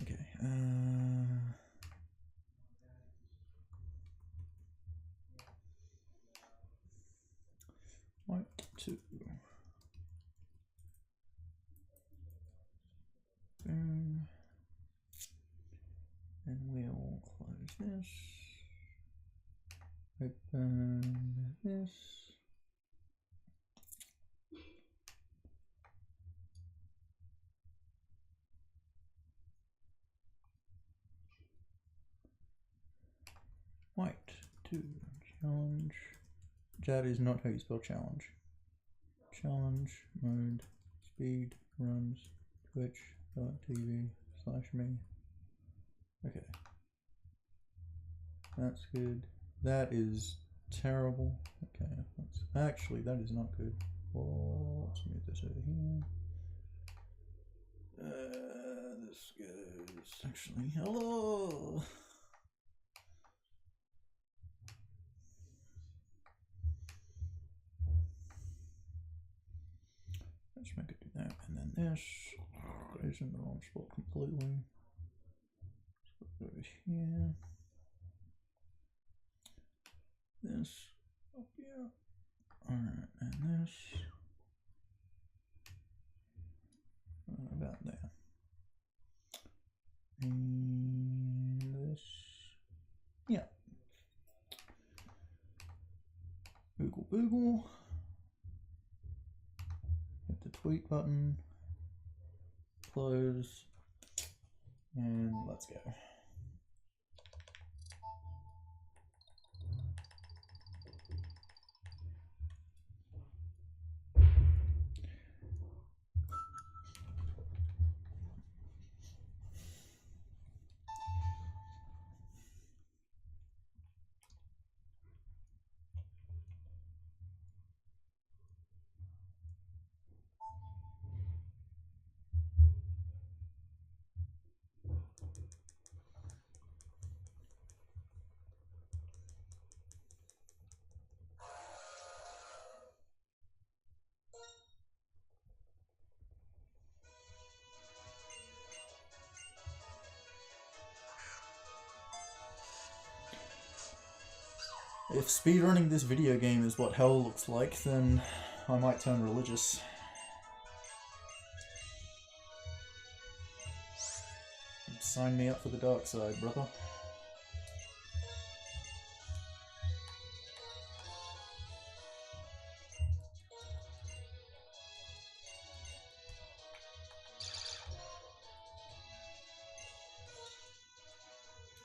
Okay. White 2. Boom. And we'll close this. Open this. White 2. Challenge. That is not how you spell challenge. Challenge mode. Speed runs. Twitch.tv/me. Okay. That's good. That is terrible. Okay, that's actually that is not good. Oh, let's move this over here. This goes actually. Hello. Let's make it do that, and then this goes in the wrong spot completely. Let's put it over here. This up here. Alright, and this about there. And this, yeah. Boogle boogle. Hit the tweet button. Close. And let's go. If speedrunning this video game is what hell looks like, then I might turn religious. Sign me up for the dark side, brother.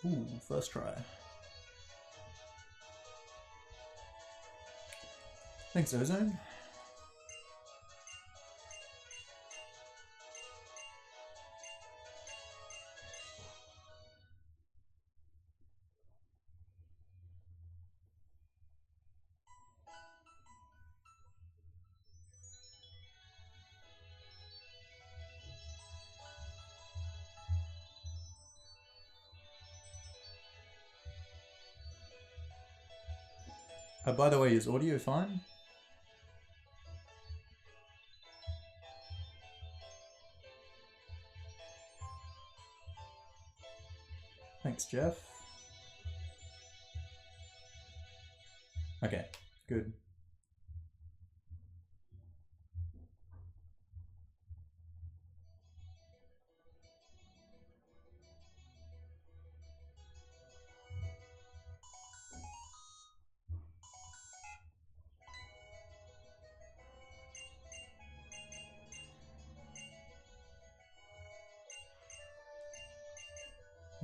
Ooh, first try. Thanks, Ozone. By the way, is audio fine? Thanks, Jeff. Okay, good.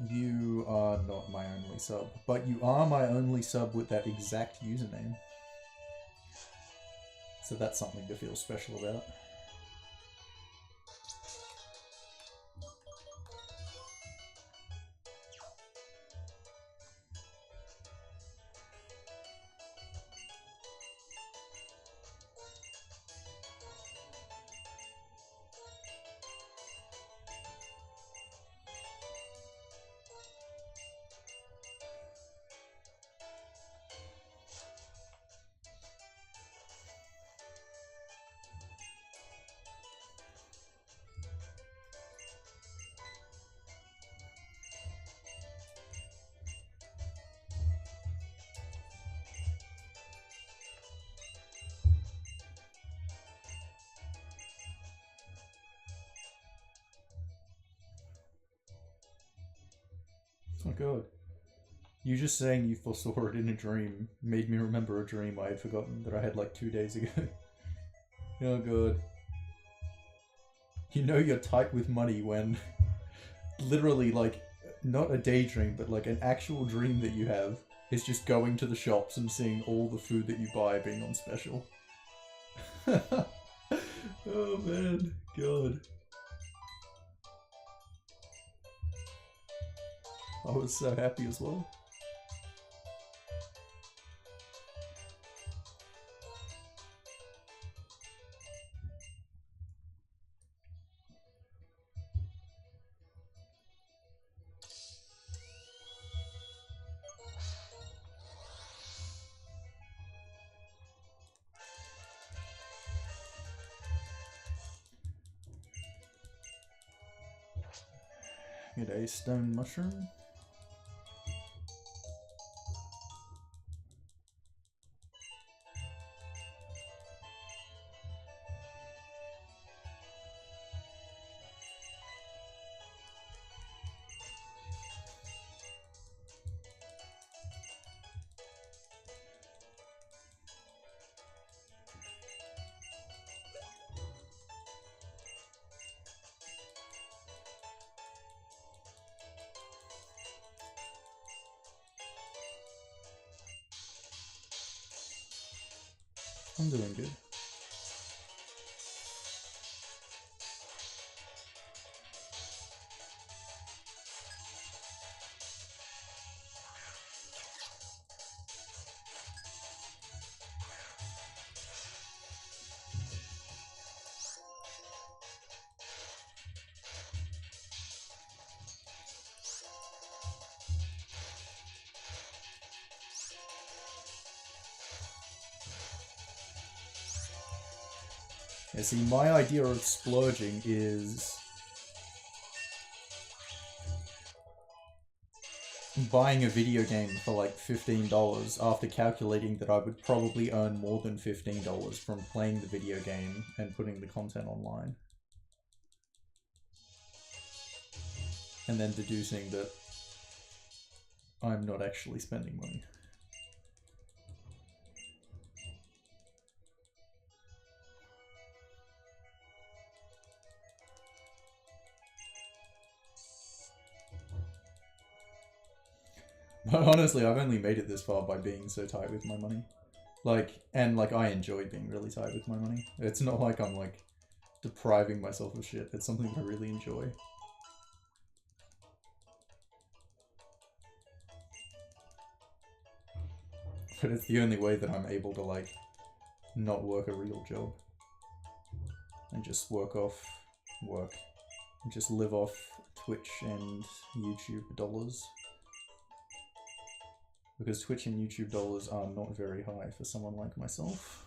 You are not my only sub, but you are my only sub with that exact username. So that's something to feel special about. god. You just saying you foresaw it in a dream made me remember a dream I had forgotten that I had like 2 days ago. Oh god. You know you're tight with money when literally like not a daydream but like an actual dream that you have is just going to the shops and seeing all the food that you buy being on special. Oh man, god. I was so happy as well. Get a stone mushroom. I'm doing good. Yeah, see, my idea of splurging is buying a video game for like $15 after calculating that I would probably earn more than $15 from playing the video game and putting the content online. And then deducing that I'm not actually spending money. But honestly, I've only made it this far by being so tight with my money. Like, and like I enjoy being really tight with my money. It's not like I'm like depriving myself of shit. It's something I really enjoy. But it's the only way that I'm able to like not work a real job. And just work off work. And just live off Twitch and YouTube dollars. Because Twitch and YouTube dollars are not very high for someone like myself.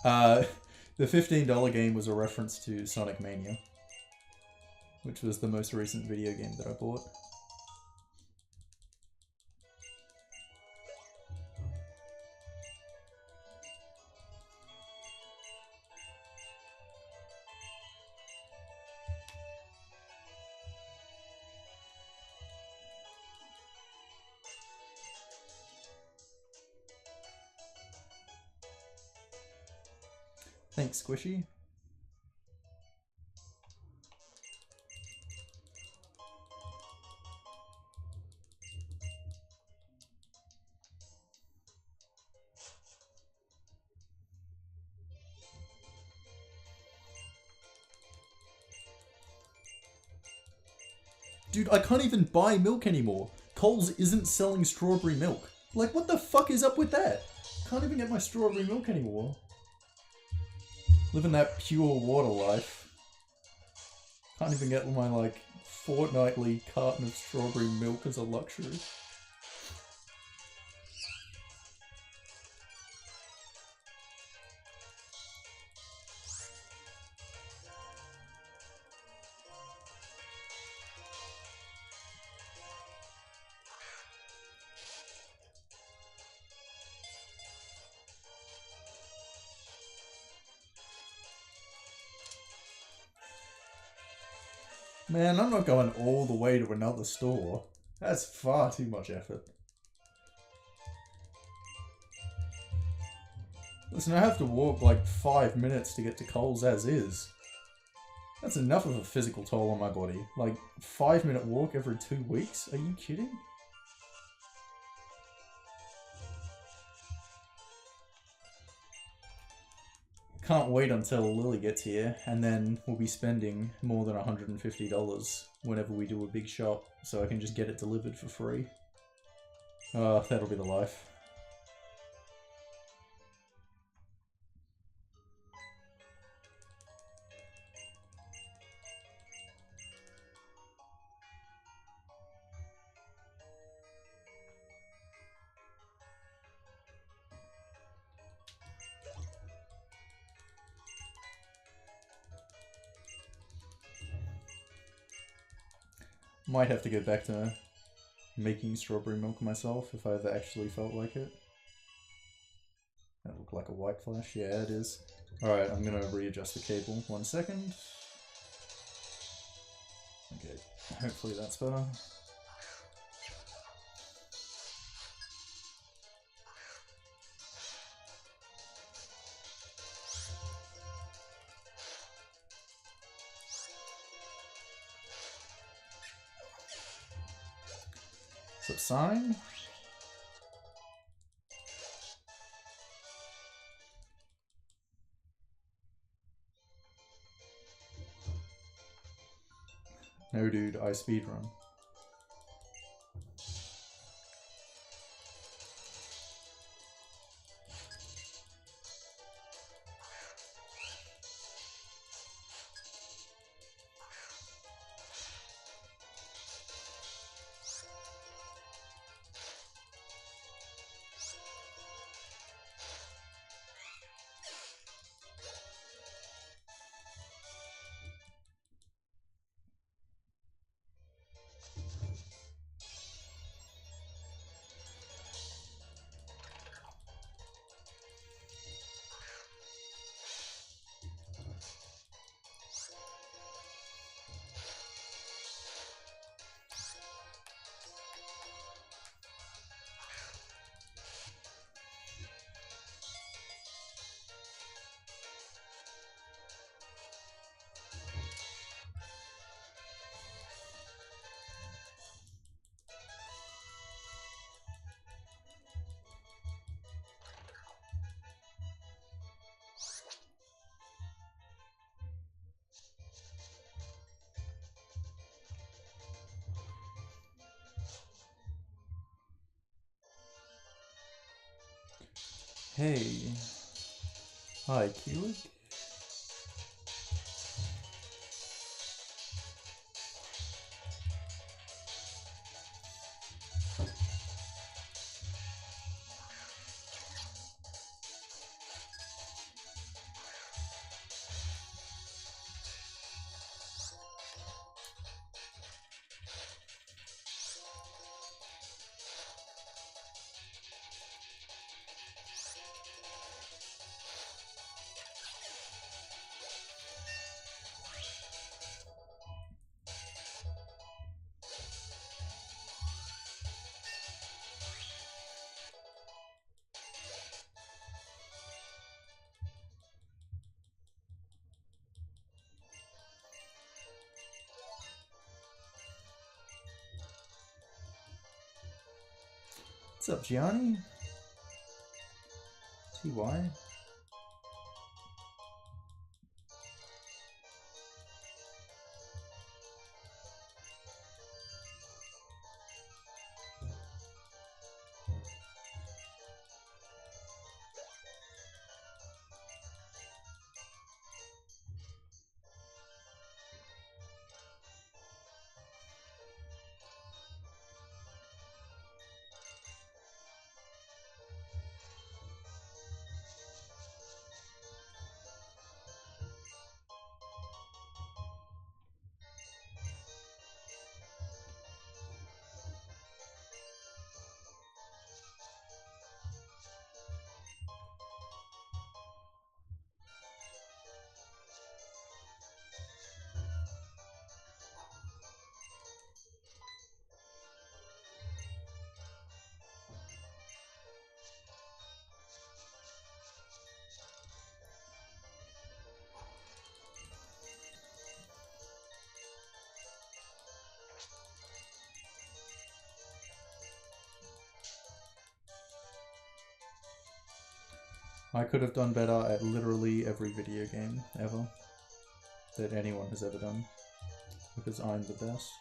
The $15 game was a reference to Sonic Mania, which was the most recent video game that I bought. Thanks, Squishy. Dude, I can't even buy milk anymore. Coles isn't selling strawberry milk. Like, what the fuck is up with that? Can't even get my strawberry milk anymore. Living that pure water life. Can't even get my, like, fortnightly carton of strawberry milk as a luxury. Man, I'm not going all the way to another store. That's far too much effort. Listen, I have to walk like 5 minutes to get to Coles as is. That's enough of a physical toll on my body. Like, 5-minute walk every 2 weeks? Are you kidding? Can't wait until Lily gets here, and then we'll be spending more than $150 whenever we do a big shop, so I can just get it delivered for free. Oh, that'll be the life. Might have to get back to making strawberry milk myself if I ever actually felt like it. That looked like a white flash. Yeah, it is. Alright, I'm gonna readjust the cable. 1 second. Okay, hopefully that's better. What's up, sign? No, dude, I speedrun. Hey. Hi, Keelik. What's up, Gianni? TY? I could have done better at literally every video game ever that anyone has ever done, because I'm the best.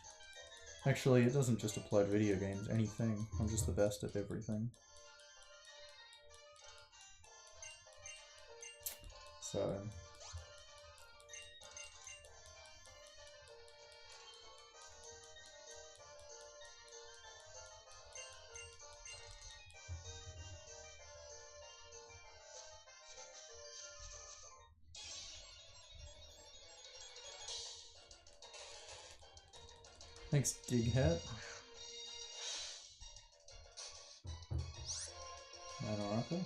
Actually, it doesn't just apply to video games, anything. I'm just the best at everything. So... Thanks, Dighat. Manoraka.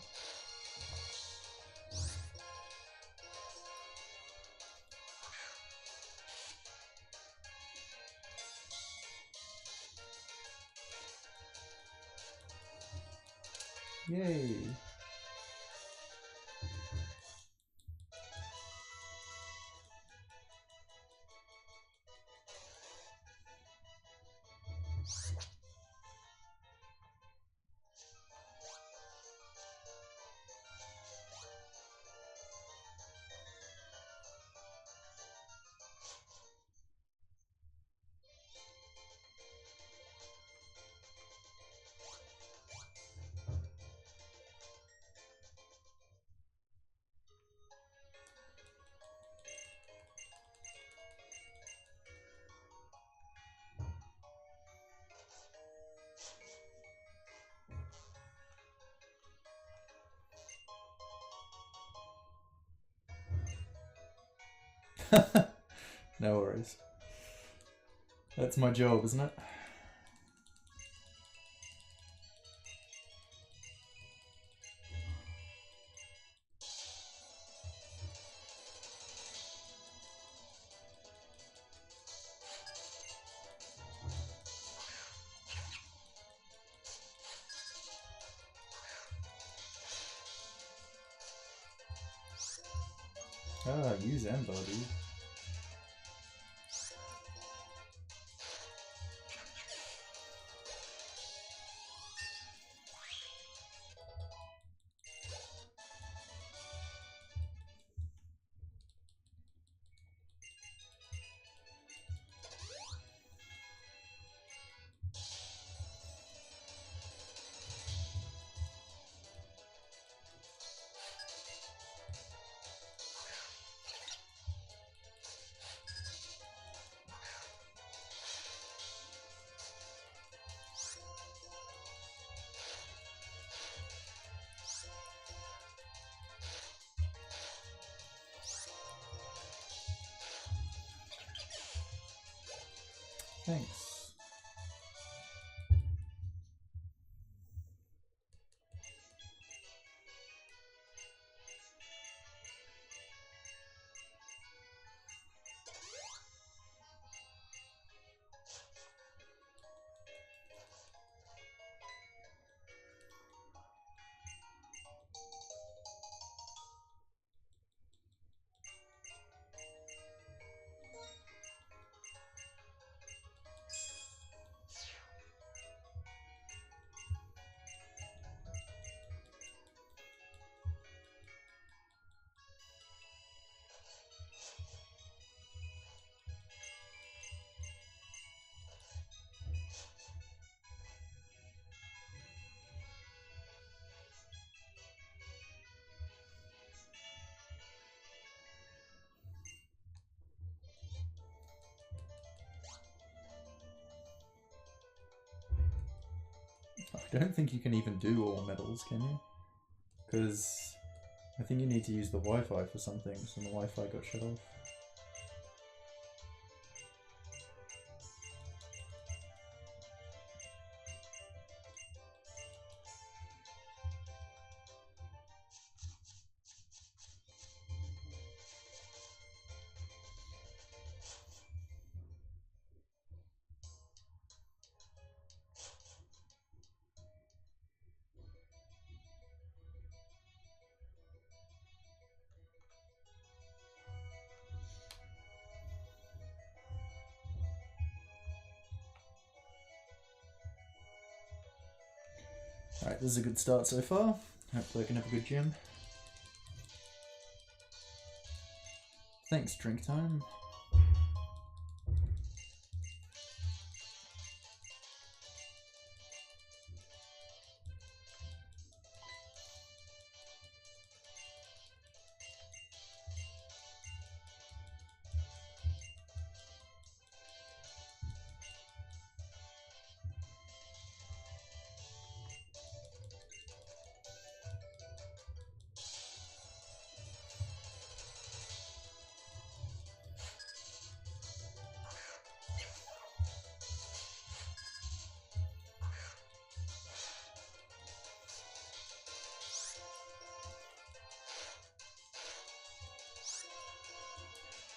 Yay! No worries. That's my job, isn't it? Ah, use Ember, dude. Thanks. I don't think you can even do all medals, can you? Because I think you need to use the Wi-Fi for some things, and the Wi-Fi got shut off. Alright, this is a good start so far. Hopefully I can have a good gym. Thanks, drink time.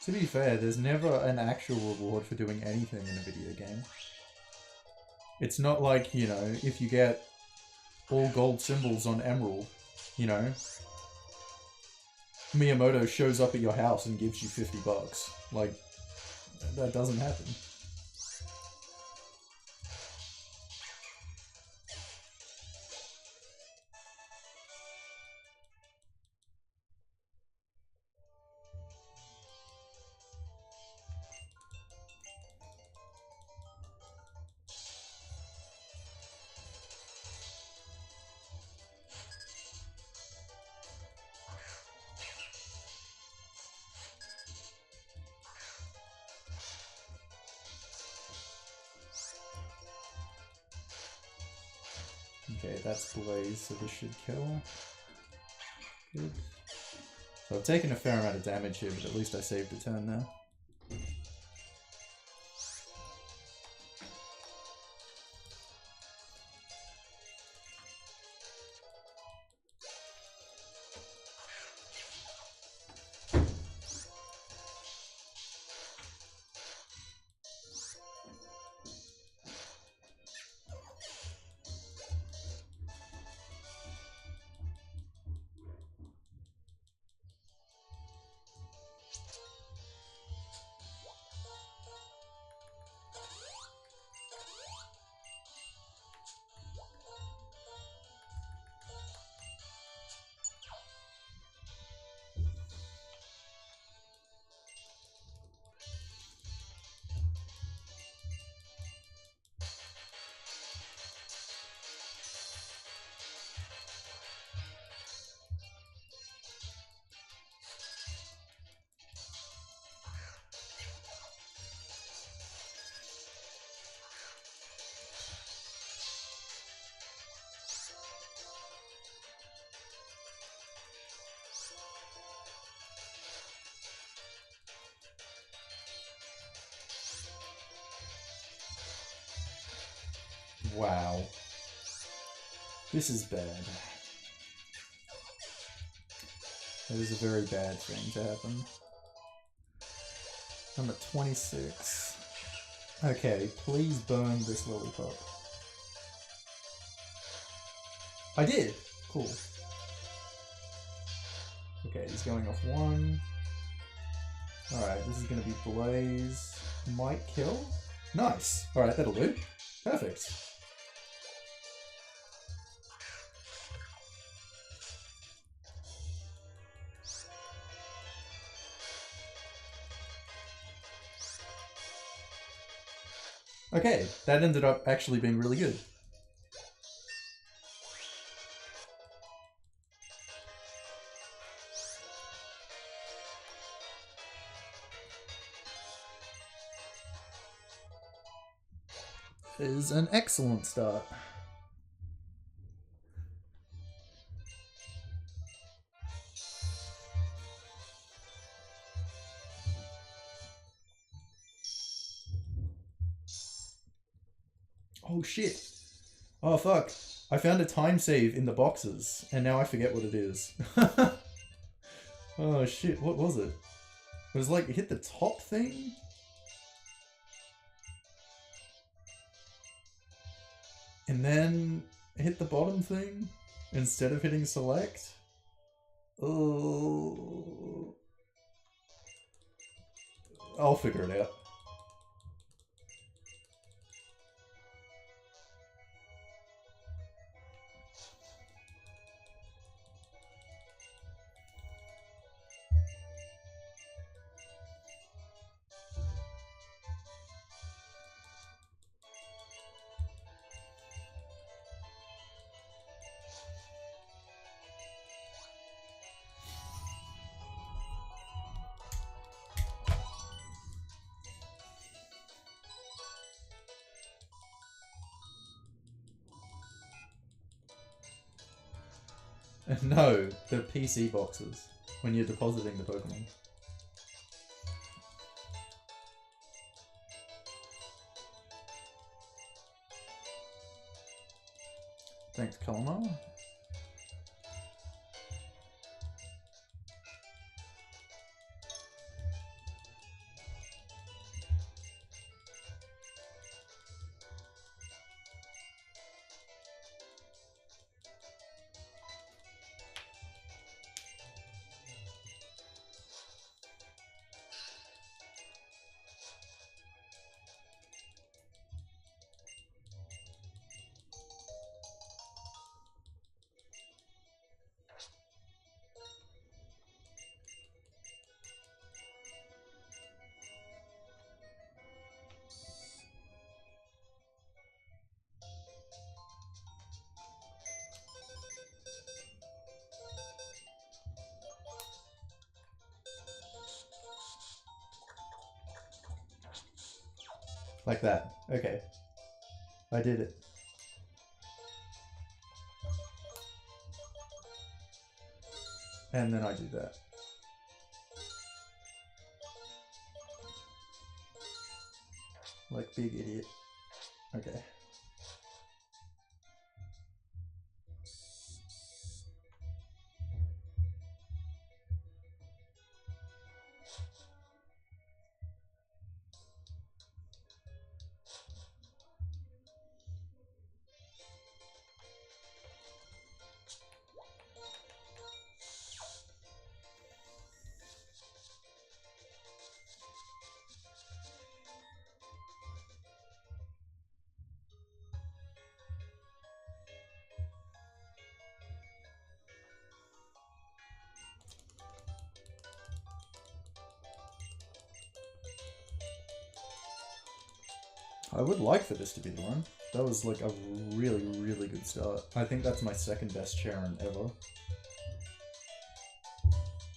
To be fair, there's never an actual reward for doing anything in a video game. It's not like, you know, if you get all gold symbols on Emerald, you know, Miyamoto shows up at your house and gives you $50. Like, that doesn't happen. Okay, that's Blaze, so this should kill. Good. So I've taken a fair amount of damage here, but at least I saved a turn there. Wow. This is bad. That is a very bad thing to happen. I'm at 26. Okay, please burn this lollipop. I did! Cool. Okay, he's going off one. Alright, this is gonna be Blaze. Might kill? Nice! Alright, that'll do. Perfect. Okay, that ended up actually being really good. It is an excellent start. Oh shit. Oh fuck. I found a time save in the boxes, and now I forget what it is. Oh shit, what was it? It was like, hit the top thing? And then hit the bottom thing instead of hitting select? Oh. I'll figure it out. No, the PC boxes when you're depositing the Pokemon. Thanks, Kalmar. Like that. Okay. I did it. And then I do that. Like big idiot. Okay. I would like for this to be the one. That was like a really, really good start. I think that's my second best Charon ever.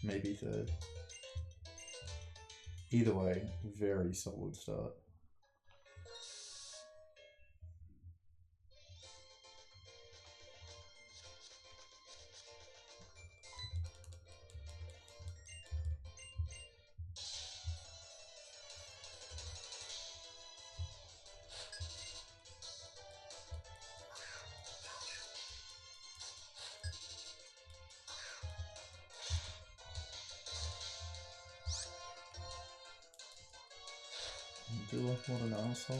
Maybe third. Either way, very solid start. What an asshole.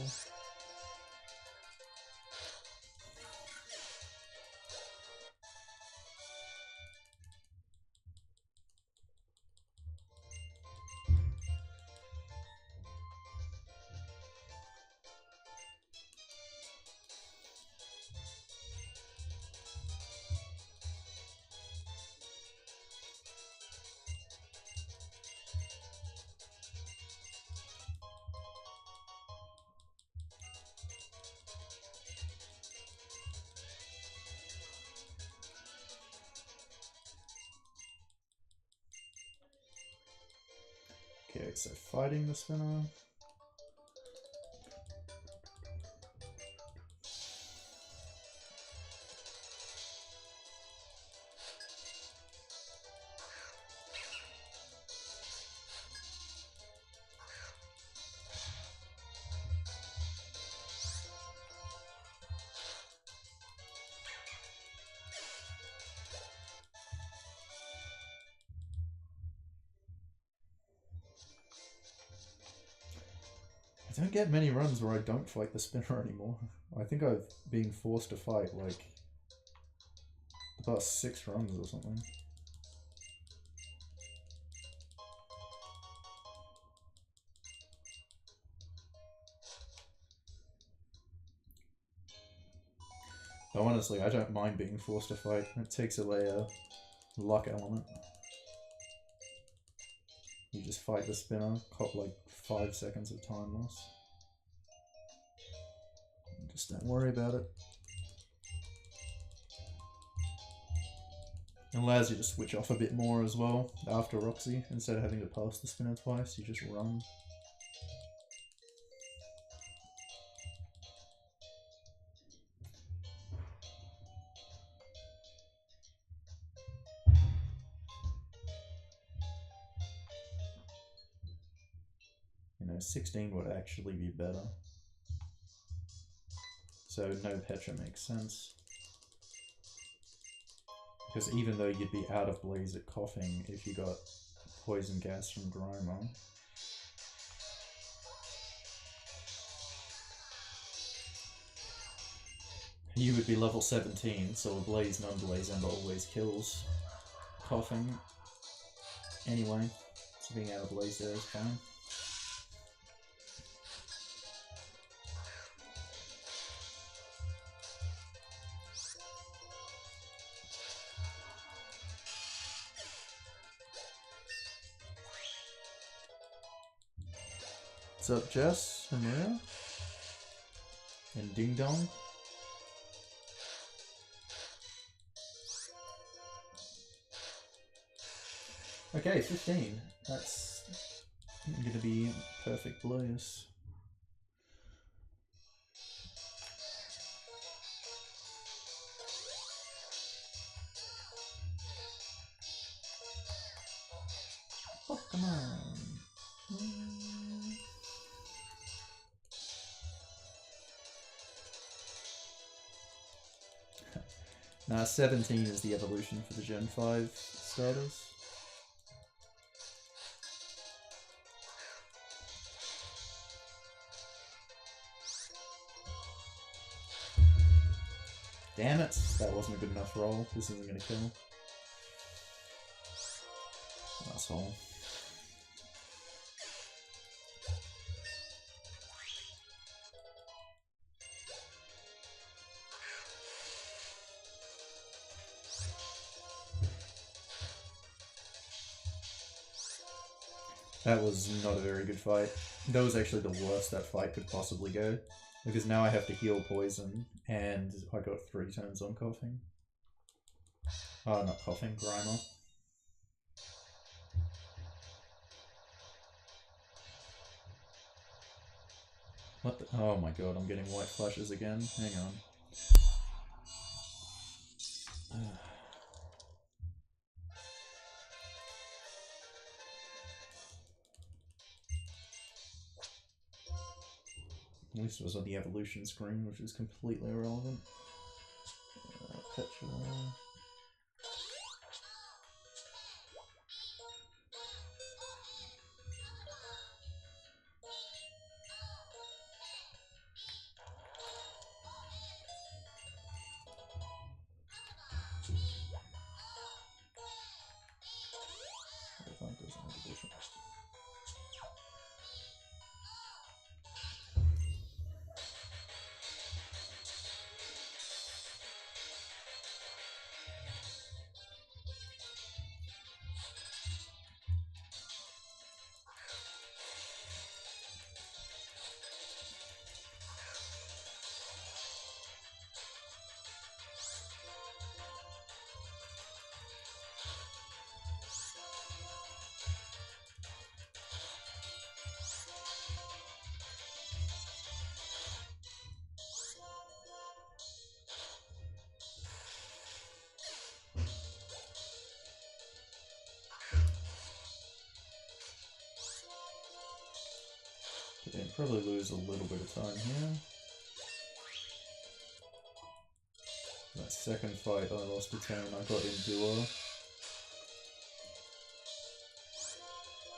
Okay, so fighting the spinner. I don't get many runs where I don't fight the spinner anymore. I think I've been forced to fight like about 6 runs or something. But honestly, I don't mind being forced to fight. It takes away a luck element. You just fight the spinner, cop like 5 seconds of time loss. Just don't worry about it. It allows you to switch off a bit more as well after Roxy. Instead of having to pass the spinner twice, you just run. 16 would actually be better. So no Petra makes sense. Because even though you'd be out of blaze at coughing if you got poison gas from Grimer, you would be level 17, so a blaze, non-blaze ember always kills coughing. Anyway, so being out of blaze there is fine. What's up, Jess and Maria? And Ding Dong? Okay, 15. That's gonna be perfect blaze. Oh, come on. Nah, 17 is the evolution for the Gen 5 starters. Damn it, that wasn't a good enough roll. This isn't gonna kill. Asshole. That was not a very good fight. That was actually the worst that fight could possibly go. Because now I have to heal poison, and I got 3 turns on coughing. Oh, not coughing, Grimer. What the? Oh my god, I'm getting white flashes again. Hang on. At least it was on the evolution screen, which is completely irrelevant. Petra. Yeah, probably lose a little bit of time here. That second fight I lost a turn, I got Undella.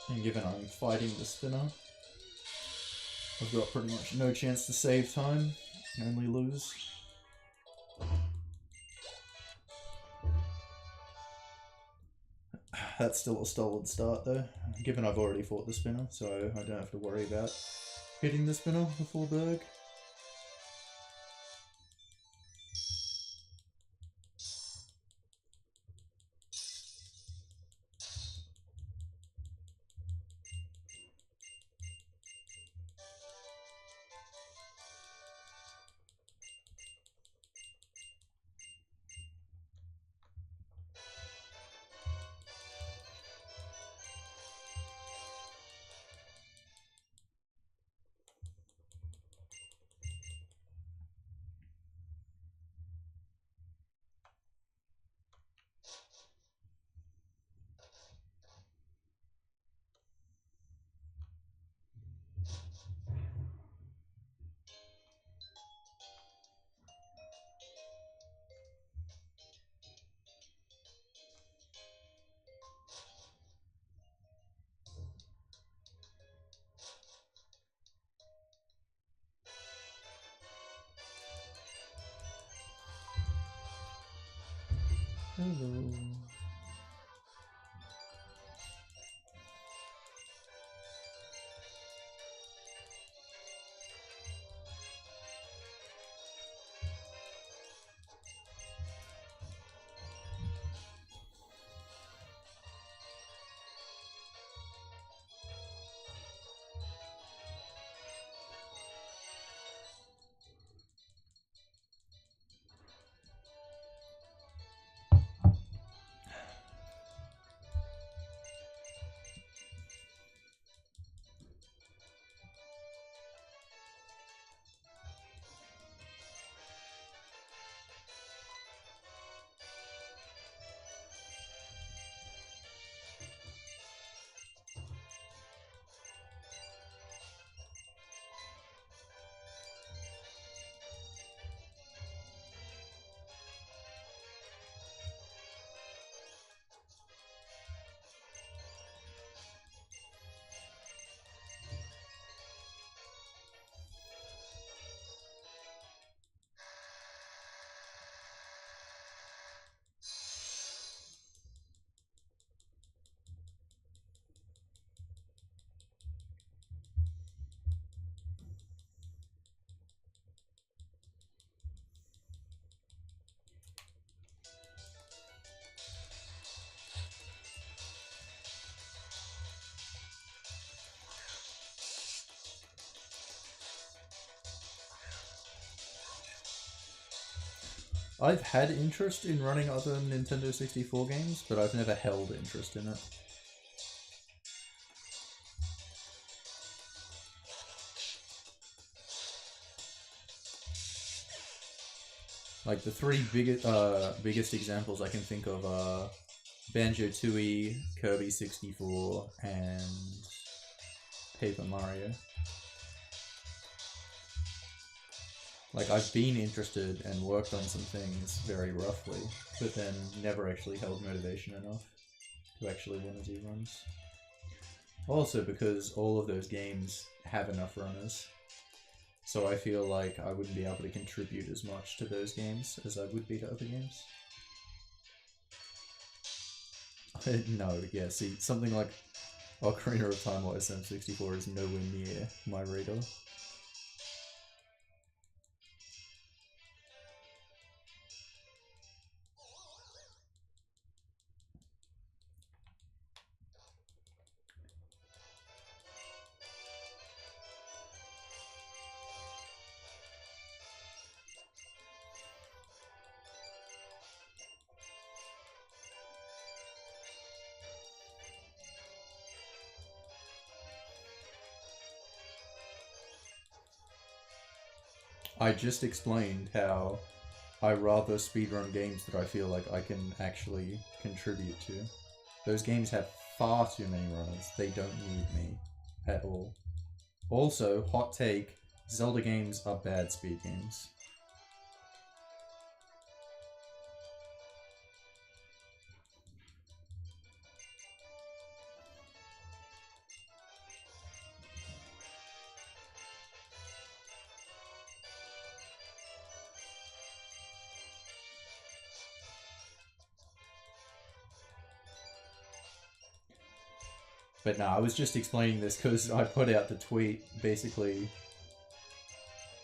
And given I'm fighting the spinner, I've got pretty much no chance to save time, only lose. That's still a solid start though, given I've already fought the spinner, so I don't have to worry about hitting the spinner before Berg. Hello. I've had interest in running other Nintendo 64 games, but I've never held interest in it. Like the three biggest examples I can think of are Banjo-Tooie, Kirby 64, and Paper Mario. Like, I've been interested and worked on some things very roughly, but then never actually held motivation enough to actually want to do runs. Also because all of those games have enough runners, so I feel like I wouldn't be able to contribute as much to those games as I would be to other games. No, yeah, see, something like Ocarina of Time or SM64 is nowhere near my radar. I just explained how I rather speedrun games that I feel like I can actually contribute to. Those games have far too many runners. They don't need me at all. Also, hot take, Zelda games are bad speed games. But no, I was just explaining this because I put out the tweet basically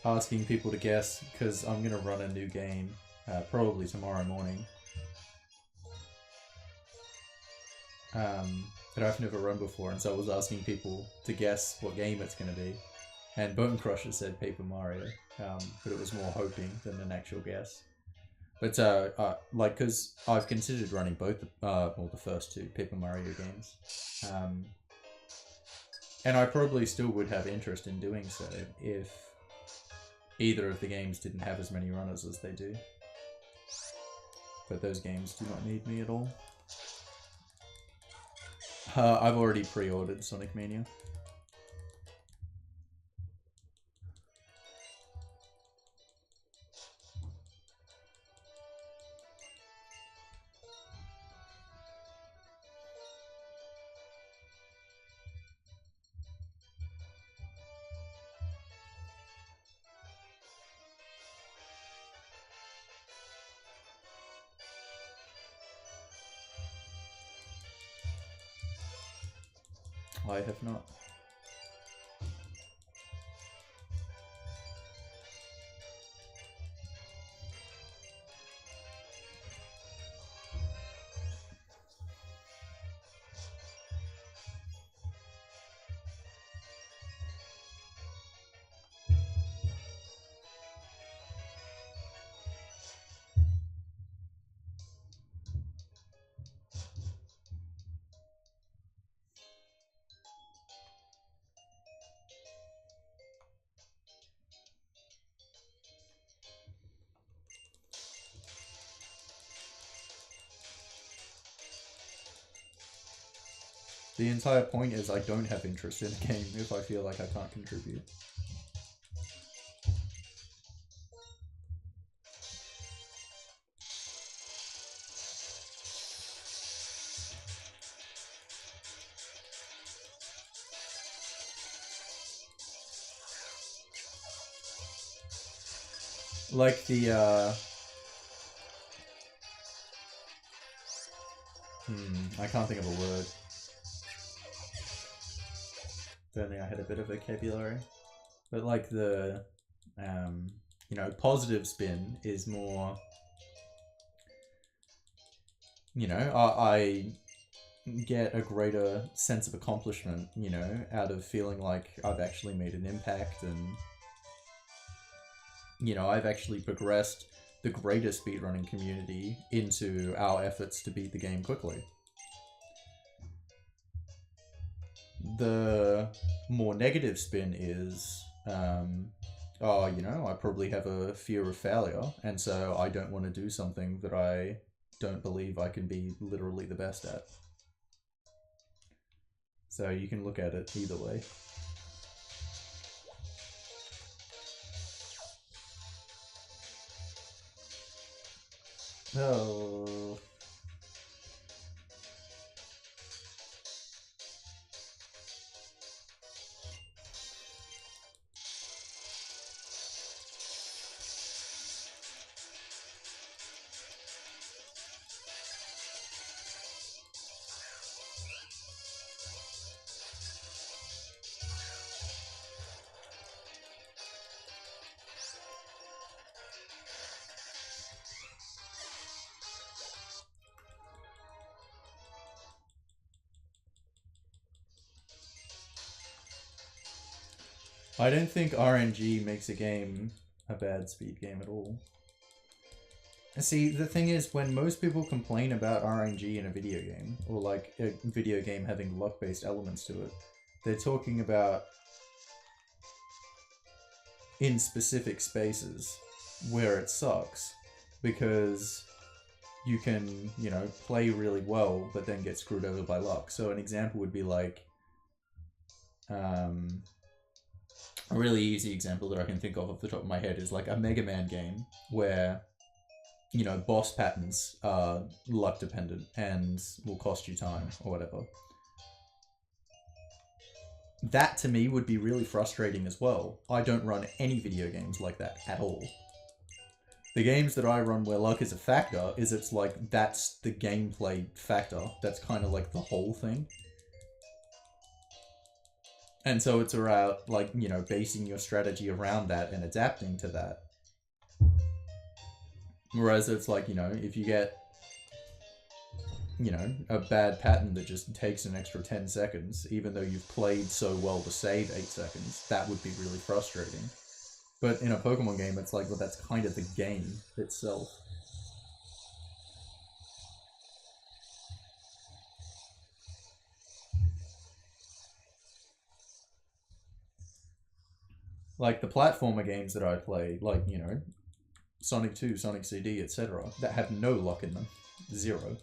asking people to guess because I'm going to run a new game probably tomorrow morning. That I've never run before, and so I was asking people to guess what game it's going to be. And Bone Crusher said Paper Mario, but it was more hoping than an actual guess. But like, because I've considered running both, well, the first two Paper Mario games, and I probably still would have interest in doing so if either of the games didn't have as many runners as they do. But those games do not need me at all. I've already pre-ordered Sonic Mania. I have not. The entire point is I don't have interest in a game if I feel like I can't contribute. Like the, I can't think of a word. If only I had a bit of vocabulary. But like the, you know, positive spin is more, you know, I get a greater sense of accomplishment, you know, out of feeling like I've actually made an impact and, you know, I've actually progressed the greater speedrunning community into our efforts to beat the game quickly. The more negative spin is, oh, you know, I probably have a fear of failure, and so I don't want to do something that I don't believe I can be literally the best at. So you can look at it either way. Oh. I don't think RNG makes a game a bad speed game at all. See, the thing is, when most people complain about RNG in a video game, or like a video game having luck-based elements to it, they're talking about in specific spaces where it sucks, because you can, you know, play really well, but then get screwed over by luck. So an example would be like, a really easy example that I can think of off the top of my head is like a Mega Man game where, you know, boss patterns are luck dependent and will cost you time or whatever. That to me would be really frustrating as well. I don't run any video games like that at all. The games that I run where luck is a factor is it's like that's the gameplay factor. That's kind of like the whole thing. And so it's about, like, you know, basing your strategy around that and adapting to that. Whereas it's like, you know, if you get, you know, a bad pattern that just takes an extra 10 seconds, even though you've played so well to save 8 seconds, that would be really frustrating. But in a Pokemon game, it's like, well, that's kind of the game itself. Like the platformer games that I play, like, you know, Sonic 2, Sonic CD, etc., that have no luck in them. Zero.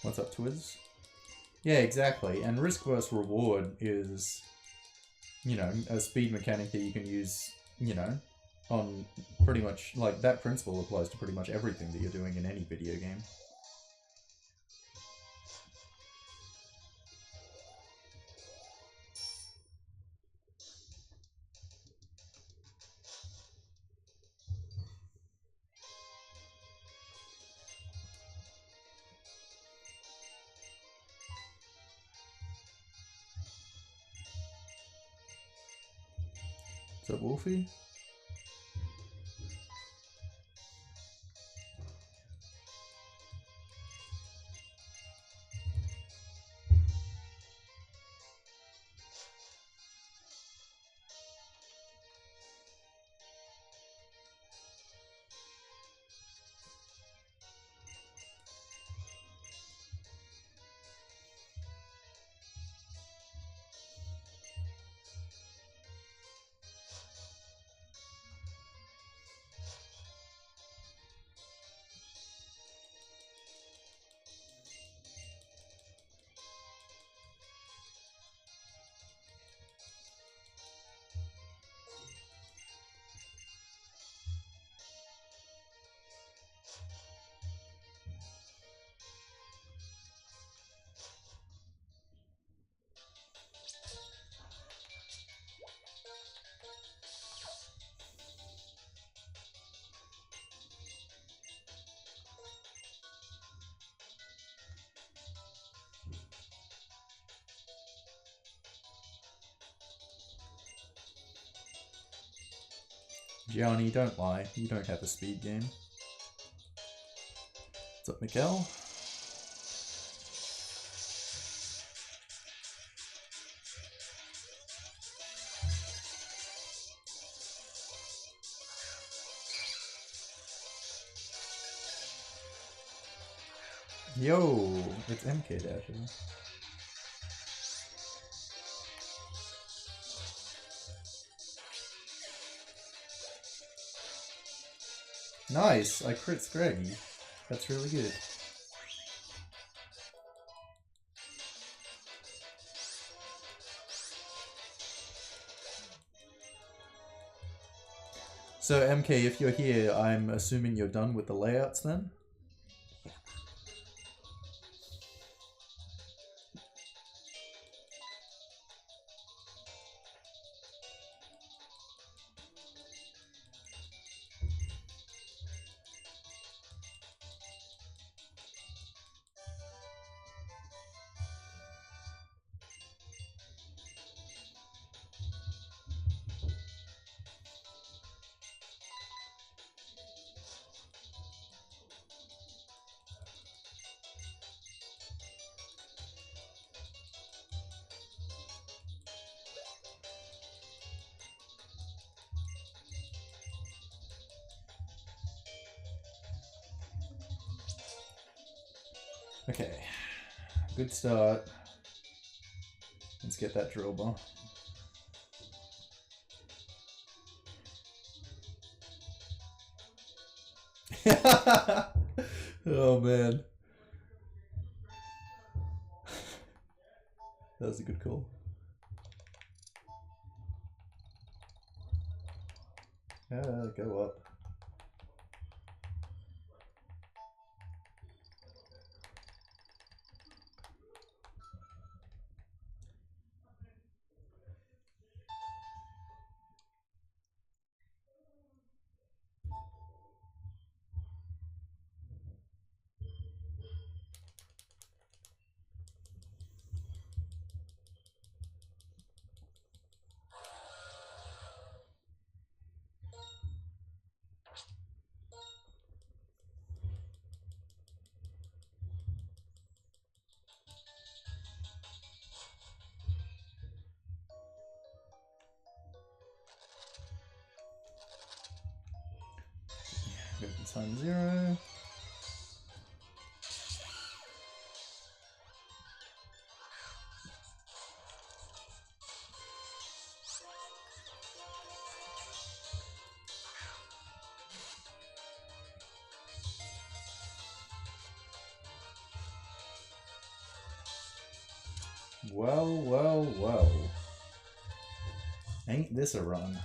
What's up, Twiz? Yeah, exactly. And risk versus reward is, you know, a speed mechanic that you can use, you know, on pretty much, like, that principle applies to pretty much everything that you're doing in any video game. What's up, Wolfie? Gianni, don't lie. You don't have a speed game. What's up, Mikkel? Yo, it's MK Dasher. Nice, I crit Scraggy. That's really good. So MK, if you're here, I'm assuming you're done with the layouts then? Okay, good start. Let's get that drill bar. Oh man. That was a good call. Go up. Time 0. Well, well, well. Ain't this a run?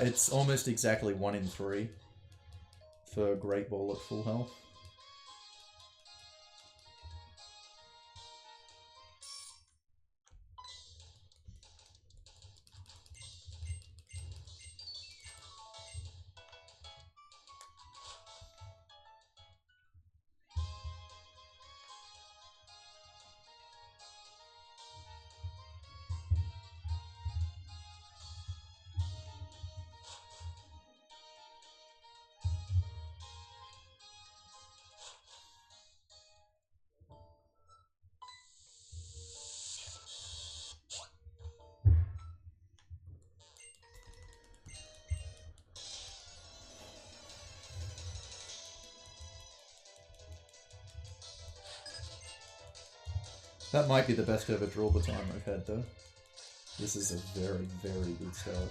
It's almost exactly 1 in 3 for Great Ball at full health. That might be the best ever draw time I've had, though. This is a very, very good start.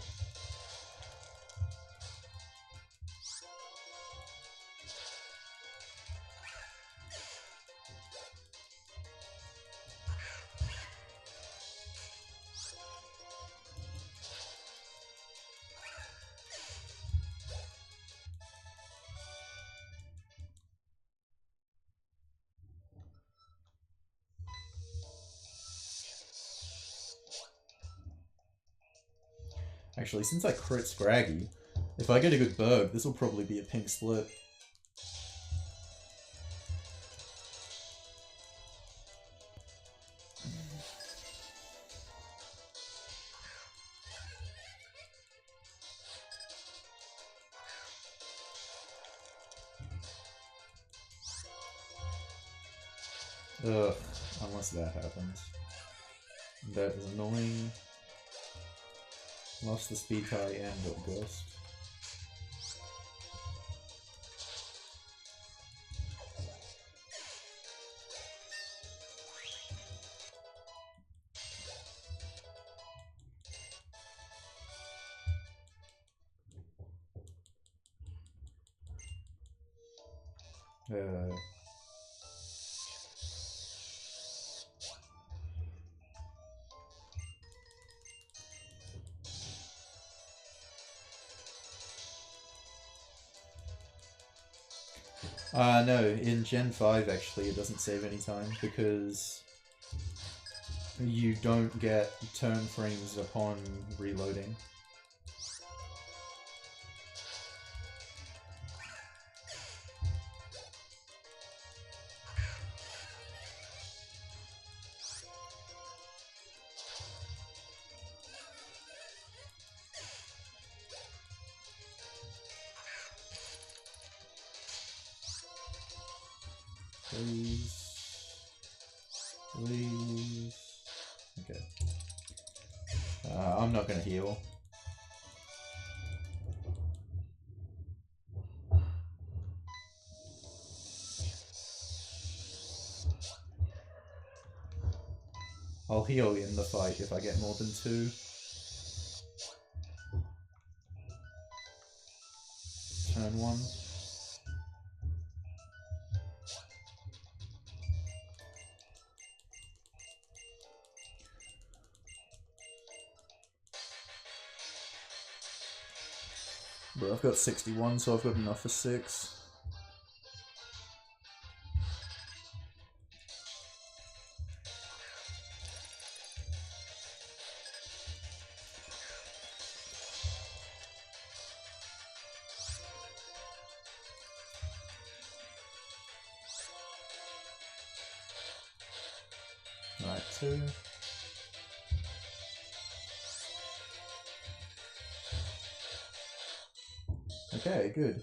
Actually, since I crit Scraggy, if I get a good Berg, this will probably be a pink split. Ugh, unless that happens. That is annoying. Lost the speed tie and got Ghost. No, in Gen 5 actually it doesn't save any time because you don't get turn frames upon reloading. Please. Please. Okay. I'm not gonna heal. I'll heal in the fight if I get more than 2. Turn 1. But I've got 61, so I've got enough for 6. Right, 2. Okay, good.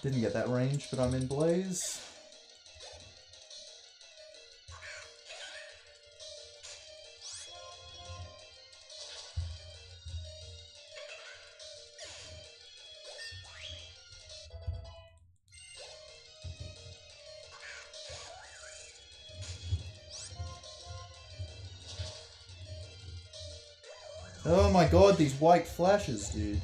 Didn't get that range, but I'm in Blaze. Oh my god, these white flashes, dude.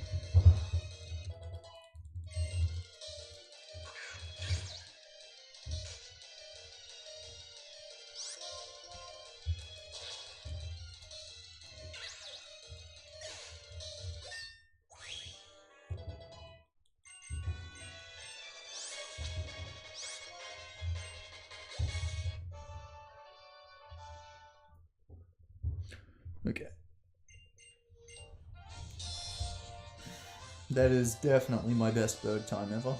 Okay. That is definitely my best bird time ever.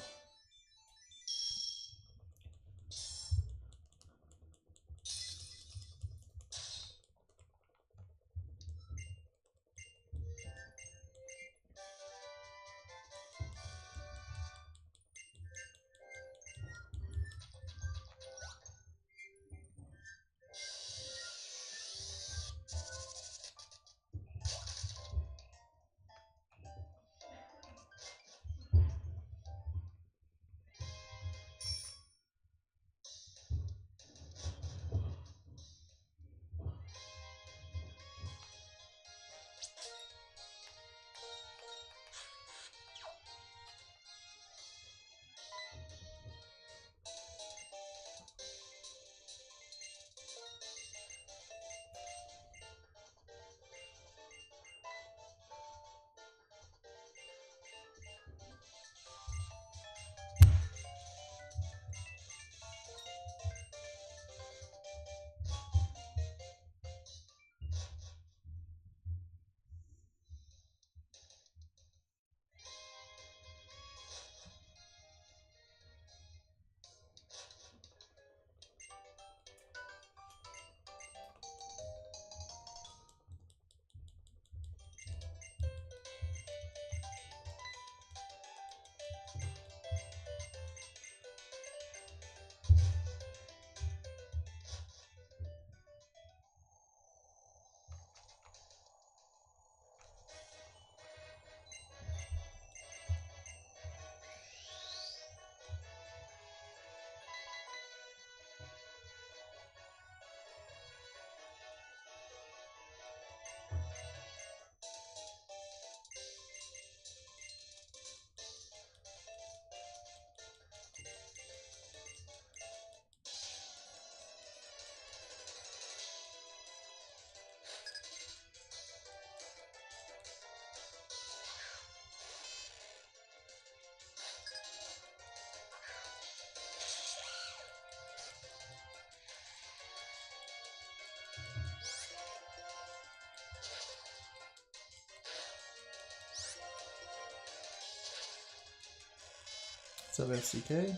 What's up, FCK?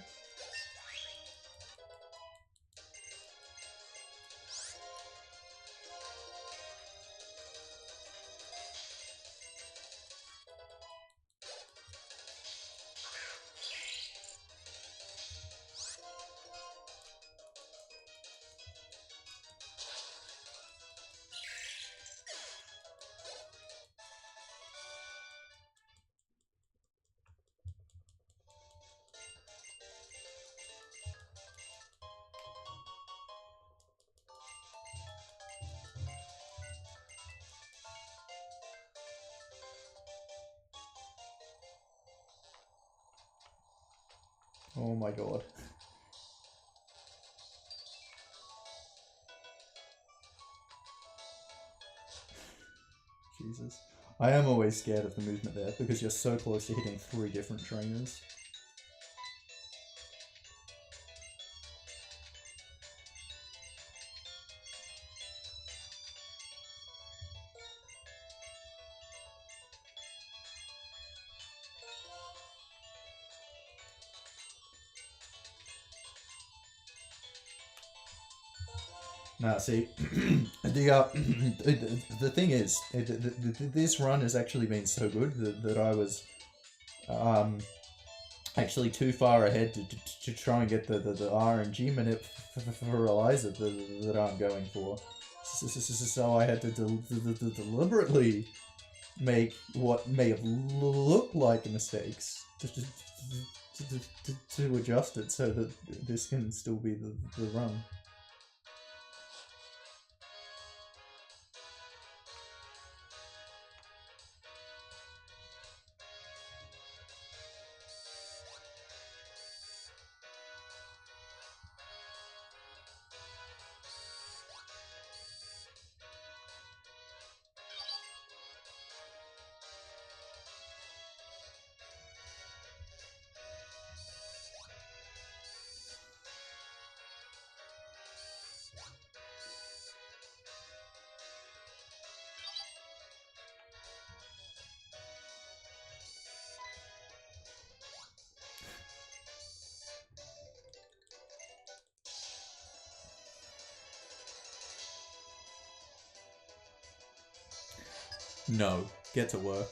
Oh my god. Jesus. I am always scared of the movement there because you're so close to hitting 3 different trainers. Nah, see, the thing is, this run has actually been so good that I was actually too far ahead to try and get the RNG minute for Eliza that I'm going for. So I had to deliberately make what may have looked like mistakes to adjust it so that this can still be the run. No. Get to work.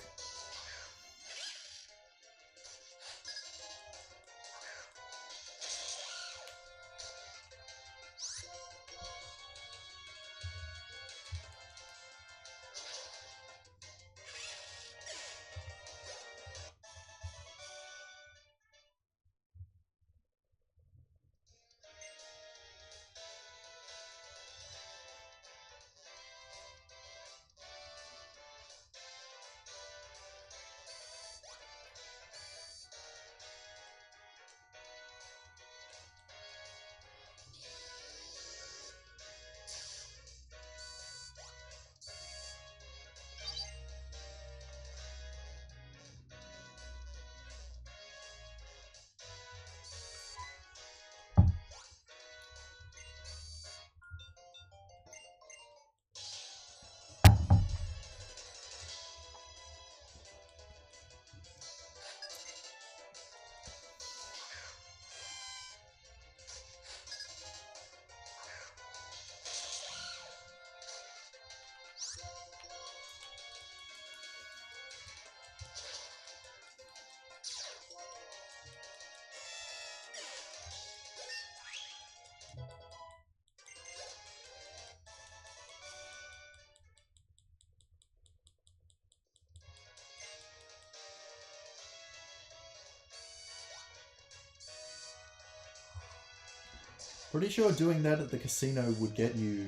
Pretty sure doing that at the casino would get you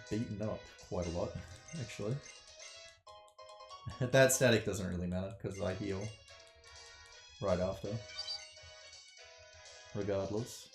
beaten up quite a lot, actually. That static doesn't really matter, because I heal right after. Regardless.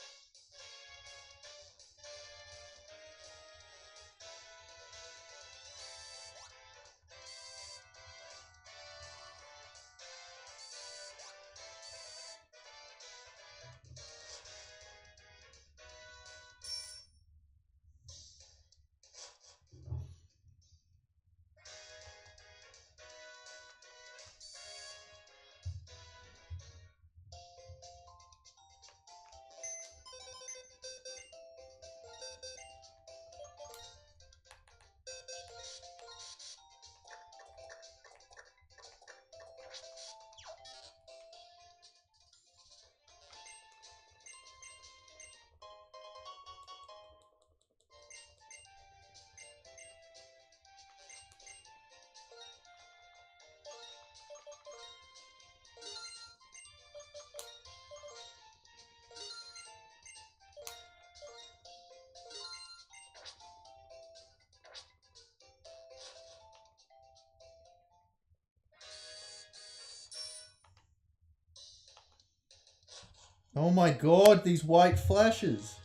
Oh my god, these white flashes!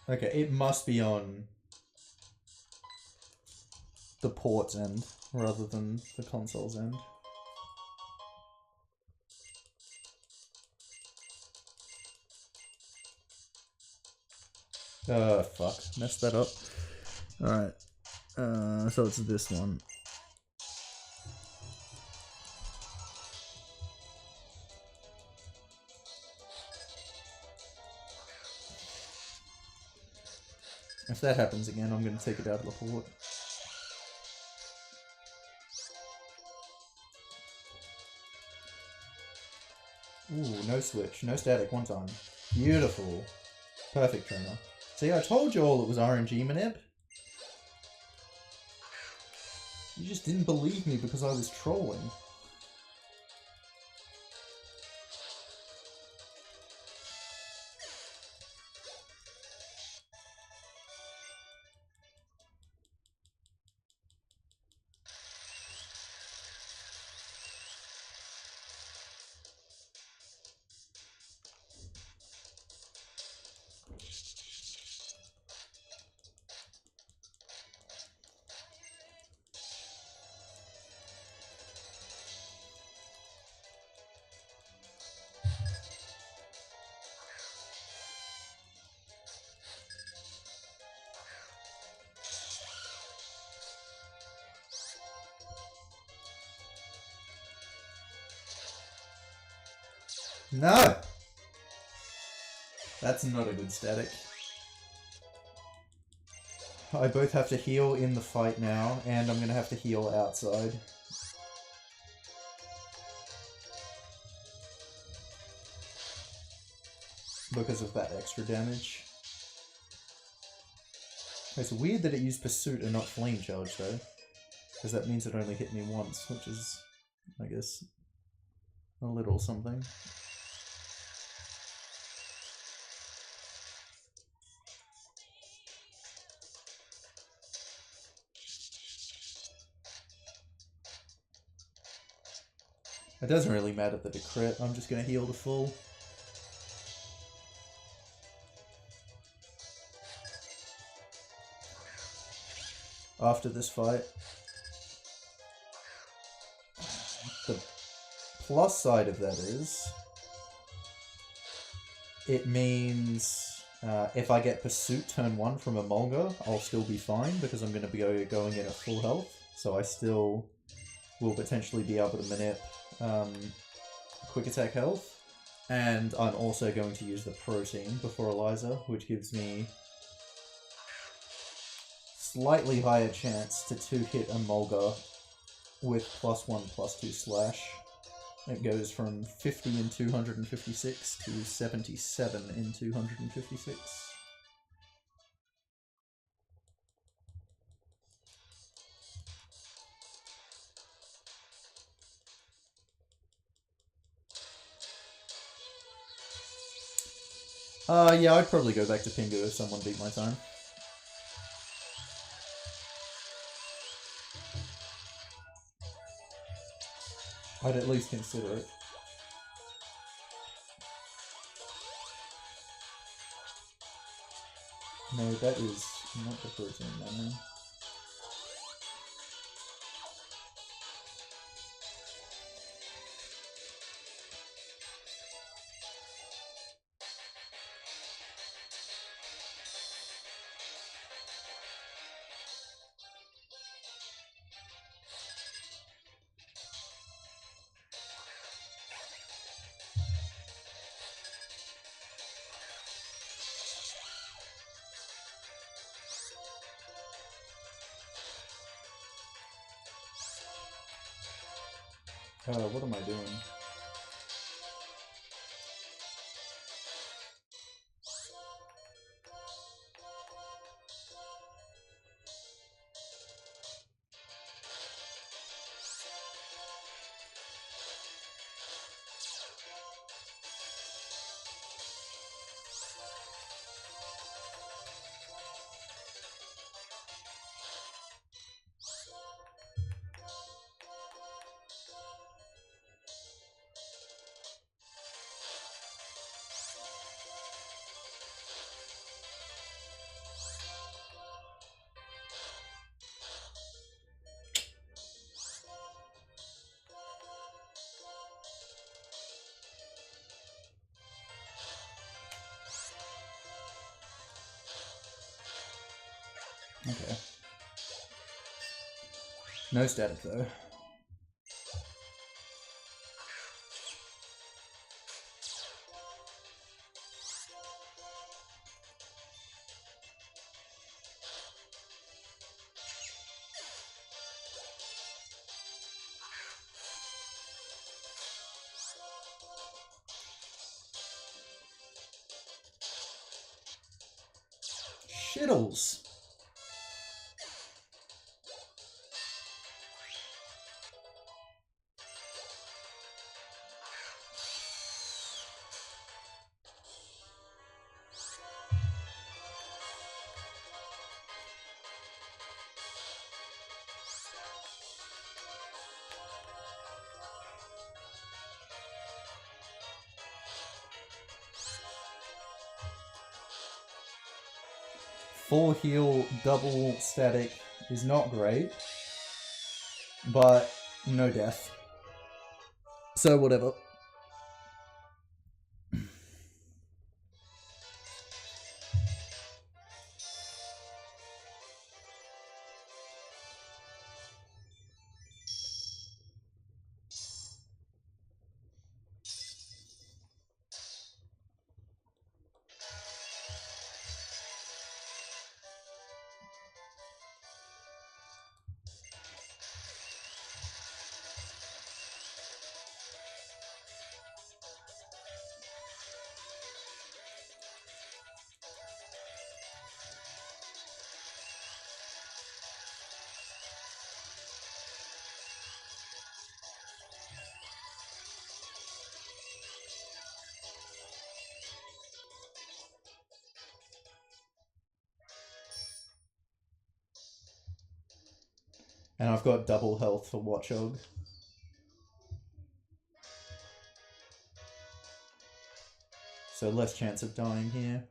Okay, it must be on the port's end rather than the console's end. Fuck. Messed that up. Alright. So it's this one. If that happens again, I'm going to take it out of the port. Ooh, no switch. No static one time. Beautiful. Perfect trainer. See, I told you all it was RNG, Manip. You just didn't believe me because I was trolling. No! That's not a good static. I both have to heal in the fight now, and I'm gonna have to heal outside. Because of that extra damage. It's weird that it used Pursuit and not Flame Charge though. Because that means it only hit me once, which is, I guess, a little something. It doesn't really matter that it crit, I'm just gonna heal to full. After this fight. The plus side of that is, it means if I get Pursuit turn 1 from a Mulga, I'll still be fine because I'm going to be going in at full health, so I still will potentially be able to manip quick attack health. And I'm also going to use the protein before Eliza, which gives me slightly higher chance to 2-hit a Mulga with +1/+2 slash. It goes from 50 in 256 to 77 in 256. Yeah, I'd probably go back to Pingu if someone beat my time. I'd at least consider it. No, that is not the protein memory. What am I doing? Okay. No static though. Shittles! Full heal, double static is not great, but no death. So whatever. And I've got double health for Watchog. So less chance of dying here.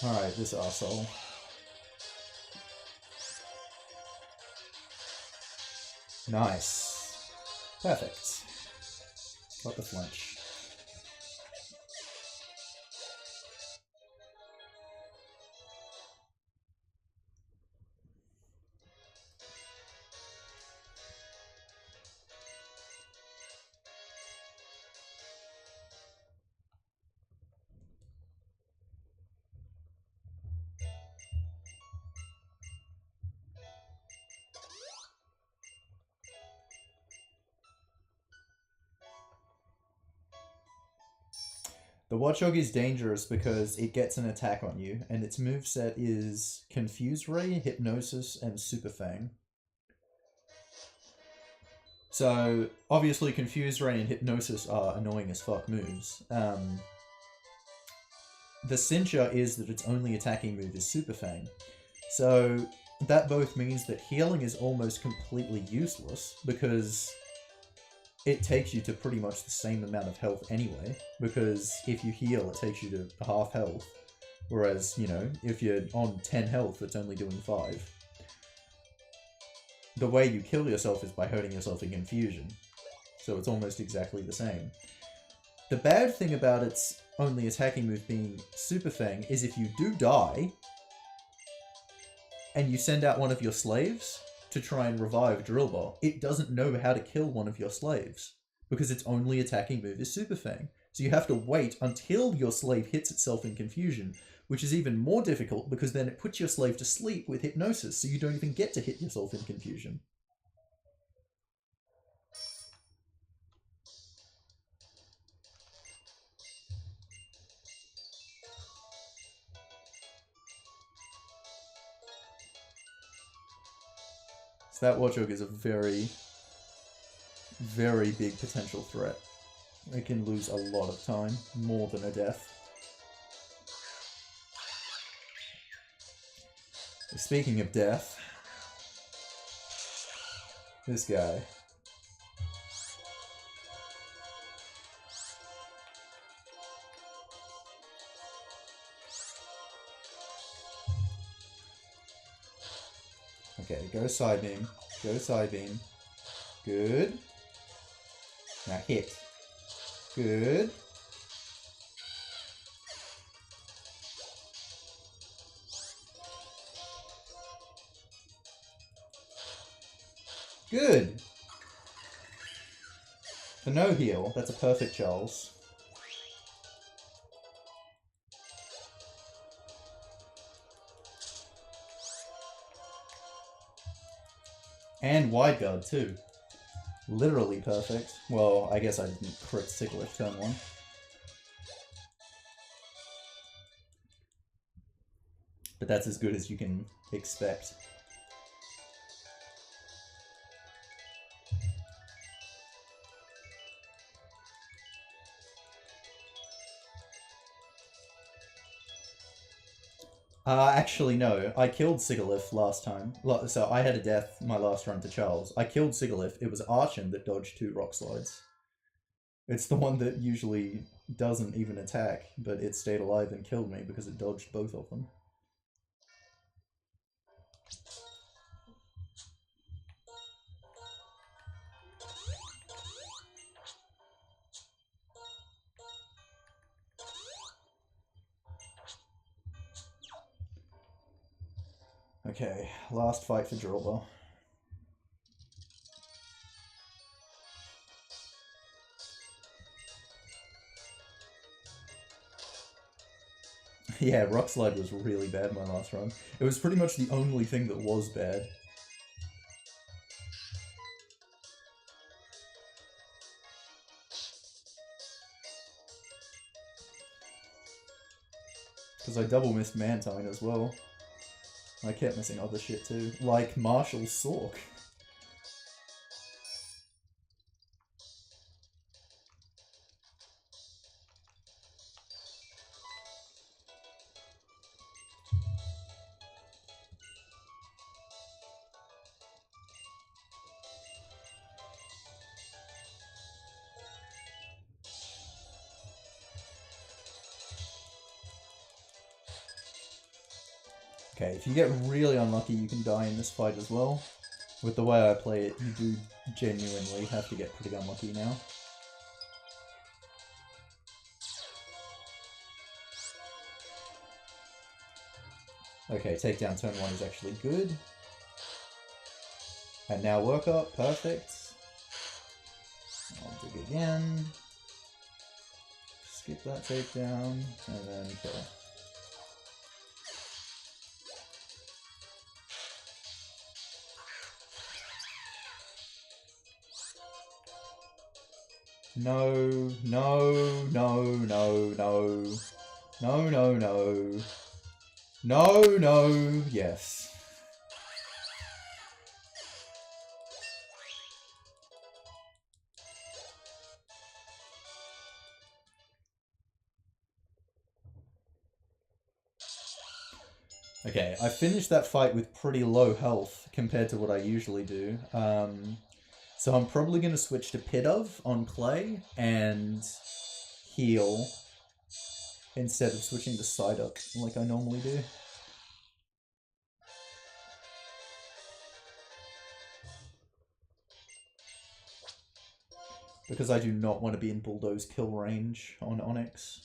Alright, this arsehole. Nice. Perfect. Got the flinch. The Watchog is dangerous because it gets an attack on you, and its moveset is Confuse Ray, Hypnosis, and Super Fang. So, obviously Confuse Ray and Hypnosis are annoying as fuck moves. The cincher is that its only attacking move is Super Fang. So, that both means that healing is almost completely useless, because it takes you to pretty much the same amount of health anyway, because if you heal, it takes you to half health. Whereas, you know, if you're on 10 health, it's only doing 5. The way you kill yourself is by hurting yourself in confusion. So it's almost exactly the same. The bad thing about its only attacking move being Super Fang is if you do die, and you send out one of your slaves to try and revive Drillbot, it doesn't know how to kill one of your slaves, because its only attacking move is Super Fang. So you have to wait until your slave hits itself in confusion, which is even more difficult because then it puts your slave to sleep with hypnosis, so you don't even get to hit yourself in confusion. So that Watchog is a very, very big potential threat. It can lose a lot of time, more than a death. Speaking of death, this guy. Okay, go side beam. Go side beam. Good. Now hit. Good. Good. For no heal, that's a perfect Charles. And wide guard too. Literally perfect. Well, I guess I didn't crit Sickliff turn 1. But that's as good as you can expect. Actually, no. I killed Sigalith last time. So I had a death my last run to Charles. I killed Sigalith. It was Archon that dodged 2 rock slides. It's the one that usually doesn't even attack, but it stayed alive and killed me because it dodged both of them. Okay, last fight for Drawbar. Yeah, Rock Slide was really bad my last run. It was pretty much the only thing that was bad. Because I double missed Mantine as well. I kept missing other shit too, like Marshall's Sork. Okay, if you get really unlucky, you can die in this fight as well. With the way I play it, you do genuinely have to get pretty unlucky now. Okay, takedown turn 1 is actually good. And now work up, perfect. I'll dig again. Skip that takedown, and then kill. No, no, no, no, no. No, no, no. No, no, yes. Okay, I finished that fight with pretty low health compared to what I usually do. So I'm probably going to switch to Pidove on Clay and heal instead of switching to Psyduck like I normally do. Because I do not want to be in Bulldoze kill range on Onyx.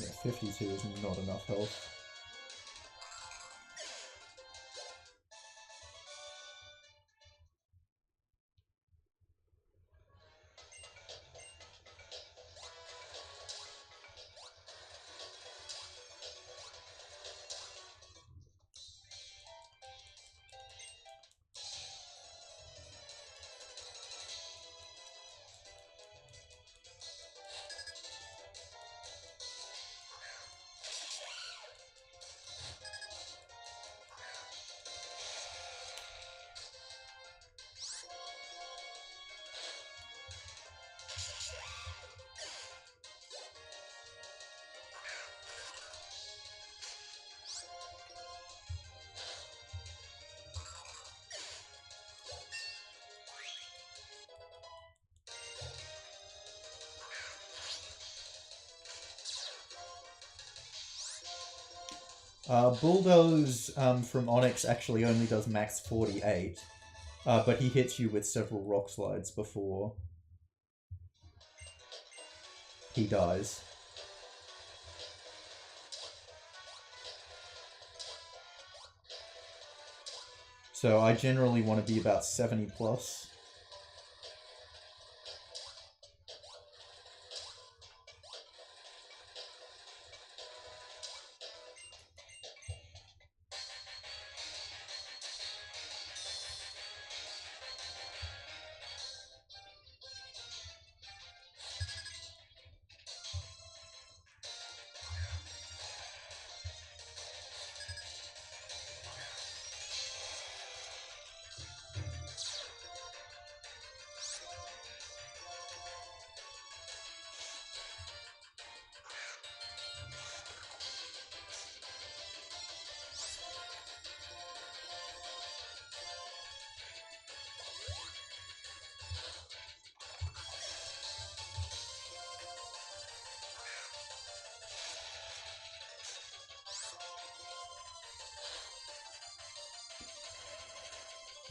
Yeah, 52 is not enough health. Bulldoze from Onyx actually only does max 48, but he hits you with several rock slides before he dies. So I generally want to be about 70 plus.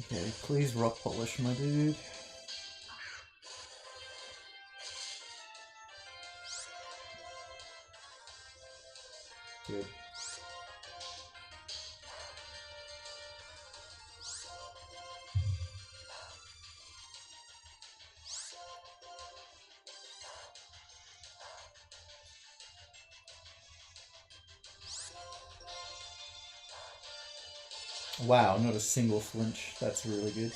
Okay, please rock polish, my dude. Good. Wow, not a single flinch. That's really good.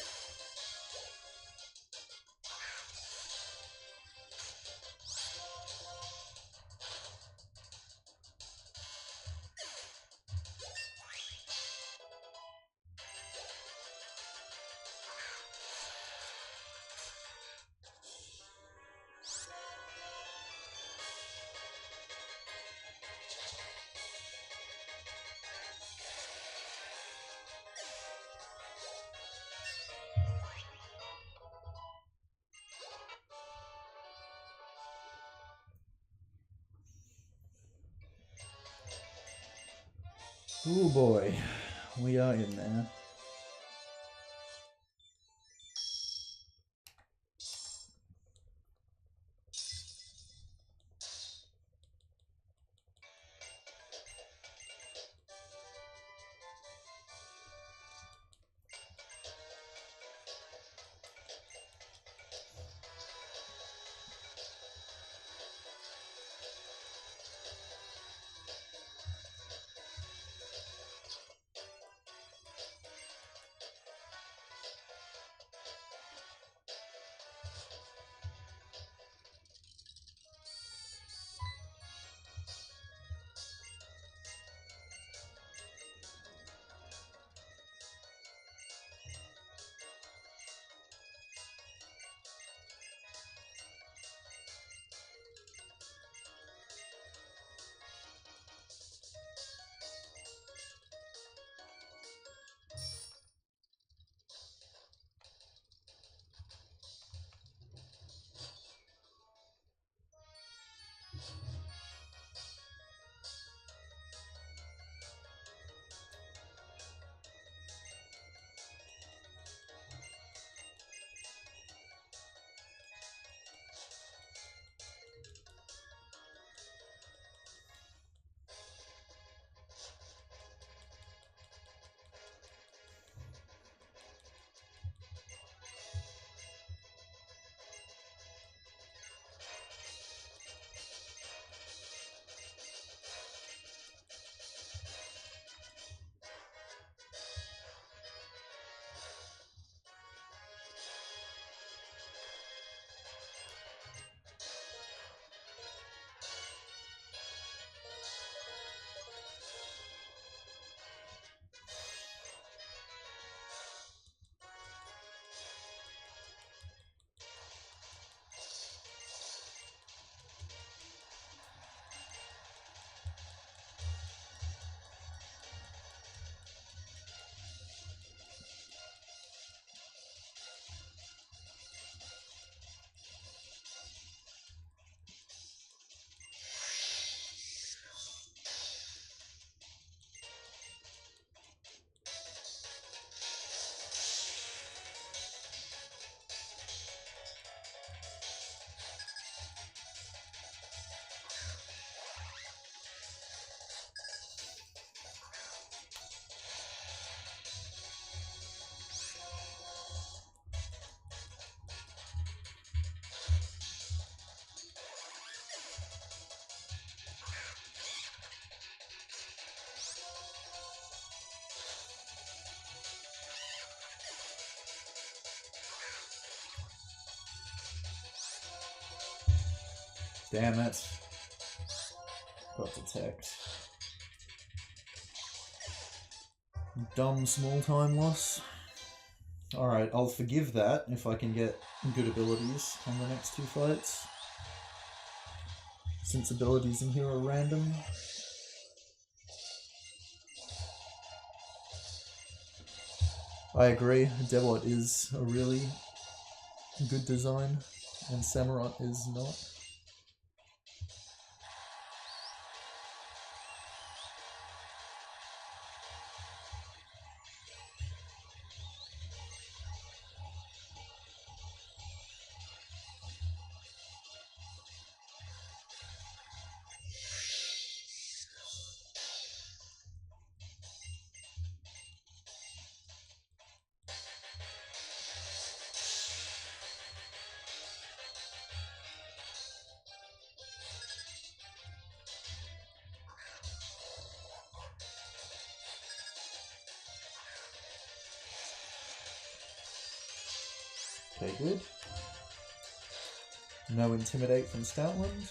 Oh boy, we are in there. Damn it. Got detect. Dumb small time loss. Alright, I'll forgive that if I can get good abilities on the next two fights. Since abilities in here are random. I agree, Debot is a really good design, and Samurott is not. Okay, good. No Intimidate from Stoutland.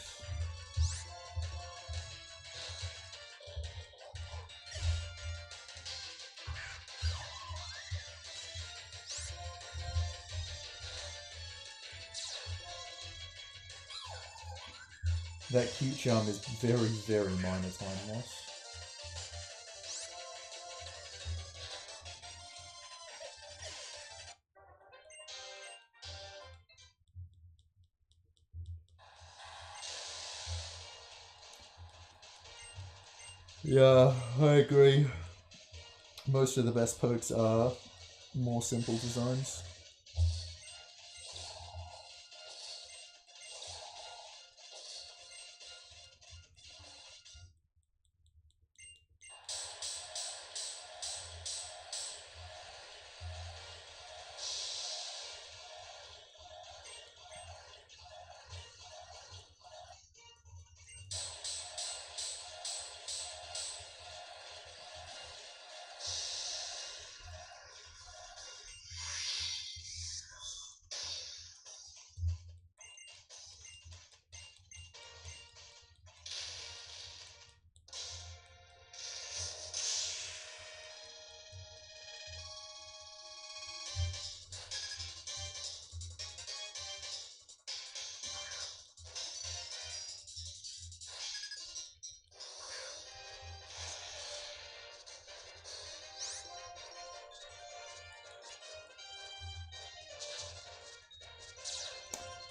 That cute charm is very, very minor time loss. Yeah, I agree. Most of the best pokes are more simple designs.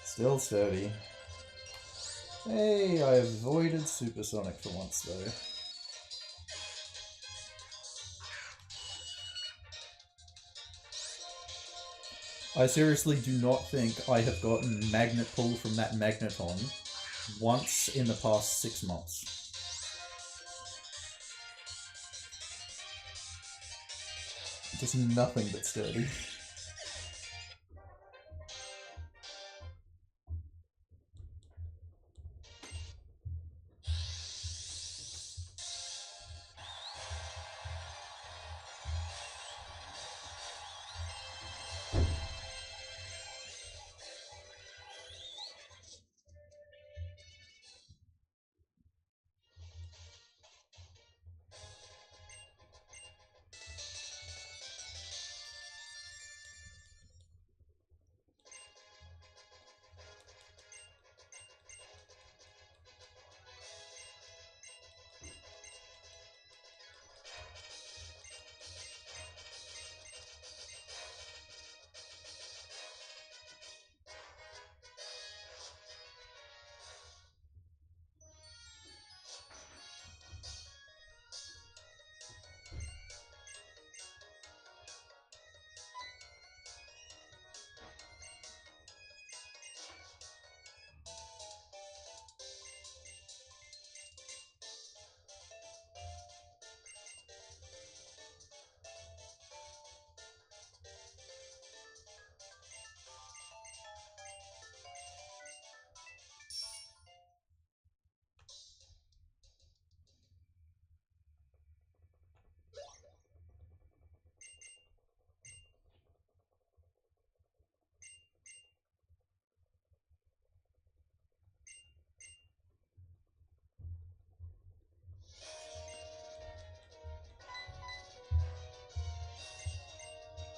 Still sturdy. Hey, I avoided Supersonic for once though. I seriously do not think I have gotten Magnet Pull from that Magneton once in the past 6 months. Just nothing but sturdy.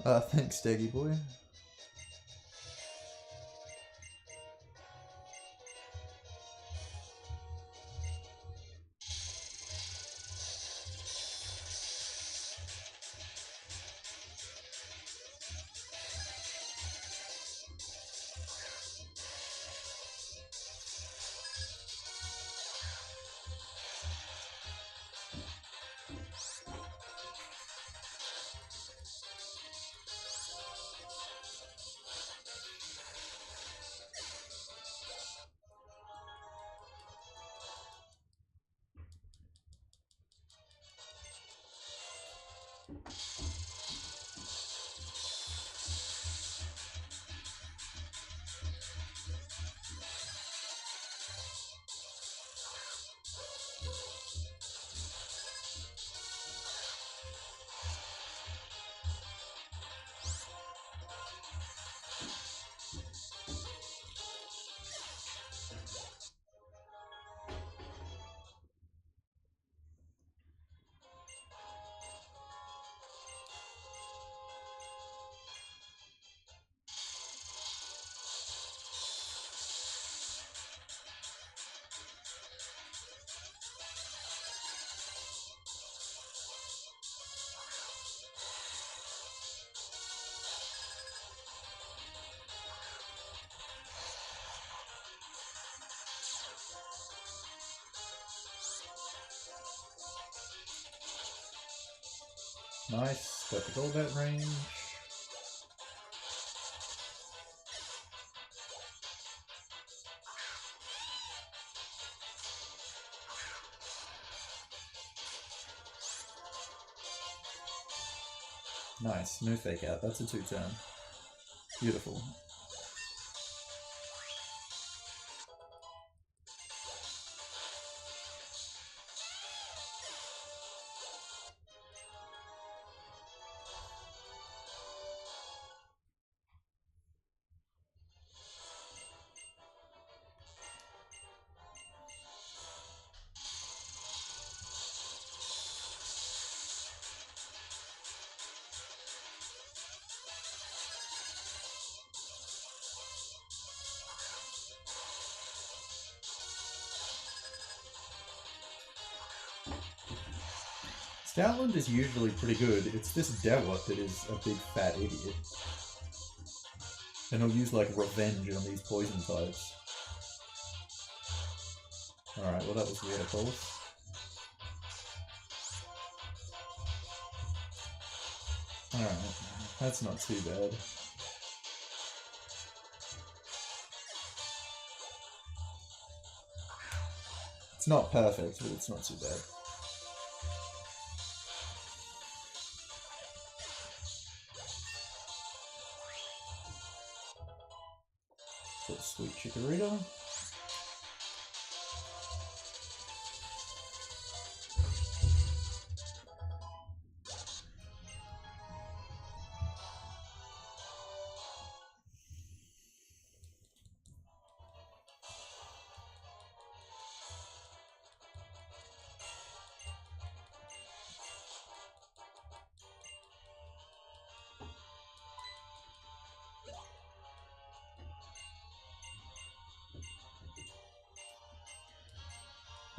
Thanks, Daggy boy. Nice, got the gold at range. Nice, no fake out, that's a 2-turn. Beautiful. Stoutland is usually pretty good. It's this Dewott that is a big fat idiot. And he'll use like revenge on these poison types. Alright, well that was weird, of course. Alright, that's not too bad. It's not perfect, but it's not too bad. So sweet chikorita.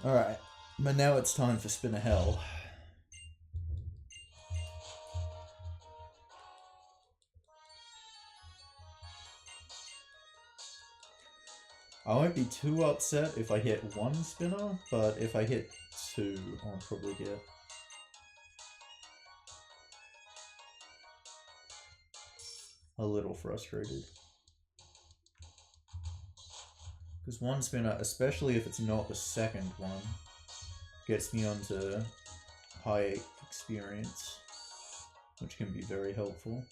Alright, but now it's time for Spin of Hell. I won't be too upset if I hit one spinner, but if I hit two, I'll probably get a little frustrated. Because one spinner, especially if it's not the second one, gets me onto high experience, which can be very helpful.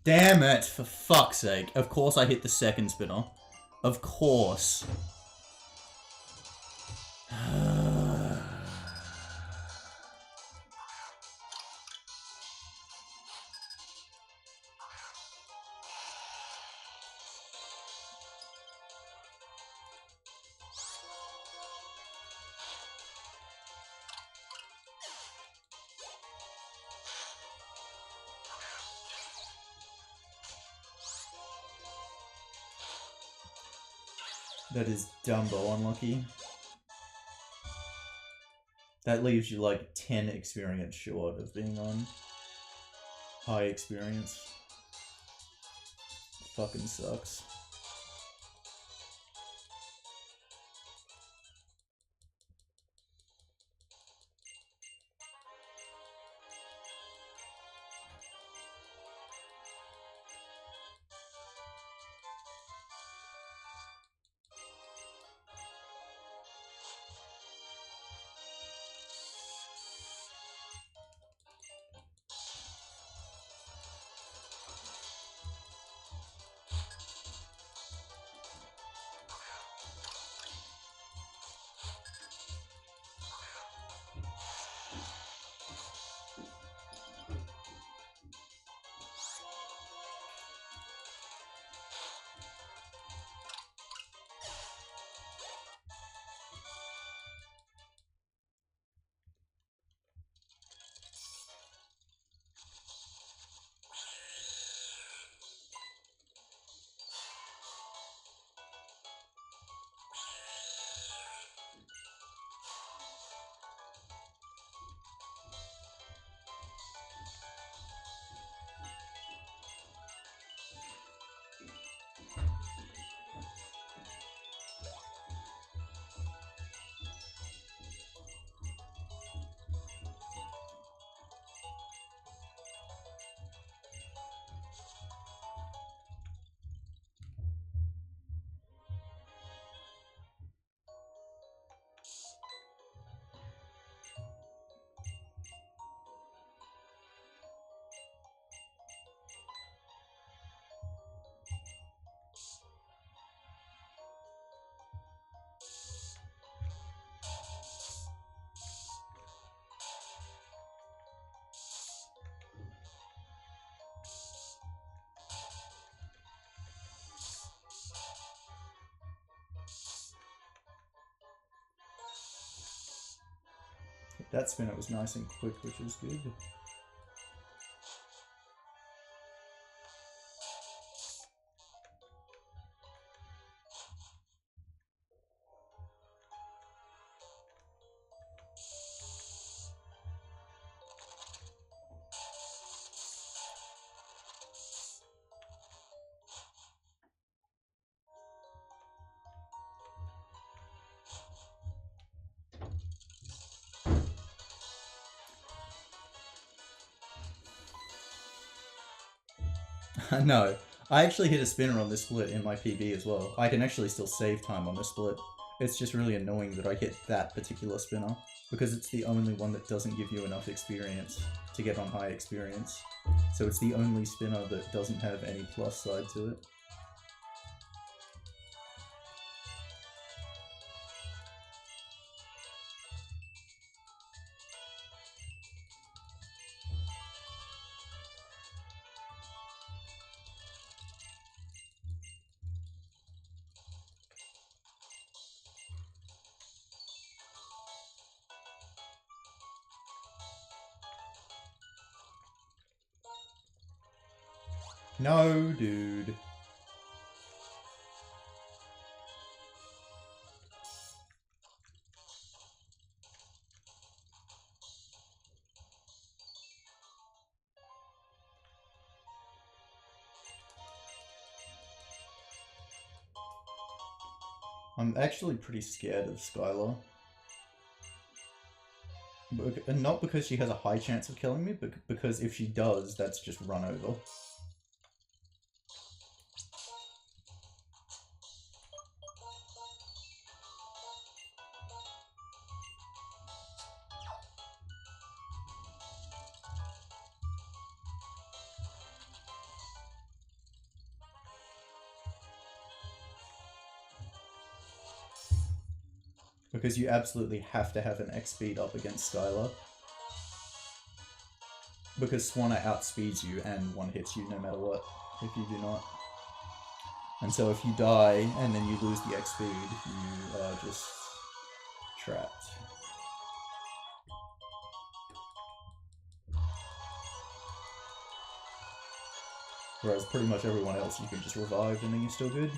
Damn it, for fuck's sake. Of course I hit the second spinner. Of course. That is Dumbo unlucky. That leaves you like 10 experience short of being on high experience. Fucking sucks. That spinner was nice and quick, which was good. No, I actually hit a spinner on this split in my PB as well. I can actually still save time on this split. It's just really annoying that I hit that particular spinner, because it's the only one that doesn't give you enough experience to get on high experience. So it's the only spinner that doesn't have any plus side to it. No, dude. I'm actually pretty scared of Skylar. And not because she has a high chance of killing me, but because if she does, that's just run over. Because you absolutely have to have an X speed up against Skylar. Because Swanna outspeeds you and one hits you no matter what, if you do not. And so if you die and then you lose the X speed, you are just trapped. Whereas pretty much everyone else you can just revive and then you're still good.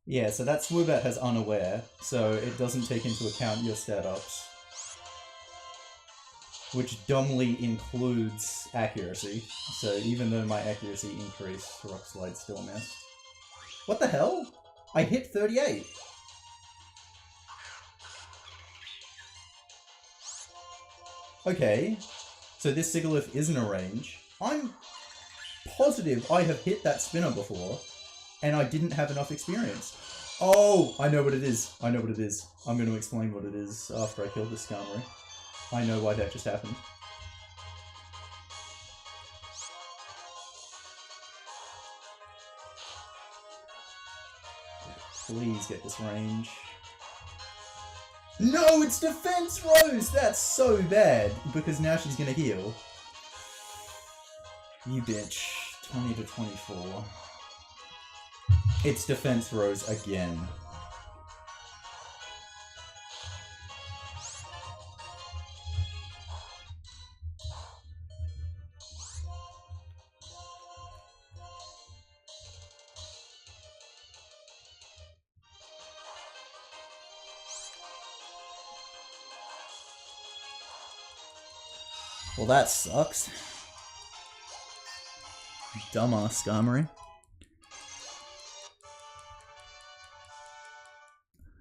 Yeah, so that Swoobat has Unaware, so it doesn't take into account your stat-ups. Which dumbly includes accuracy, so even though my accuracy increased, Rock Slide still missed. What the hell? I hit 38! Okay, so this Sigilyph isn't a range. I'm positive I have hit that spinner before, and I didn't have enough experience. Oh, I know what it is. I know what it is. I'm going to explain what it is after I kill this Skarmory. I know why that just happened. Please get this range. No, it's Defense Rose! That's so bad, because now she's going to heal. You bitch. 20 to 24. It's Defense Rose again. Well, that sucks. Dumbass Skarmory.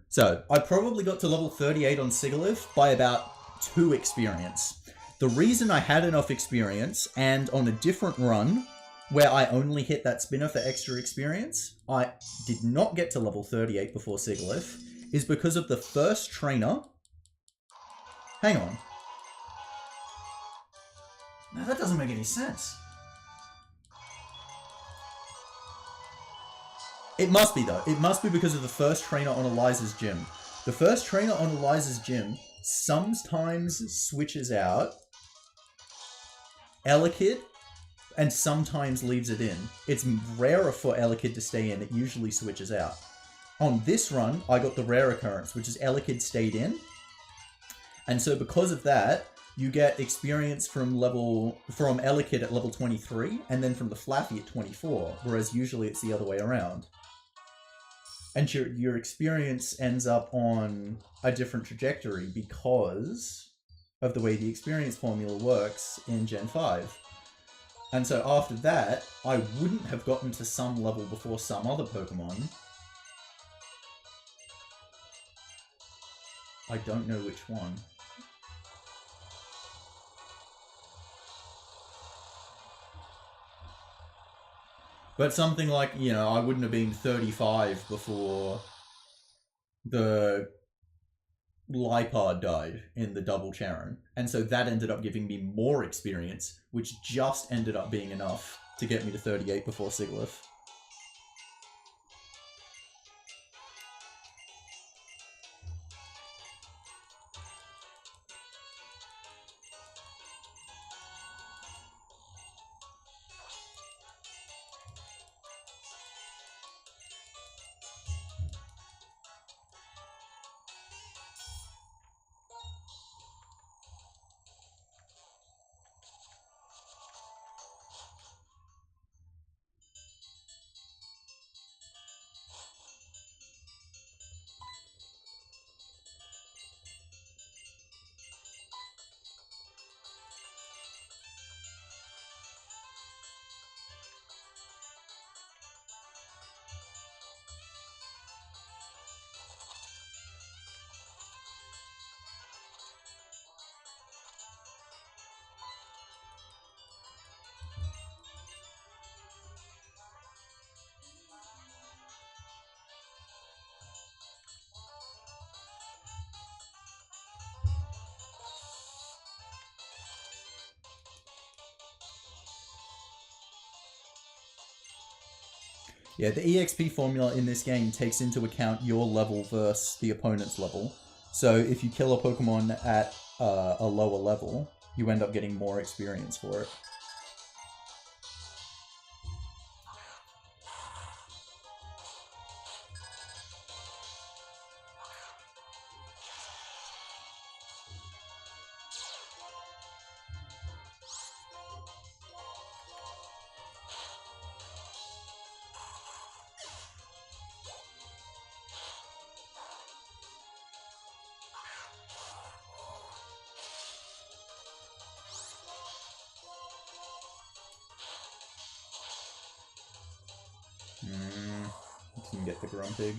So, I probably got to level 38 on Sigilyph by about 2 experience. The reason I had enough experience, and on a different run, where I only hit that spinner for extra experience, I did not get to level 38 before Sigilyph, is because of the first trainer. Hang on. No, that doesn't make any sense. It must be, though. It must be because of the first trainer on Eliza's gym. The first trainer on Eliza's gym sometimes switches out Elekid and sometimes leaves it in. It's rarer for Elekid to stay in. It usually switches out. On this run, I got the rare occurrence, which is Elekid stayed in. And so because of that, you get experience from Elekid at level 23, and then from the Flaffy at 24, whereas usually it's the other way around. And your experience ends up on a different trajectory because of the way the experience formula works in Gen 5. And so after that, I wouldn't have gotten to some level before some other Pokemon. I don't know which one. But something like, you know, I wouldn't have been 35 before the Lipard died in the double Charon. And so that ended up giving me more experience, which just ended up being enough to get me to 38 before Siglif. Yeah, the EXP formula in this game takes into account your level versus the opponent's level. So if you kill a Pokemon at a lower level, you end up getting more experience for it. You can get the Grumpig.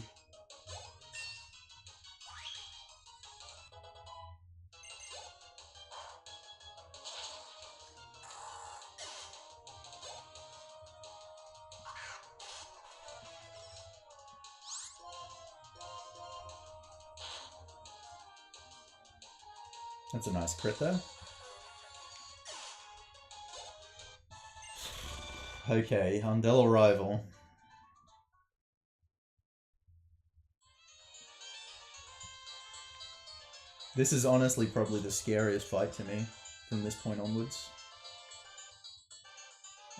That's a nice crit there. Okay, Undella Rival. This is honestly probably the scariest fight to me from this point onwards.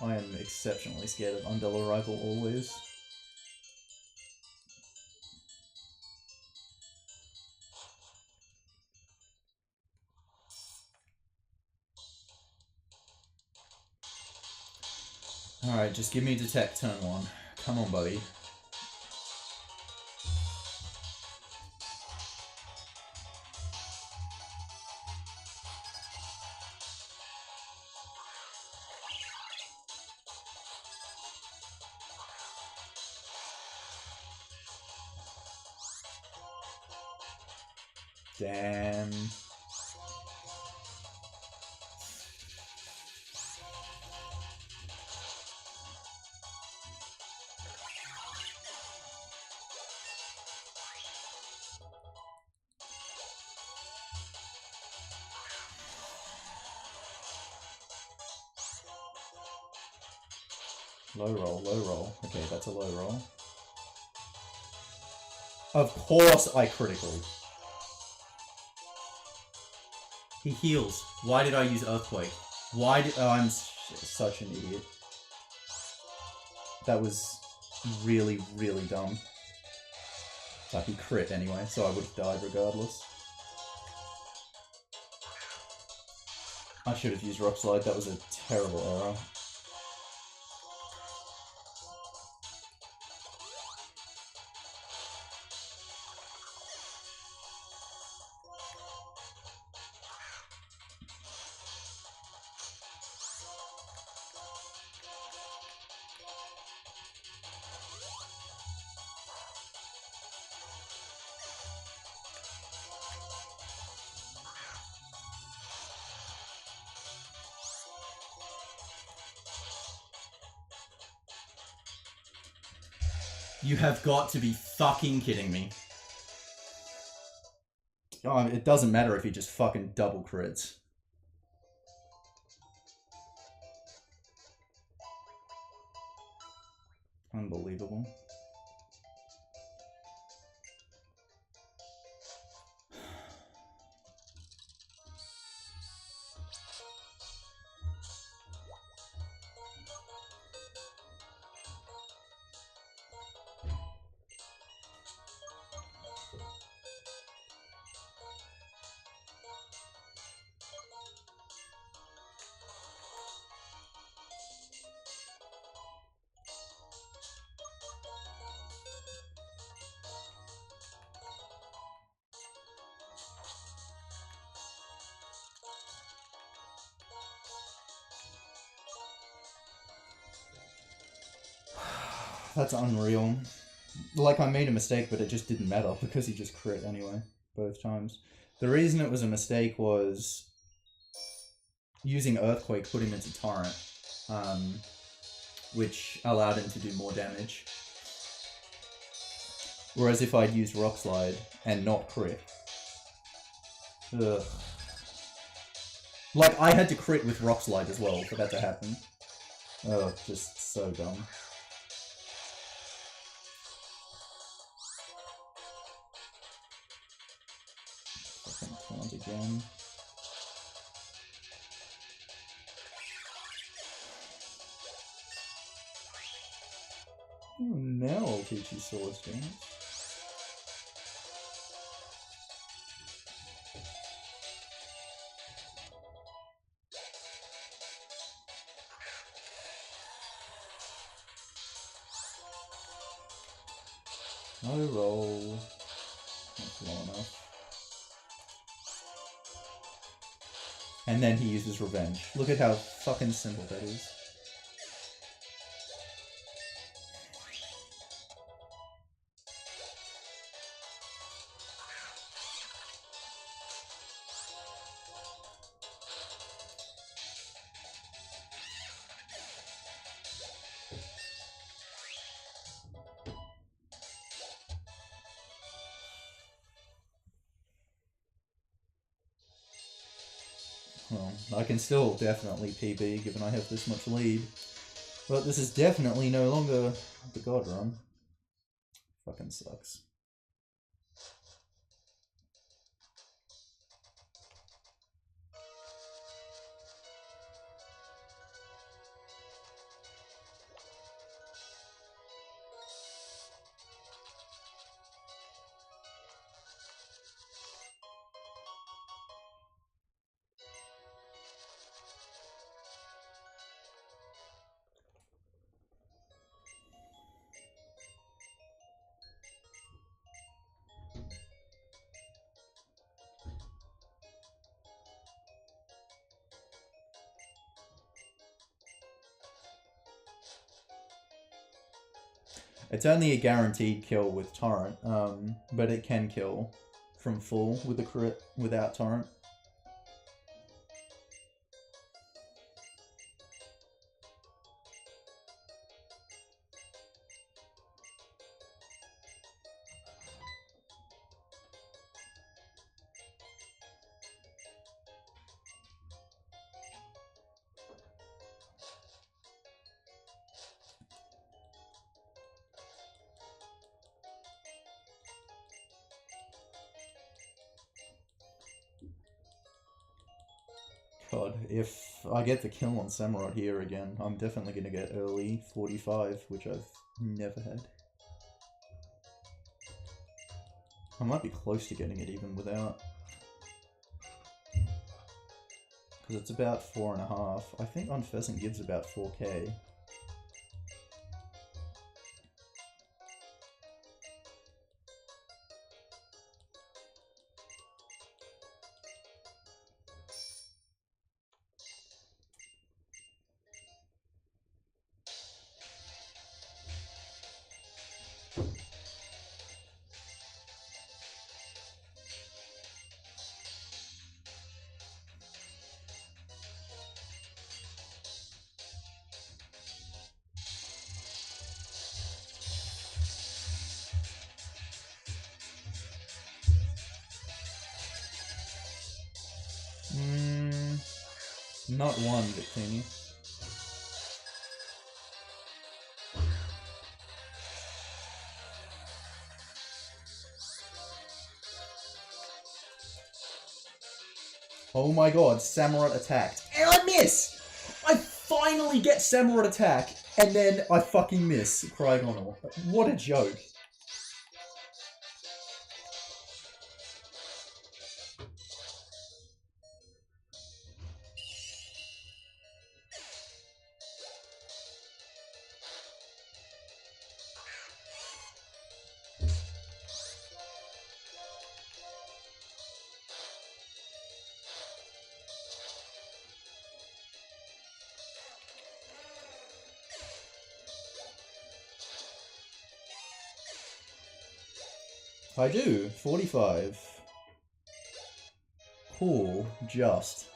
I am exceptionally scared of Undella Rival always. Alright, just give me Detect turn 1. Come on, buddy. Damn. Low roll, low roll. Okay, that's a low roll. Of course I critical. He heals. Why did I use Earthquake? Why did... Oh, I'm such an idiot. That was really, really dumb. Like, he crit anyway, so I would have died regardless. I should have used Rock Slide. That was a terrible error. You have got to be fucking kidding me. Oh, it doesn't matter if he just fucking double crits. Unbelievable. That's unreal. Like, I made a mistake, but it just didn't matter because he just crit anyway, both times. The reason it was a mistake was using Earthquake put him into Torrent, which allowed him to do more damage. Whereas if I'd used Rock Slide and not crit... Ugh. Like, I had to crit with Rock Slide as well for that to happen. Oh, just so dumb. Fucking taunt again. Oh, now I'll teach you Source Dance. No roll. That's low enough. And then he uses Revenge. Look at how fucking simple that is. Well, I can still definitely PB given I have this much lead. But this is definitely no longer the God Run. Fucking sucks. It's only a guaranteed kill with Torrent, but it can kill from full with a crit without Torrent. God, if I get the kill on Samurott here again, I'm definitely going to get early 45, which I've never had. I might be close to getting it even without. Because it's about 4.5. I think on Pheasant gives about 4k. Not one, Victini. Oh my god, Samurott attacked. And I miss! I finally get Samurott attack, and then I fucking miss Cryogonal. What a joke. I do. 45. Cool. Just.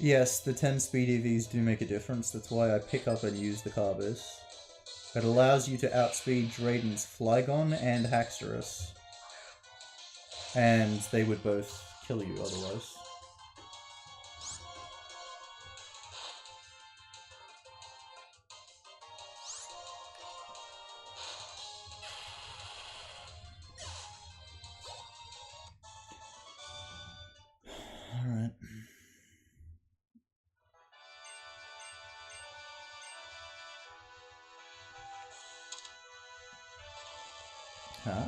Yes, the 10 speed EVs do make a difference. That's why I pick up and use the Carbis. It allows you to outspeed Drayden's Flygon and Haxorus. And they would both kill you otherwise. Alright. Hi.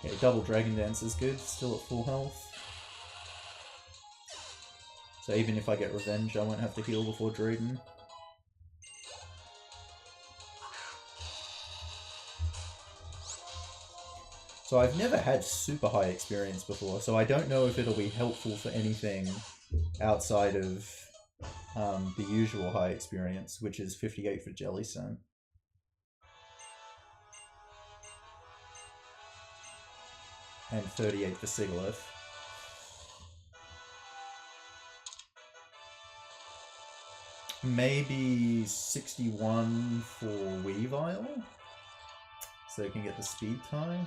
Okay, double Dragon Dance is good, still at full health. So even if I get revenge, I won't have to heal before Drayden. So I've never had super high experience before, so I don't know if it'll be helpful for anything outside of the usual high experience, which is 58 for Jellystone. And 38 for Sigalith. Maybe 61 for Weavile, so they can get the speed tie.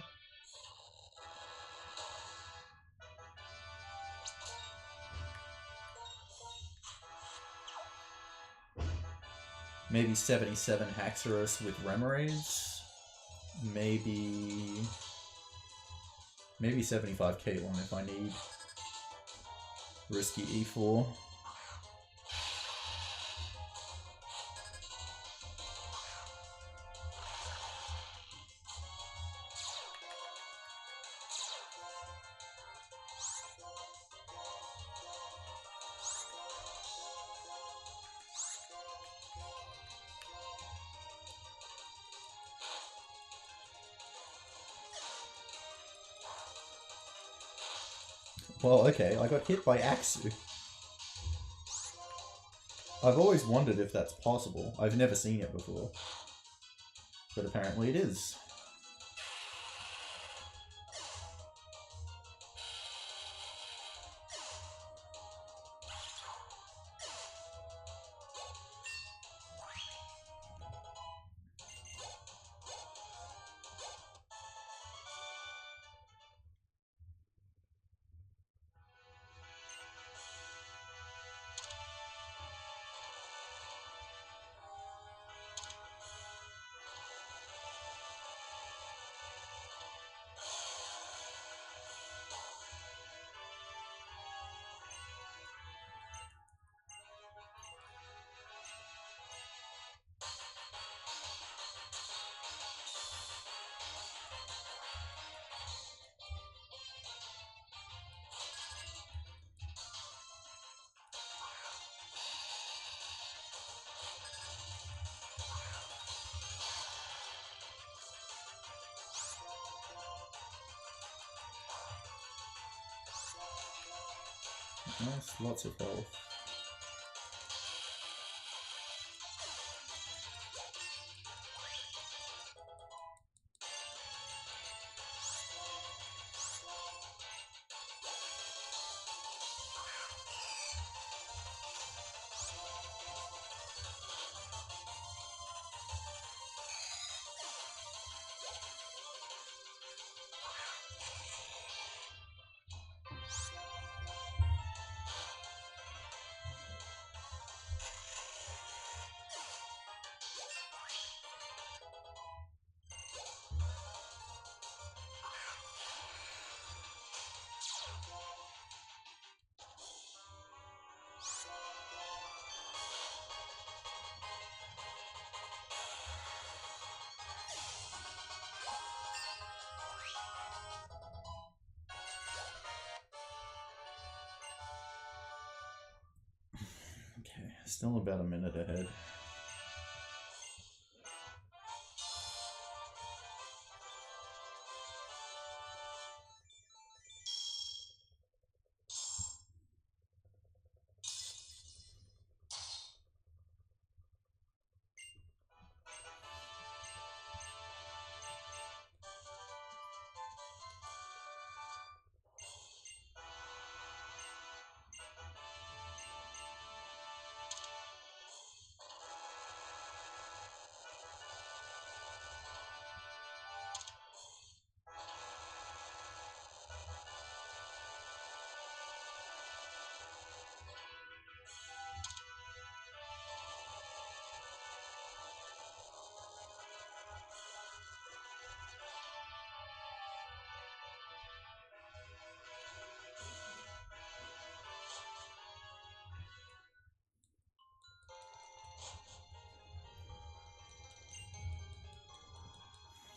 Maybe 77 Haxorus with Remoraid's. Maybe 75 Caitlyn if I need risky E4. Well, okay, I got hit by Axu. I've always wondered if that's possible. I've never seen it before. But apparently it is. Nice, lots of health. Okay, still about a minute ahead.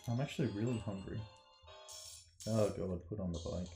I'm actually really hungry. Oh god, put on the bike.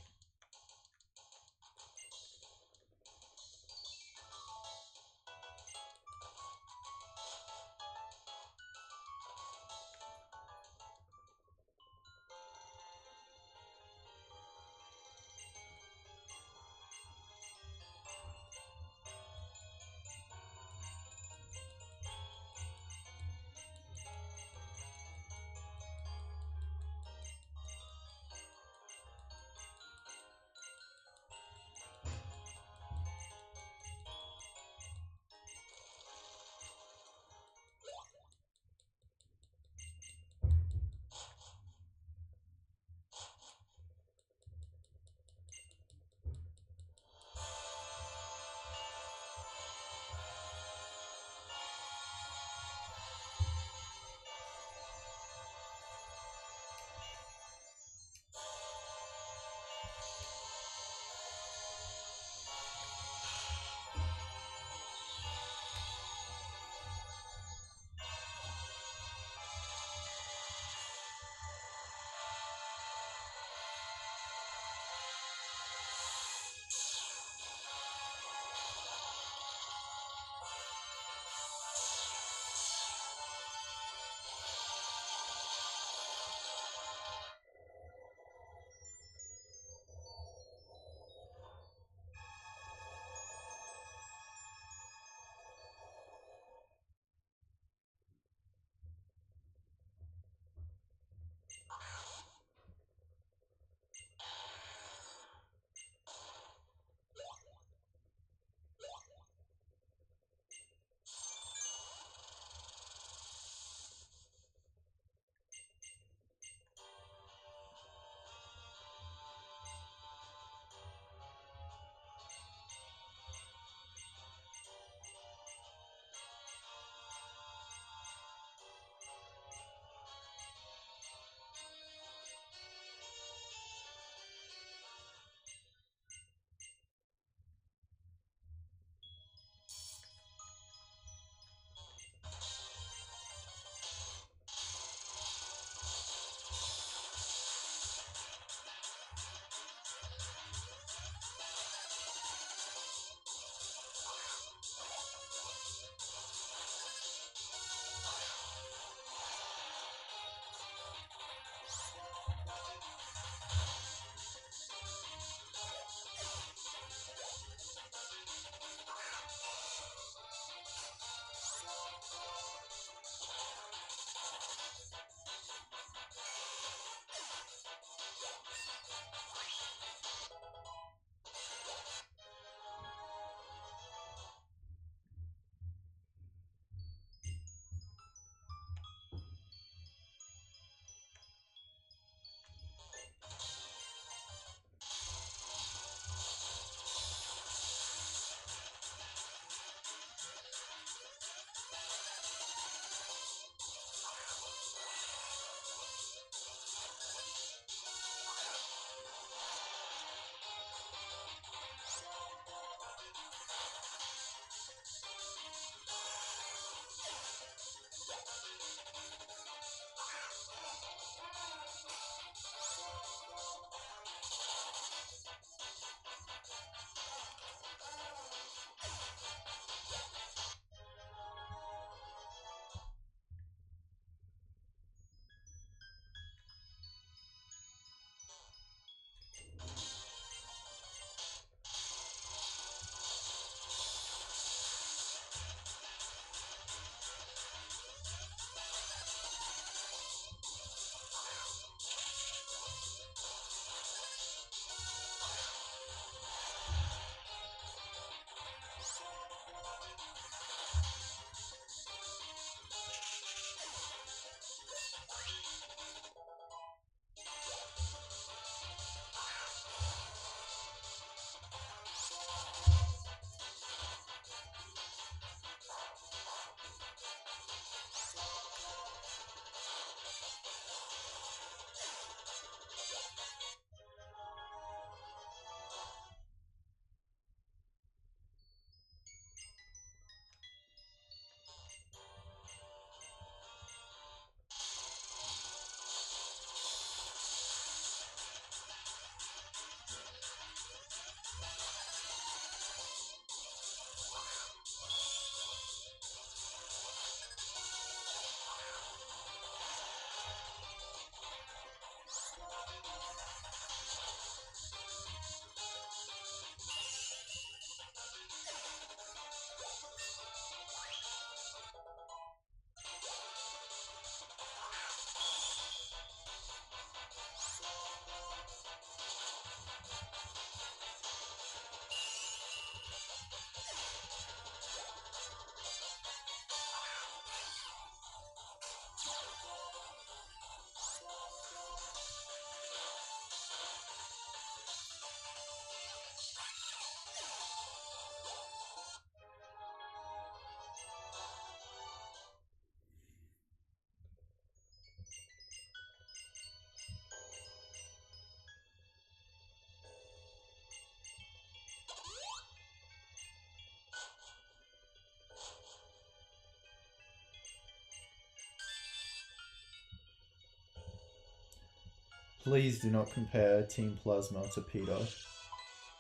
Please do not compare Team Plasma to Peter.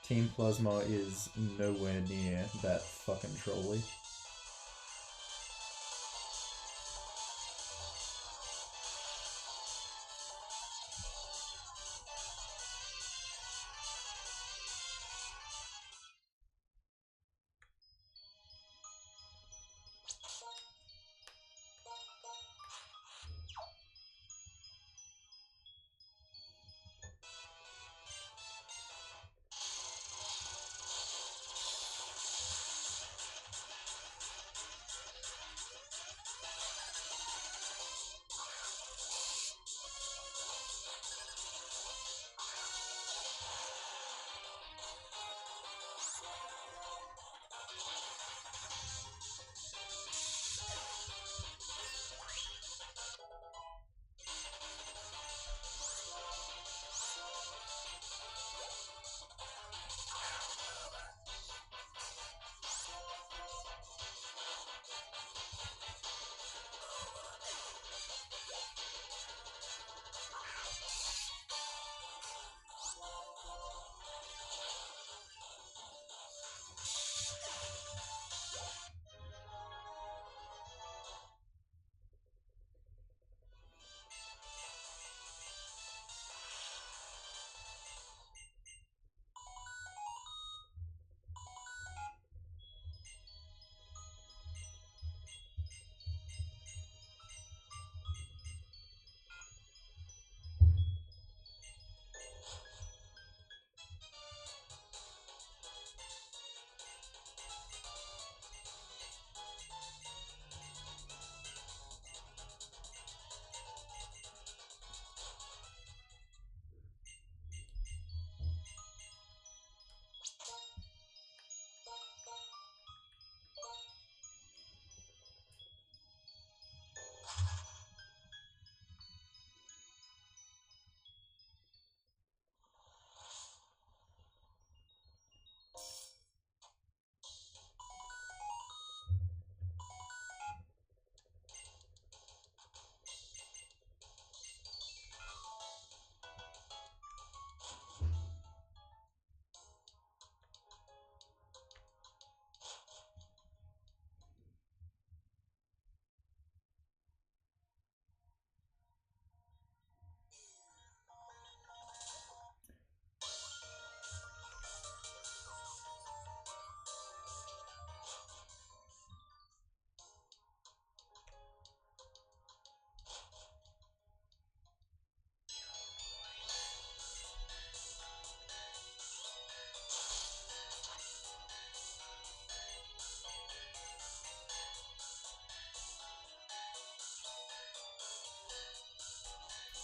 Team Plasma is nowhere near that fucking trolley.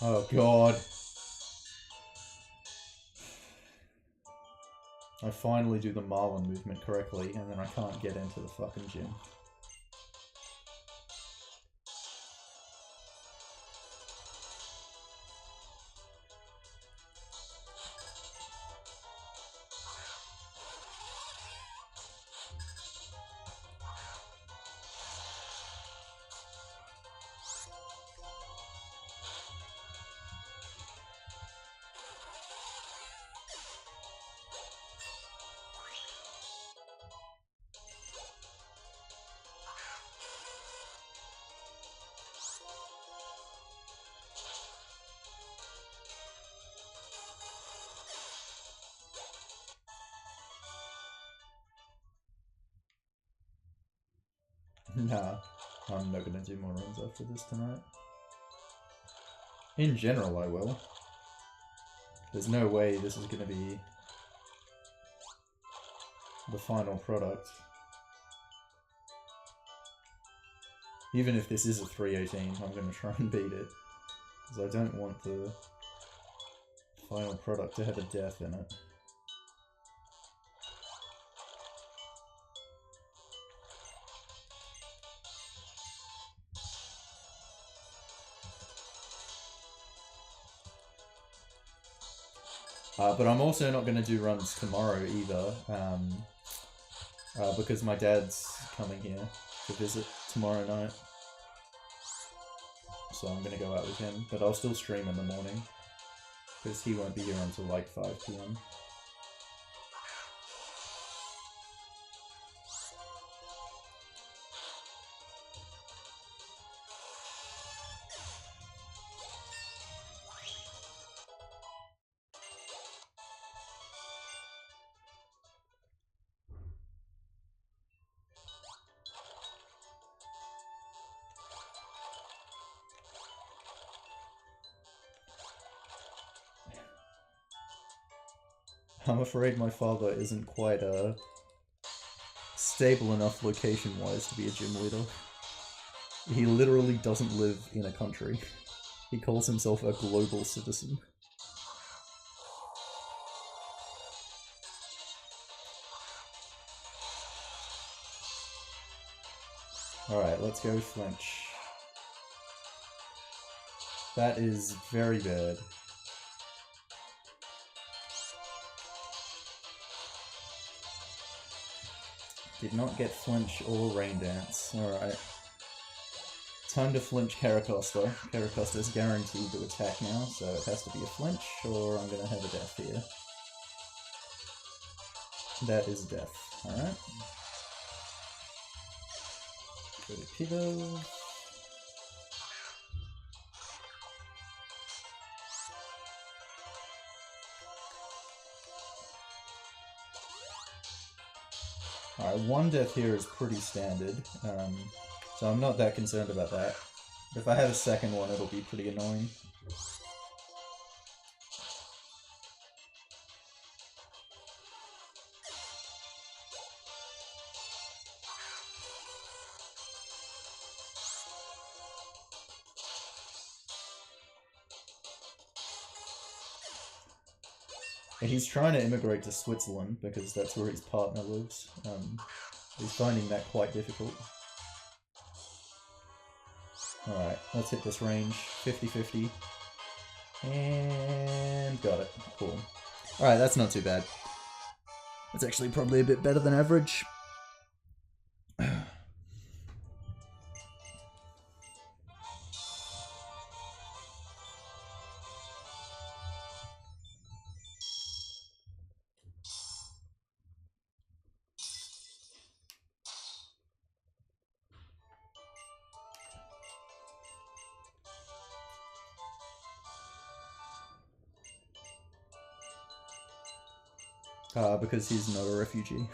Oh god. I finally do the Marlin movement correctly, and then I can't get into the fucking gym. Nah, I'm not gonna do more runs after this tonight. In general, I will. There's no way this is gonna be the final product. Even if this is a 318, I'm gonna try and beat it. Because I don't want the final product to have a death in it. But I'm also not going to do runs tomorrow either, because my dad's coming here to visit tomorrow night. So I'm going to go out with him, but I'll still stream in the morning. because he won't be here until like 5 PM. I'm afraid my father isn't quite stable enough location-wise to be a gym leader. He literally doesn't live in a country. He calls himself a global citizen. Alright, let's go flinch. That is very bad. Did not get flinch or rain dance. Alright. Time to flinch Caracosta. Caracosta's guaranteed to attack now, so it has to be a flinch, or I'm gonna have a death here. That is death. Alright. Go to Pivo. Alright, one death here is pretty standard, so I'm not that concerned about that. But if I have a second one, it'll be pretty annoying. He's trying to immigrate to Switzerland because that's where his partner lives. He's finding that quite difficult. Alright, let's hit this range. 50-50. And got it. Cool. Alright, that's not too bad. That's actually probably a bit better than average. Because he's not a refugee.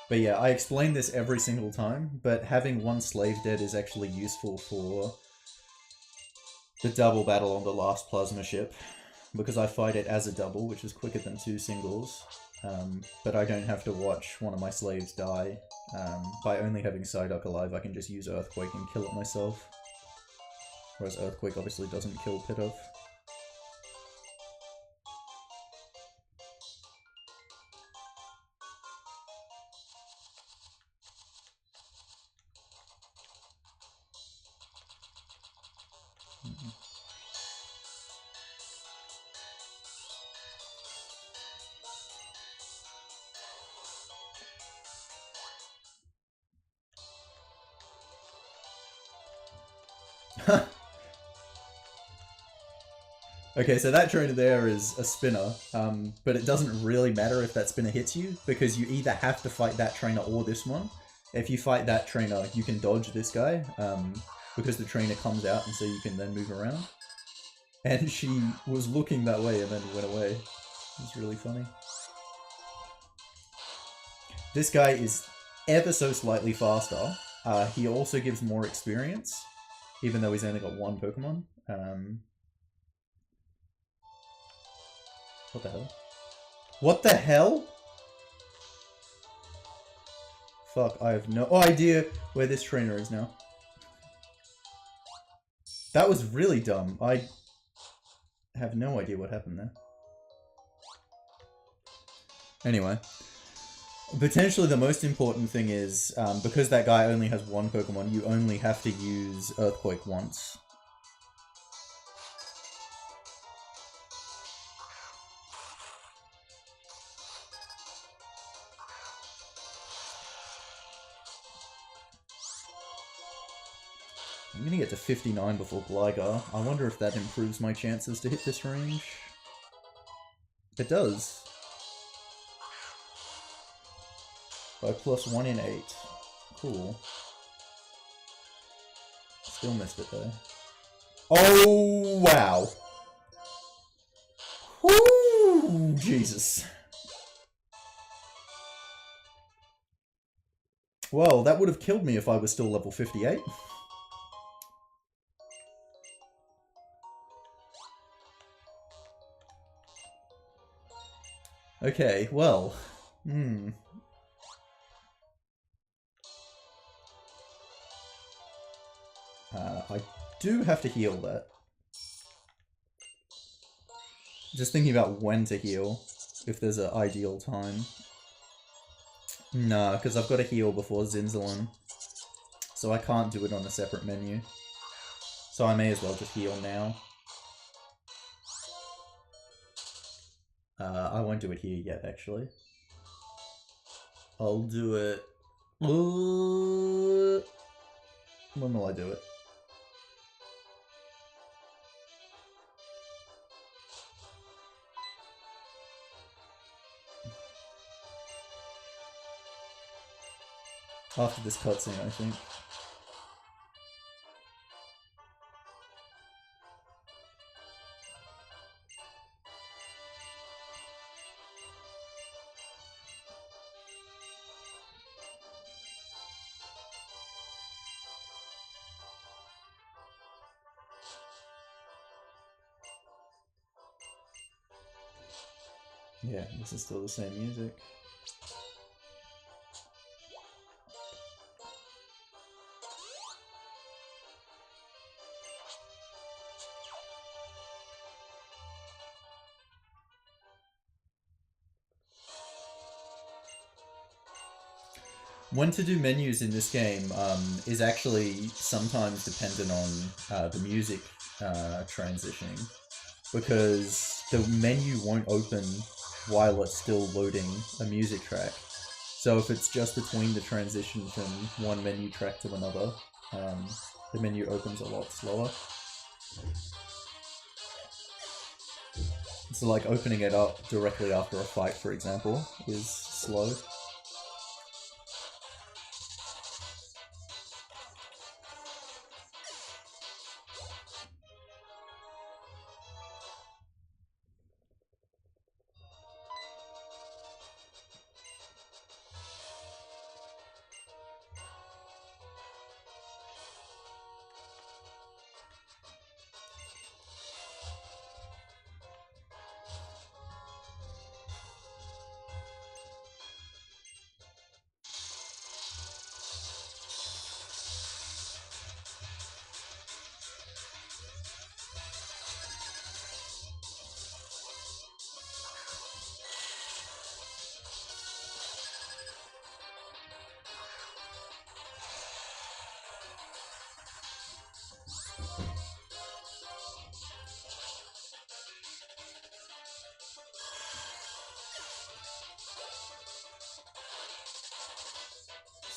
But yeah, I explain this every single time, but having one slave dead is actually useful for the double battle on the last plasma ship, because I fight it as a double, which is quicker than 2 singles, but I don't have to watch one of my slaves die. By only having Psyduck alive, I can just use Earthquake and kill it myself. Whereas Earthquake obviously doesn't kill Pitoff. Okay, so that trainer there is a spinner, but it doesn't really matter if that spinner hits you, because you either have to fight that trainer or this one. If you fight that trainer, you can dodge this guy, because the trainer comes out and so you can then move around. And she was looking that way and then went away. It was really funny. This guy is ever so slightly faster. He also gives more experience, even though he's only got one Pokemon. What the hell? What the hell? Fuck, I have no idea where this trainer is now. That was really dumb. I have no idea what happened there. Anyway. Potentially the most important thing is, because that guy only has one Pokemon, you only have to use Earthquake once. I'm gonna get to 59 before Gligar. I wonder if that improves my chances to hit this range. It does. By +1 in 8. Cool. Still missed it though. Oh, wow. Woo, Jesus. Well, that would have killed me if I was still level 58. Okay, well. I do have to heal that. Just thinking about when to heal, if there's an ideal time. Nah, because I've got to heal before Zinzalin. So I can't do it on a separate menu. So I may as well just heal now. I won't do it here yet, actually. I'll do it... when will I do it? After this cutscene, I think. Yeah, this is still the same music. When to do menus in this game is actually sometimes dependent on the music transitioning, because the menu won't open while it's still loading a music track. So if it's just between the transition from one menu track to another, the menu opens a lot slower. So like opening it up directly after a fight, for example, is slow.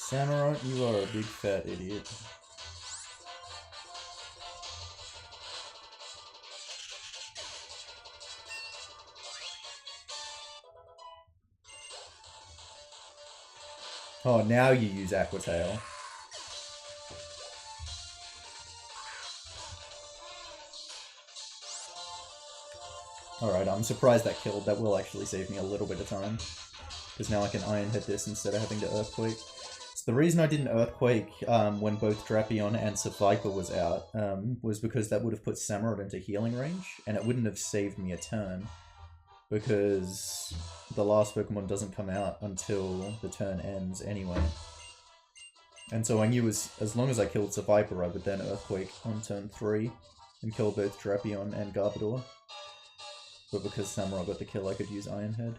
Samurai, you are a big fat idiot. Oh, now you use Aqua Tail. Alright, I'm surprised that killed. That will actually save me a little bit of time. Because now I can Iron Head this instead of having to Earthquake. So the reason I didn't Earthquake when both Drapion and Survivor was out was because that would have put Samurott into healing range, and it wouldn't have saved me a turn. Because the last Pokemon doesn't come out until the turn ends anyway. And so I knew as long as I killed Survivor, I would then Earthquake on turn 3 and kill both Drapion and Garbodor. But because Samurott got the kill, I could use Iron Head.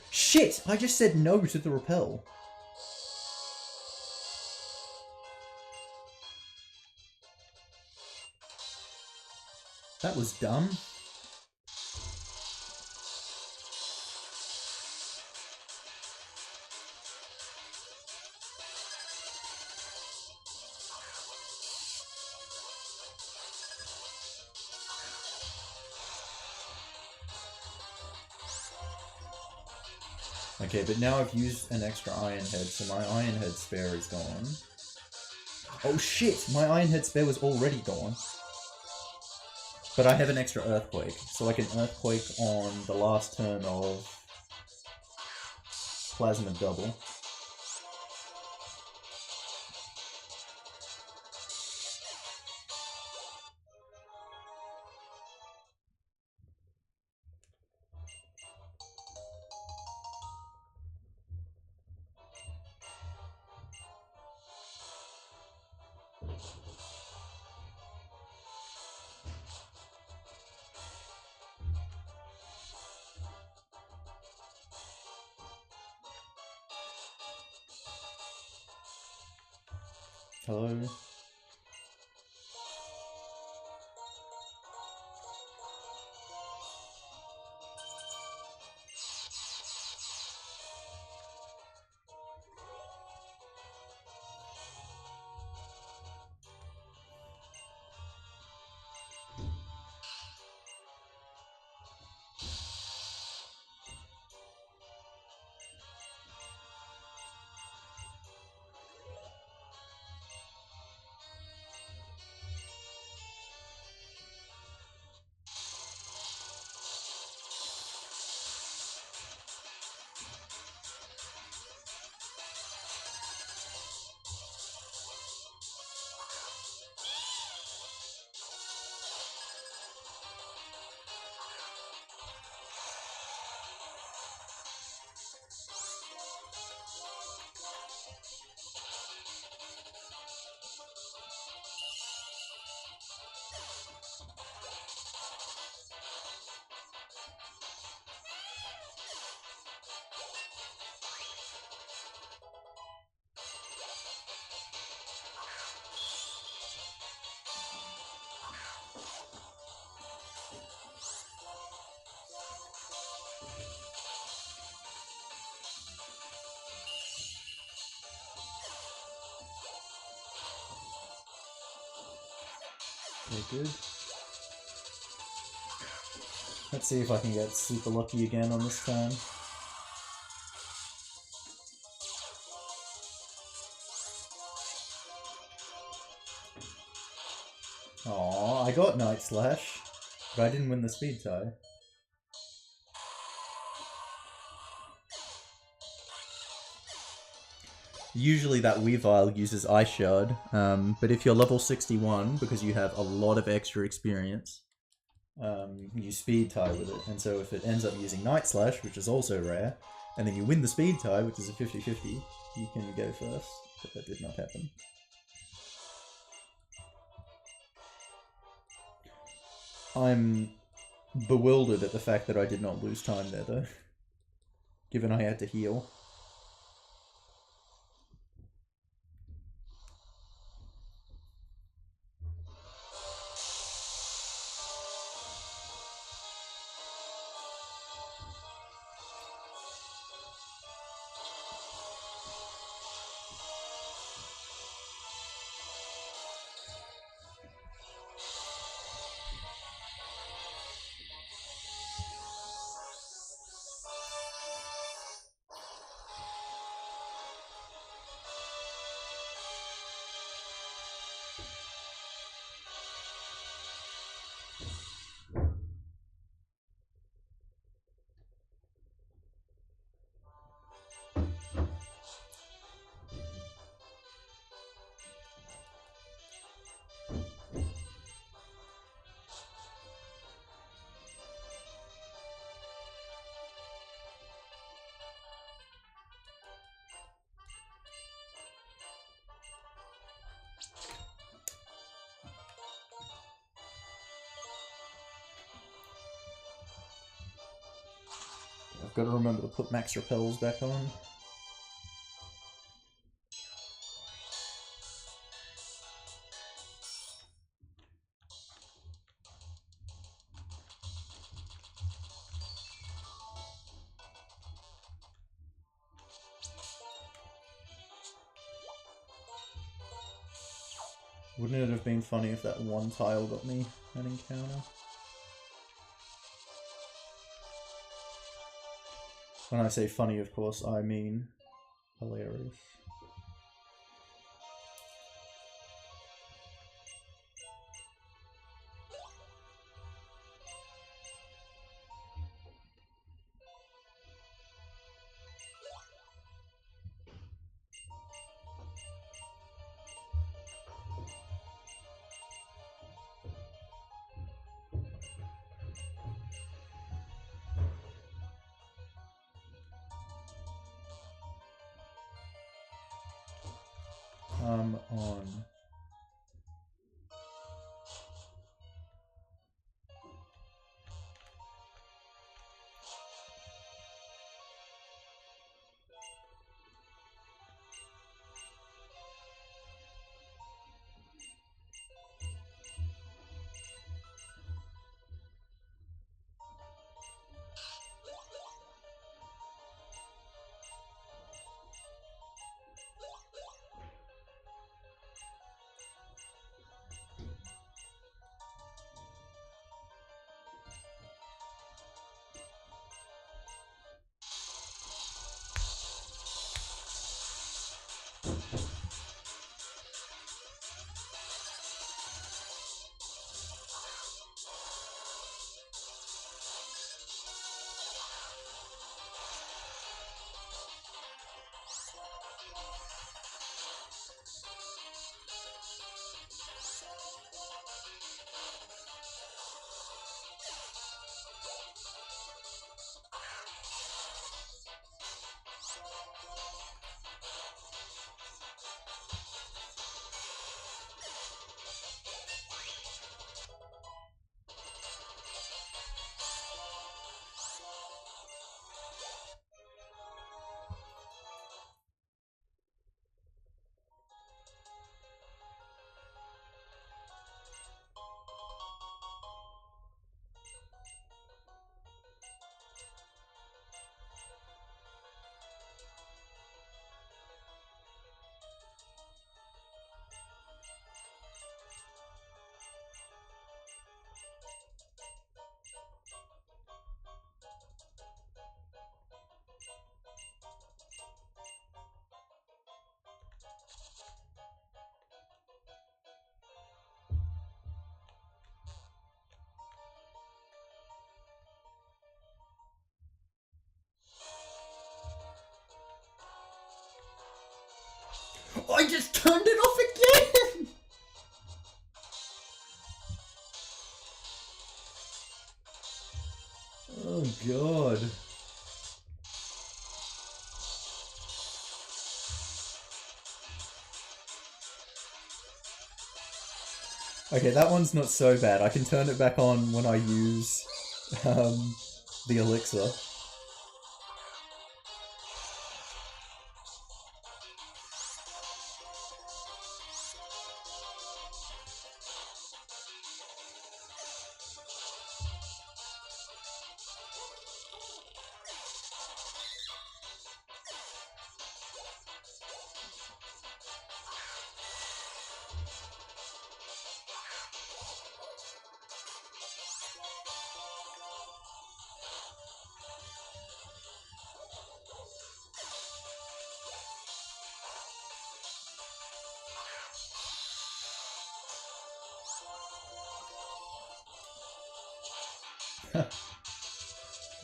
Shit! I just said no to the repel. That was dumb. Okay, but now I've used an extra Iron Head, so my Iron Head spare is gone. Oh shit! My Iron Head spare was already gone. But I have an extra Earthquake, so I can Earthquake on the last turn of Plasma Double. Hello? Okay, good. Let's see if I can get super lucky again on this turn. Aww, I got Night Slash, but I didn't win the speed tie. Usually that Weavile uses Ice Shard, but if you're level 61, because you have a lot of extra experience, you speed tie with it. And so if it ends up using Night Slash, which is also rare, and then you win the speed tie, which is a 50-50, you can go first, but that did not happen. I'm bewildered at the fact that I did not lose time there, though, given I had to heal. I've got to remember to put max repels back on. Wouldn't it have been funny if that one tile got me an encounter? When I say funny, of course, I mean hilarious. Come on. I just turned it off again! Oh god. Okay, that one's not so bad. I can turn it back on when I use the elixir.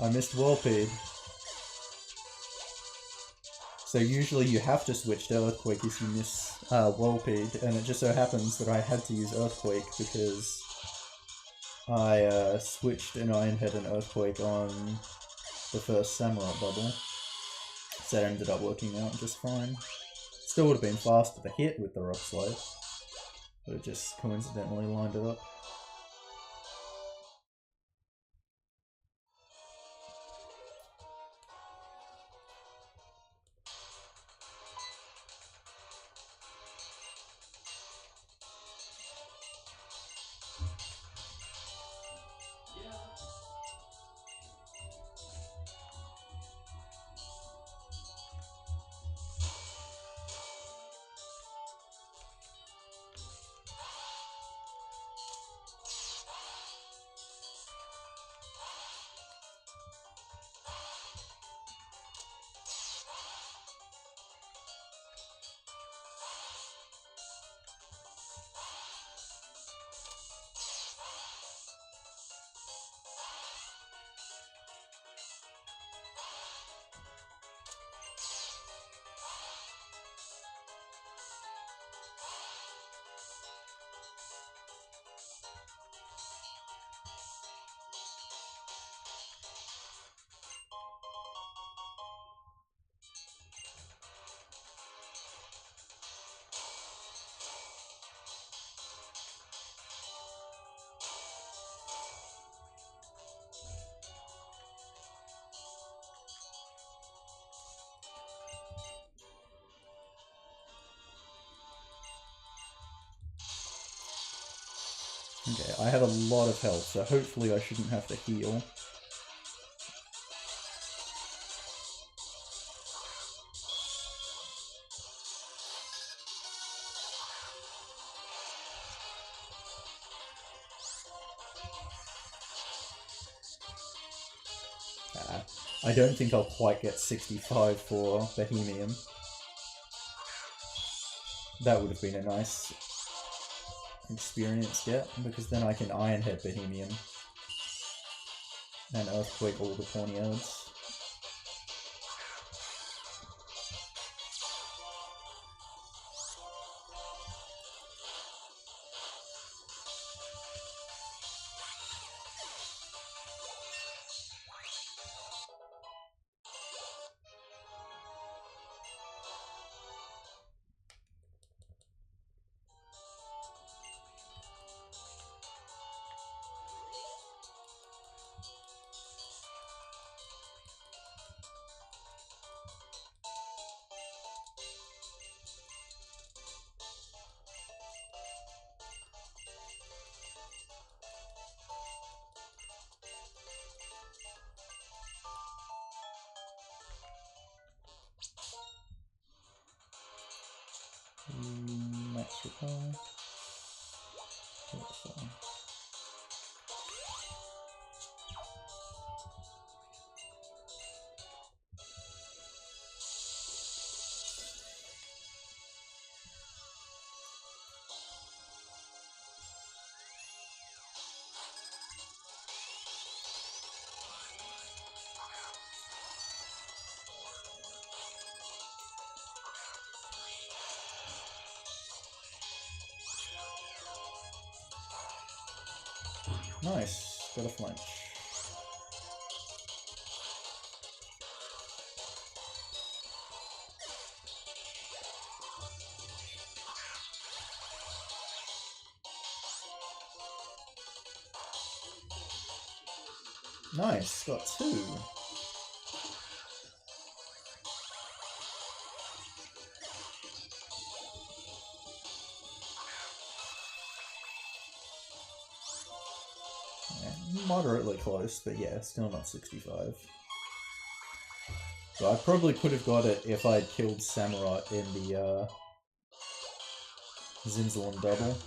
I missed Whirlpeed. So usually you have to switch to Earthquake if you miss Whirlpeed, and it just so happens that I had to use Earthquake because I switched and I had an Earthquake on the first Samurai bubble. So that ended up working out just fine. Still would have been faster to hit with the Rock Slide, but it just coincidentally lined it up. Okay, I have a lot of health, so hopefully I shouldn't have to heal. I don't think I'll quite get 65 for Bohemian. That would have been a nice experience get, because then I can Iron Head Bohemian and Earthquake all the Pawniards. Max reply. Nice, got a flinch. Nice, got 2. Moderately close, but yeah, still not 65. So I probably could have got it if I'd killed Samurott in the Zinzalem double.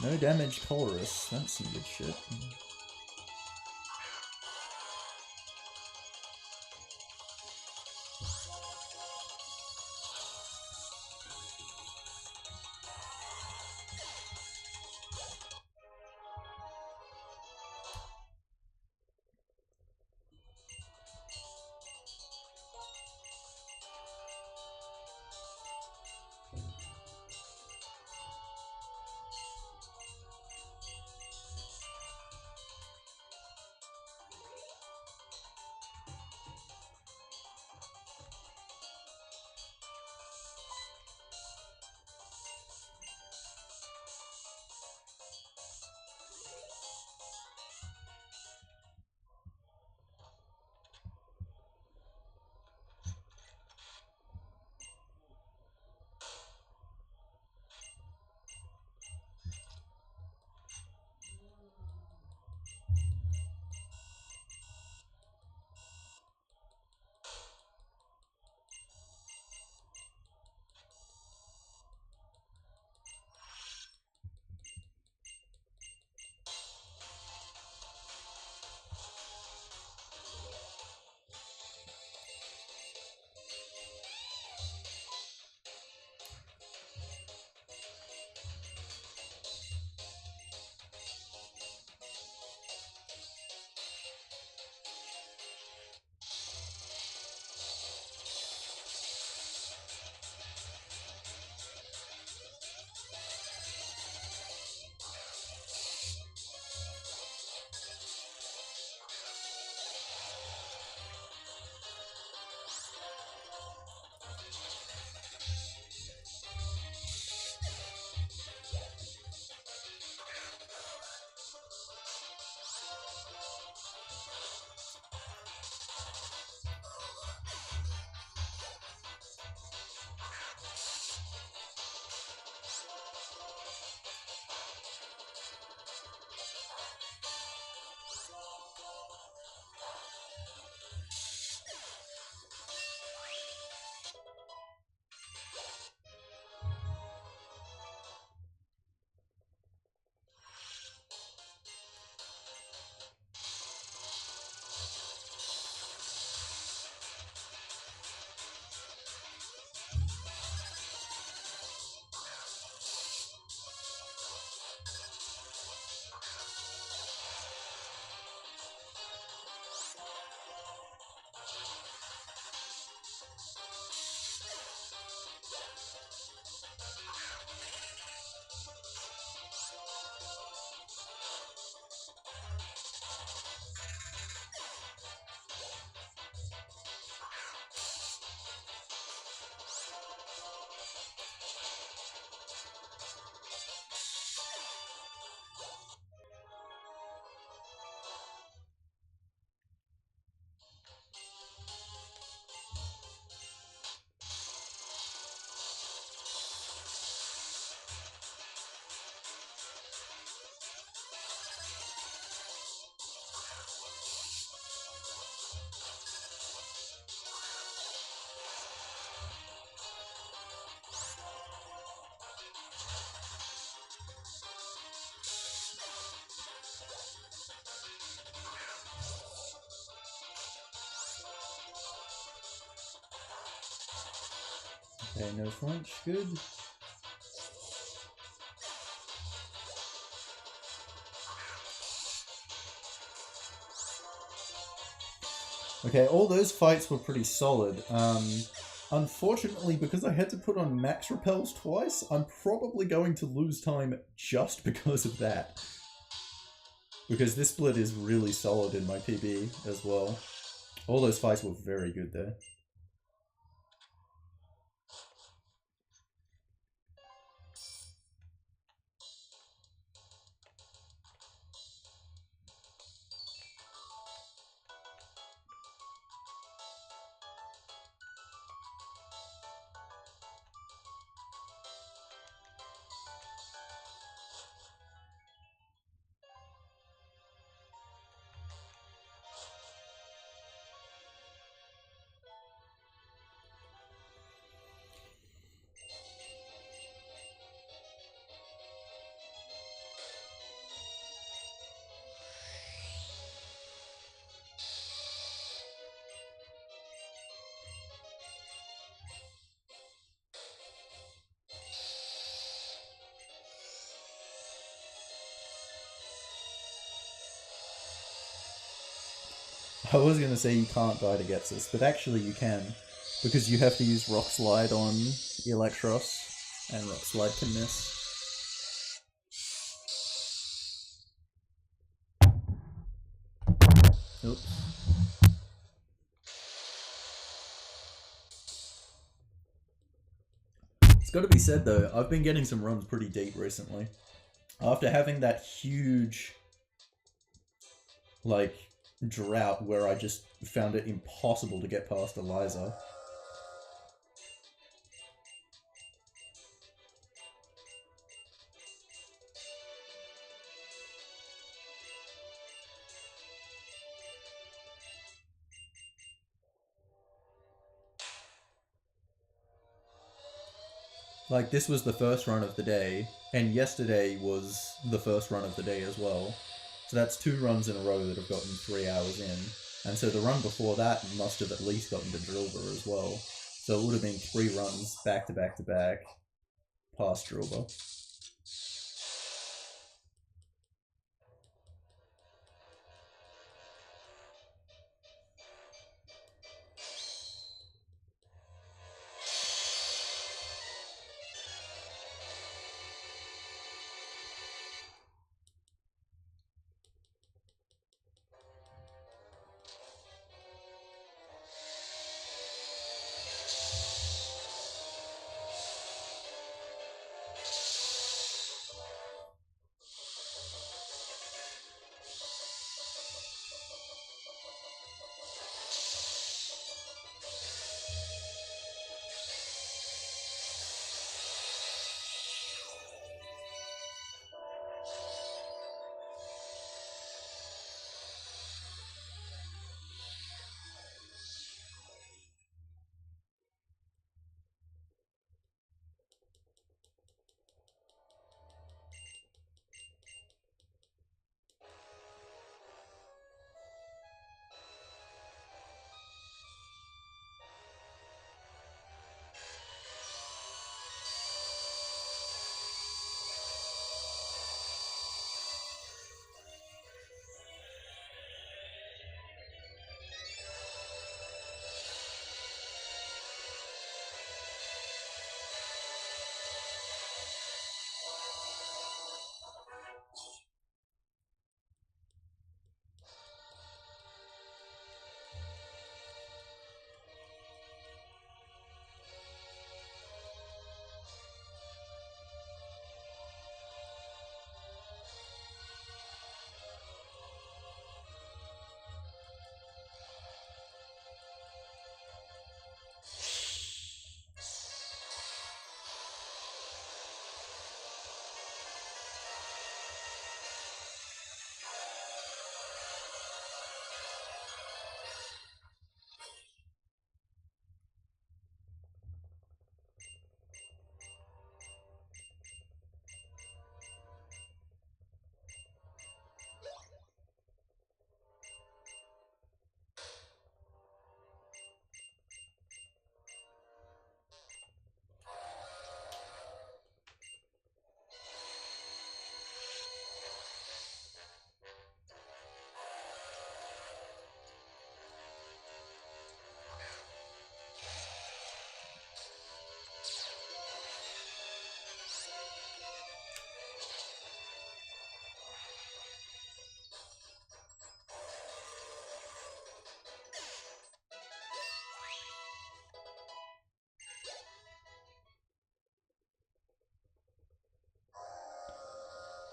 No damage Colress, that's some good shit. Okay, no flinch, good. Okay, all those fights were pretty solid. Unfortunately, because I had to put on max repels twice, I'm probably going to lose time just because of that. Because this split is really solid in my PB as well. All those fights were very good there. I was going to say you can't die to Getsus, but actually you can. Because you have to use Rock Slide on Electros, and Rock Slide can miss. Oops. It's got to be said though, I've been getting some runs pretty deep recently. After having that huge, like, drought where I just found it impossible to get past Eliza. Like, this was the first run of the day, and yesterday was the first run of the day as well. So that's 2 runs in a row that have gotten 3 hours in. And so the run before that must have at least gotten to Drilber as well. So it would have been 3 runs back to back to back past Drilber.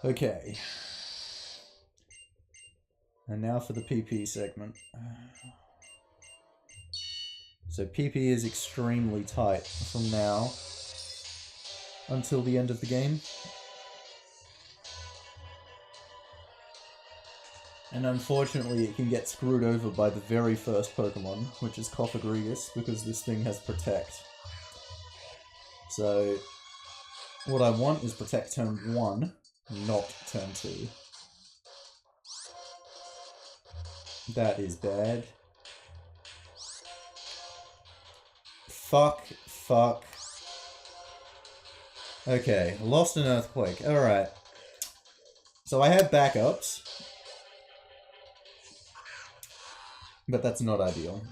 Okay. And now for the PP segment. So PP is extremely tight from now until the end of the game. And unfortunately it can get screwed over by the very first Pokemon, which is Cofagrigus, because this thing has Protect. So what I want is Protect turn 1, not turn 2. That is bad. Fuck. Okay, lost an Earthquake. Alright. So I have backups. But that's not ideal.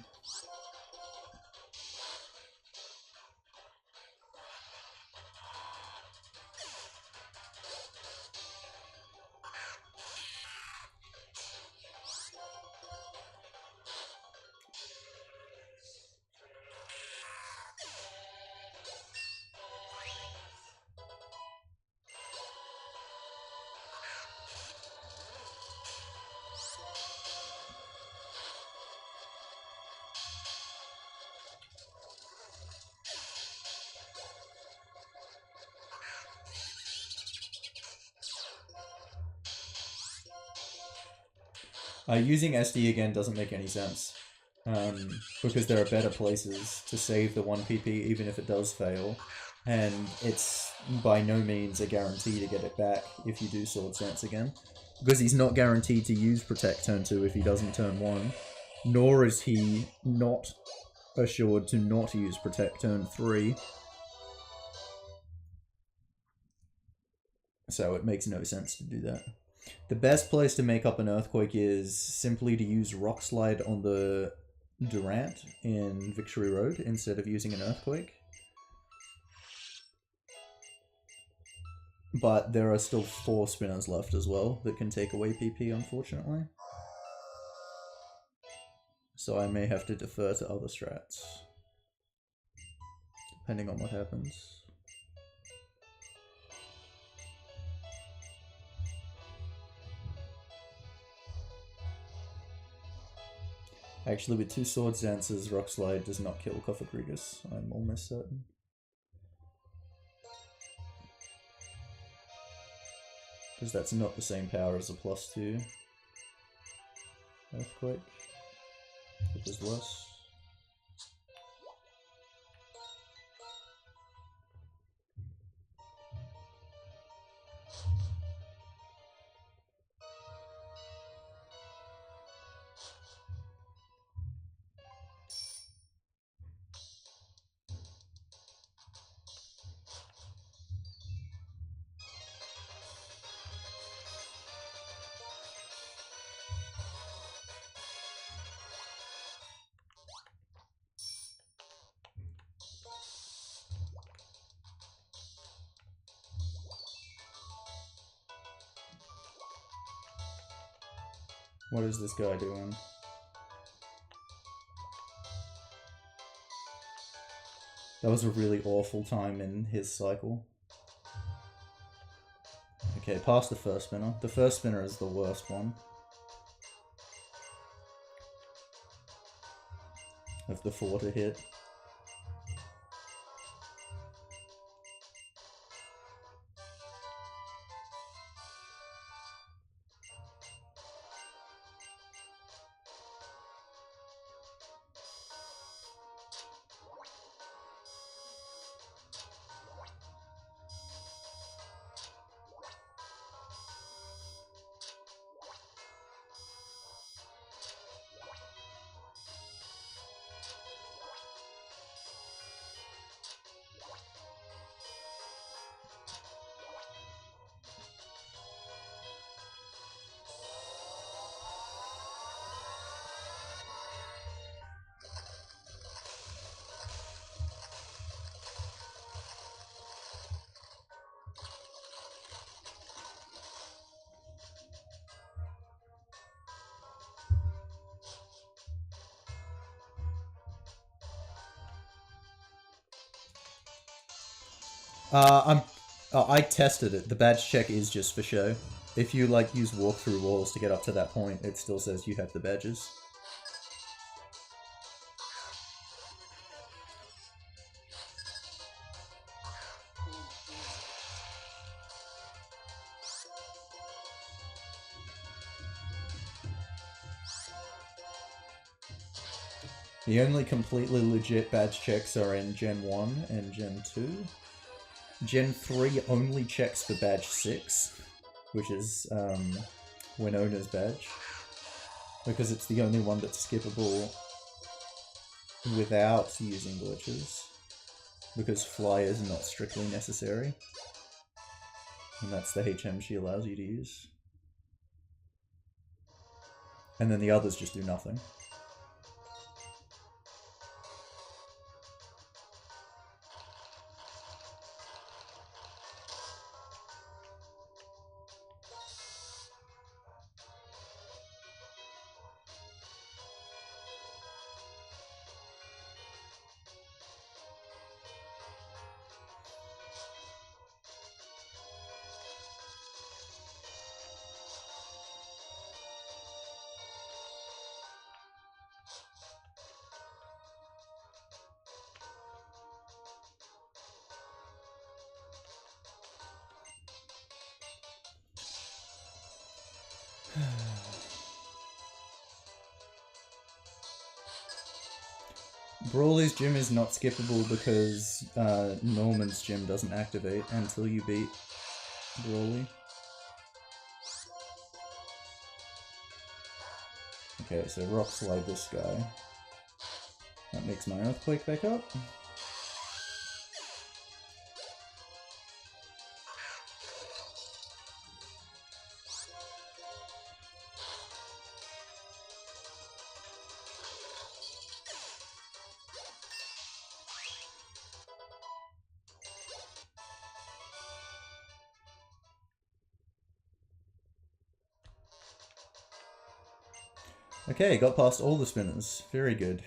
Using SD again doesn't make any sense. Because there are better places to save the 1 PP even if it does fail. And it's by no means a guarantee to get it back if you do Swords Dance again. Because he's not guaranteed to use Protect turn 2 if he doesn't turn 1. Nor is he not assured to not use Protect turn 3. So it makes no sense to do that. The best place to make up an Earthquake is simply to use Rock Slide on the Durant in Victory Road instead of using an Earthquake. But there are still 4 spinners left as well that can take away PP, unfortunately. So I may have to defer to other strats, depending on what happens. Actually, with 2 Swords Dances, Rock Slide does not kill Cofagrigus. I'm almost certain. Because that's not the same power as a +2 Earthquake. It is worse. What is this guy doing? That was a really awful time in his cycle. Okay, past the first spinner. The first spinner is the worst one of the 4 to hit. I tested it. The badge check is just for show. If you like use walk through walls to get up to that point, it still says you have the badges. The only completely legit badge checks are in Gen 1 and Gen 2. Gen 3 only checks for badge 6, which is Winona's badge, because it's the only one that's skippable without using glitches, because fly is not strictly necessary, and that's the HM she allows you to use. And then the others just do nothing. Brawly's gym is not skippable because Norman's gym doesn't activate until you beat Brawly. Okay, so rock slide this guy. That makes my earthquake back up. Okay, got past all the spinners. Very good.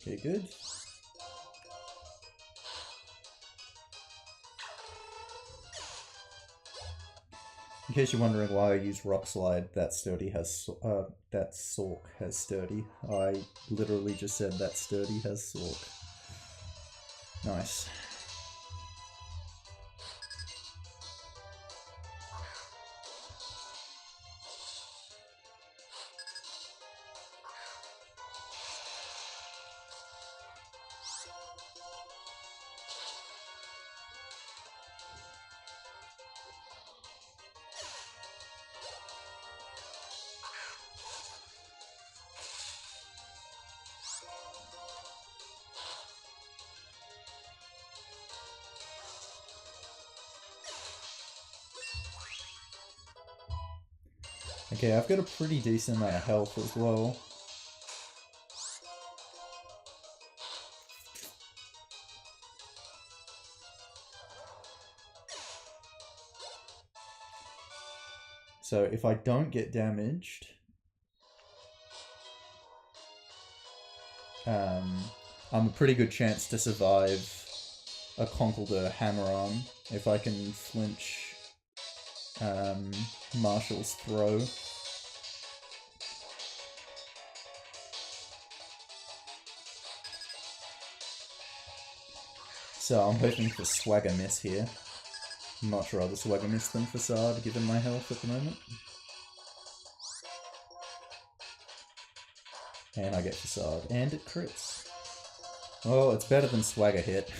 Okay, good. In case you're wondering why I use Rock Slide, that sturdy has that Sork has sturdy. I literally just said that sturdy has Sork. Nice. Okay, I've got a pretty decent amount of health as well. So if I don't get damaged, I'm a pretty good chance to survive a Conkeldurr hammer-on if I can flinch Marshall's throw. So I'm hoping for swagger miss here. Much rather swagger miss than facade, given my health at the moment. And I get facade, and it crits. Oh, it's better than swagger hit.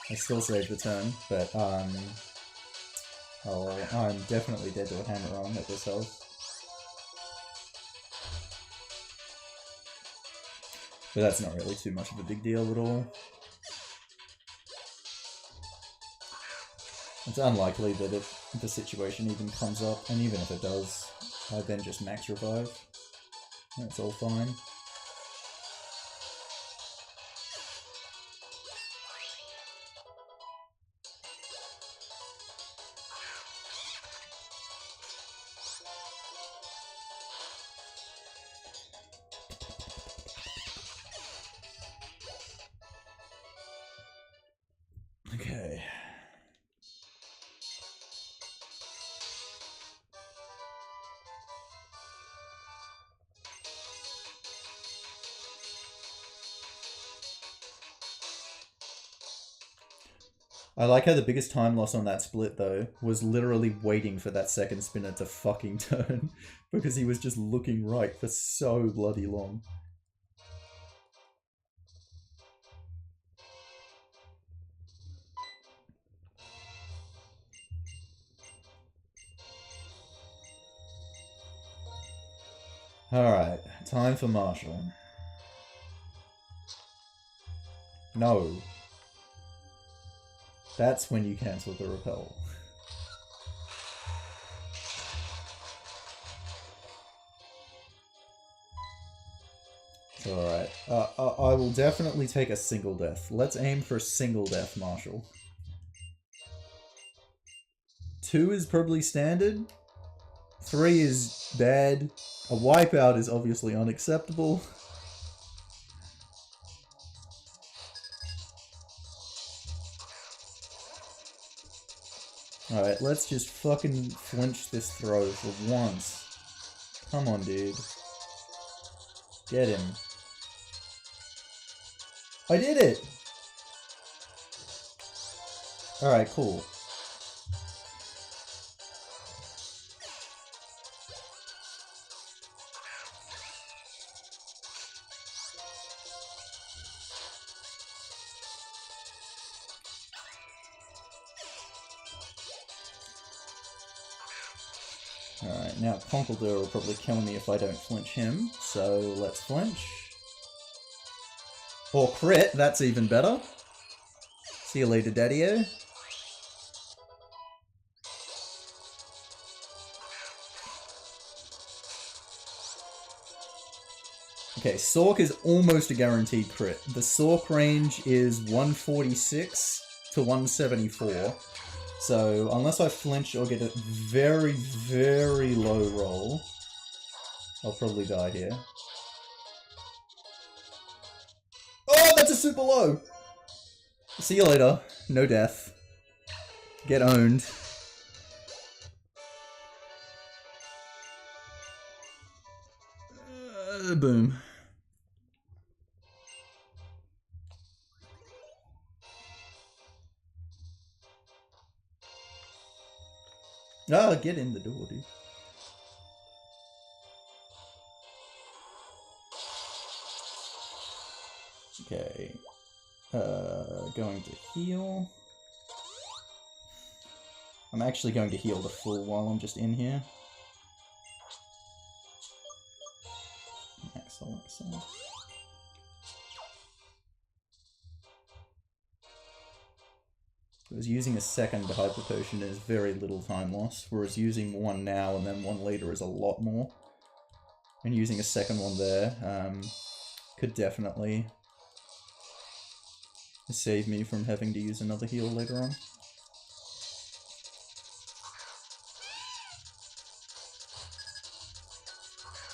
I still saved the turn, but oh, I'm definitely dead to a hammer on at this health. But that's not really too much of a big deal at all. It's unlikely that if the situation even comes up, and even if it does, I then just max revive. That's all fine. Okay. I like how the biggest time loss on that split, though, was literally waiting for that second spinner to fucking turn, because he was just looking right for so bloody long. Alright, time for Marshall. No. That's when you cancel the repel. Alright, I will definitely take a single death. Let's aim for a single death, Marshall. 2 is probably standard. 3 is bad. A wipeout is obviously unacceptable. Alright, let's just fucking flinch this throw for once. Come on, dude. Get him. I did it! Alright, cool. Alright, now Conkeldurr will probably kill me if I don't flinch him, so let's flinch. Or crit, that's even better. See you later, Daddy-o. Okay, Sork is almost a guaranteed crit. The Sork range is 146 to 174. So, unless I flinch or get a very, very low roll, I'll probably die here. Oh, that's a super low! See you later. No death. Get owned. Boom. Ah, get in the door, dude. Okay. Going to heal. I'm actually going to heal the full while I'm just in here. Excellent, excellent. Because using a second Hyper Potion is very little time loss, whereas using one now and then one later is a lot more. And using a second one there could definitely save me from having to use another heal later on.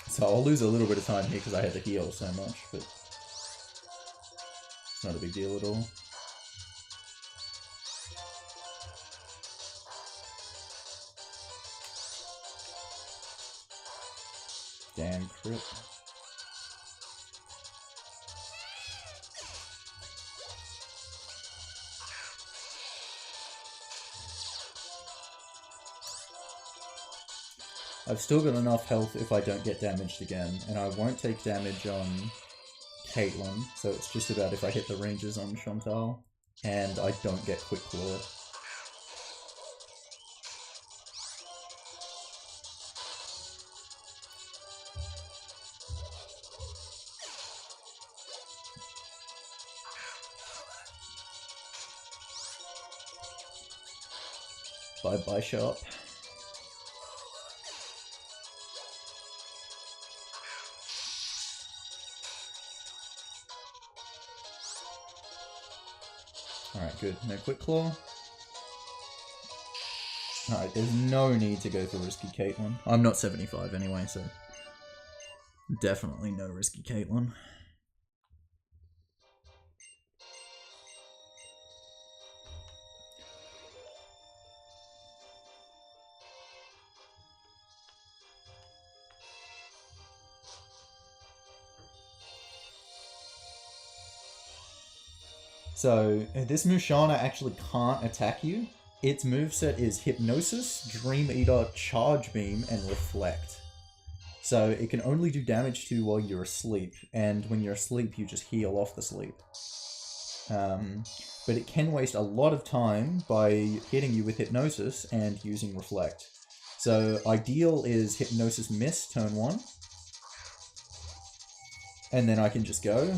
So I'll lose a little bit of time here because I had to heal so much, but it's not a big deal at all. Damn crit. I've still got enough health if I don't get damaged again, and I won't take damage on Caitlyn, so it's just about if I hit the ranges on Chantal, and I don't get Quick Claw. Bye-bye, Sharp. Alright, good. No Quick Claw. Alright, there's no need to go for Risky Caitlyn. I'm not 75 anyway, so... definitely no Risky Caitlyn. So, this Mushana actually can't attack you. Its moveset is Hypnosis, Dream Eater, Charge Beam, and Reflect. So, it can only do damage to you while you're asleep, and when you're asleep, you just heal off the sleep. But it can waste a lot of time by hitting you with Hypnosis and using Reflect. So, ideal is Hypnosis miss turn 1. And then I can just go.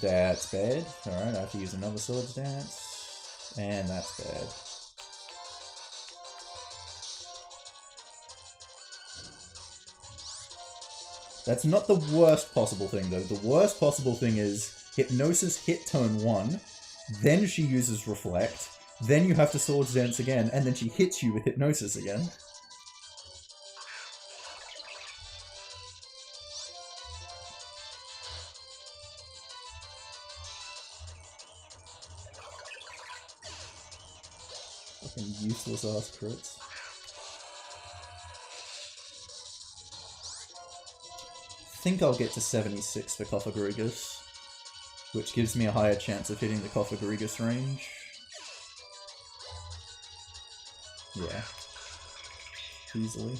That's bad. Alright, I have to use another Swords Dance. And that's bad. That's not the worst possible thing, though. The worst possible thing is Hypnosis hit turn 1, then she uses Reflect, then you have to Swords Dance again, and then she hits you with Hypnosis again. Fucking useless ass crits. I think I'll get to 76 for Cophagrigus, which gives me a higher chance of hitting the Cophagrigus range. Yeah. Easily.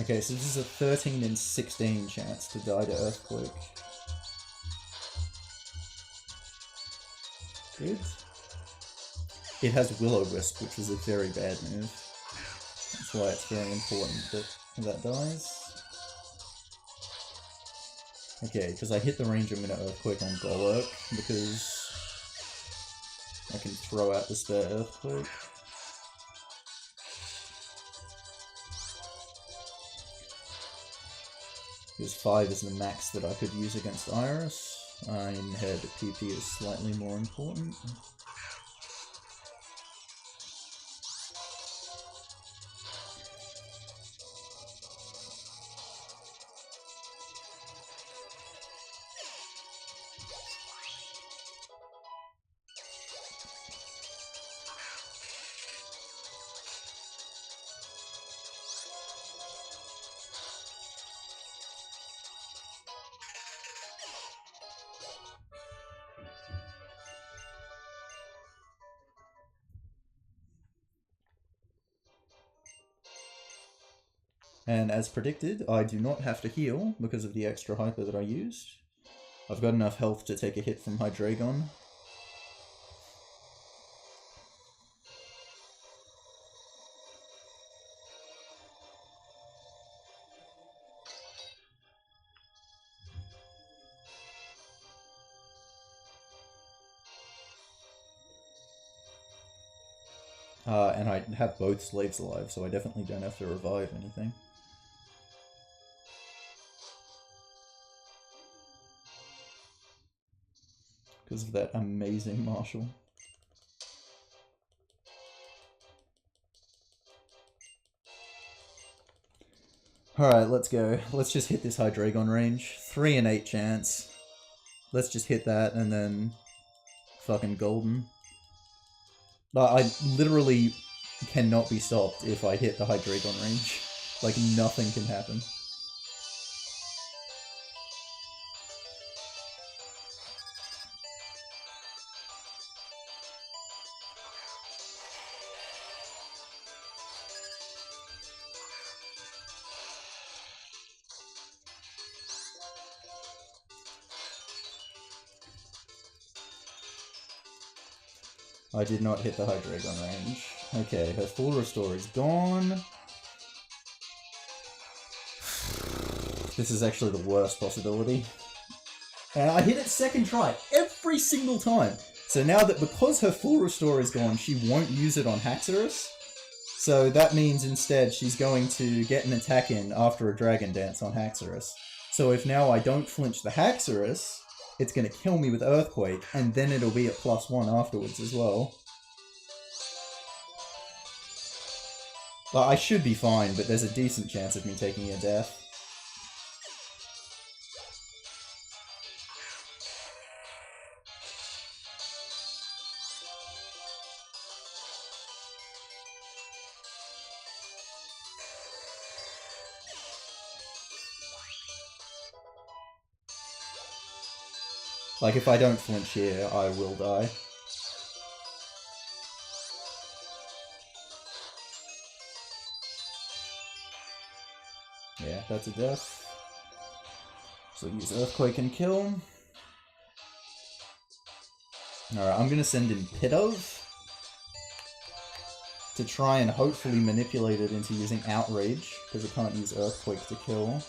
Okay, so this is a 13 in 16 chance to die to Earthquake. Good. It has Will-O-Wisp, which is a very bad move. That's why it's very important that that dies. Okay, because I hit the range, I'm going to Earthquake on Golurk, because I can throw out the spare Earthquake. Because 5 is the max that I could use against Iris. In head, PP is slightly more important. And as predicted, I do not have to heal because of the extra hyper that I used. I've got enough health to take a hit from Hydreigon. And I have both slaves alive, so I definitely don't have to revive anything. Because of that amazing Marshall. Alright, let's go. Let's just hit this Hydreigon range. 3 and 8 chance. Let's just hit that and then fucking golden. I literally cannot be stopped if I hit the Hydreigon range. Like, nothing can happen. I did not hit the Hydreigon range. Okay, her full restore is gone. This is actually the worst possibility. And I hit it second try, every single time. So now that because her full restore is gone, she won't use it on Haxorus. So that means instead she's going to get an attack in after a Dragon Dance on Haxorus. So if now I don't flinch the Haxorus, it's going to kill me with Earthquake, and then it'll be at +1 afterwards as well. Well, I should be fine, but there's a decent chance of me taking a death. Like, if I don't flinch here, I will die. Yeah, that's a death. So use Earthquake and kill. Alright, I'm gonna send in Pidove to try and hopefully manipulate it into using Outrage, because it can't use Earthquake to kill.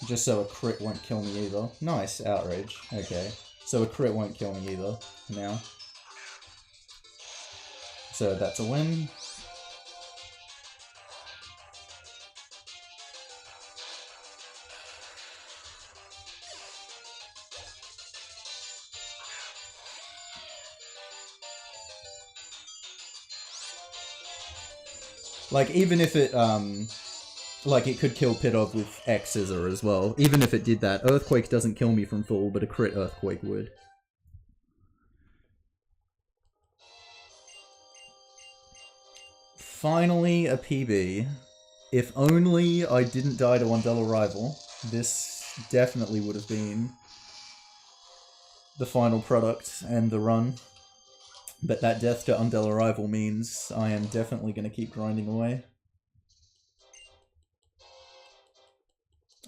Just so a crit won't kill me either. Nice, Outrage. Okay. So a crit won't kill me either, now. So that's a win. Like, even if it, like, it could kill Pidove with X Scissor as well. Even if it did that, Earthquake doesn't kill me from full, but a crit Earthquake would. Finally, a PB. If only I didn't die to Undella Rival, this definitely would have been the final product and the run. But that death to Undella Rival means I am definitely going to keep grinding away.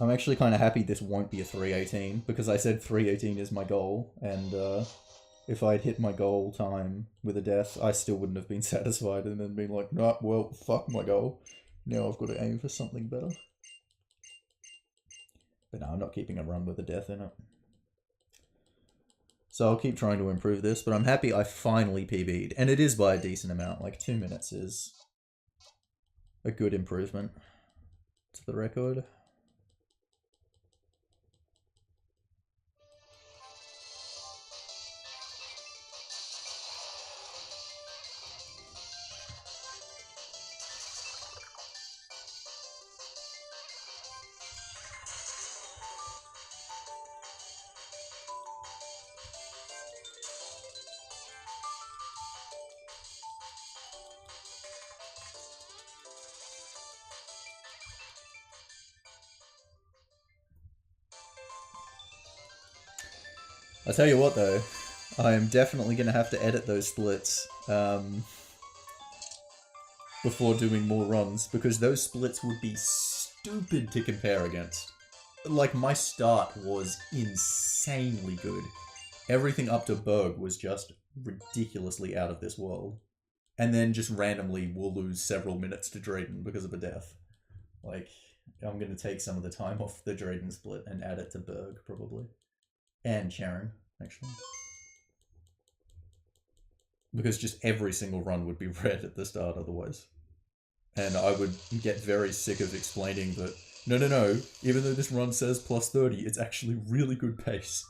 I'm actually kind of happy this won't be a 318, because I said 318 is my goal, and if I'd hit my goal time with a death, I still wouldn't have been satisfied and then been like, nah, well, fuck my goal. Now I've got to aim for something better. But no, I'm not keeping a run with a death in it. So I'll keep trying to improve this, but I'm happy I finally PB'd. And it is by a decent amount, like 2 minutes is a good improvement to the record. I'll tell you what though, I am definitely going to have to edit those splits. before doing more runs, because those splits would be stupid to compare against. Like, my start was insanely good. Everything up to Berg was just ridiculously out of this world. And then just randomly we'll lose several minutes to Drayden because of a death. Like, I'm going to take some of the time off the Drayden split and add it to Berg, probably. And Sharon, actually. Because just every single run would be red at the start otherwise. And I would get very sick of explaining that, no, even though this run says plus 30, it's actually really good pace.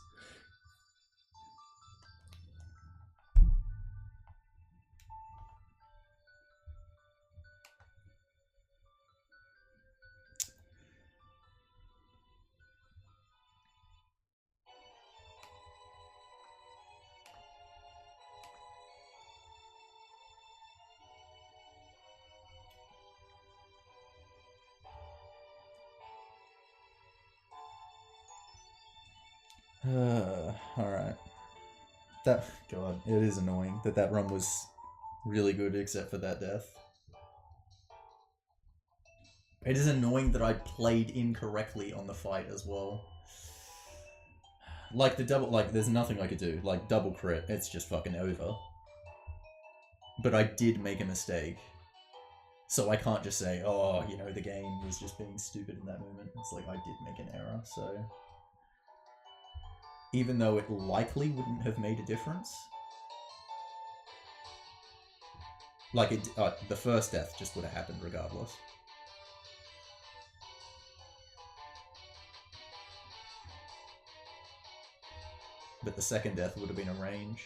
Alright. God, it is annoying that run was really good except for that death. It is annoying that I played incorrectly on the fight as well. Like, there's nothing I could do. Like, double crit, it's just fucking over. But I did make a mistake. So I can't just say, oh, you know, the game was just being stupid in that moment. It's like, I did make an error, so... Even though it likely wouldn't have made a difference. Like, the first death just would have happened regardless. But the second death would have been a range.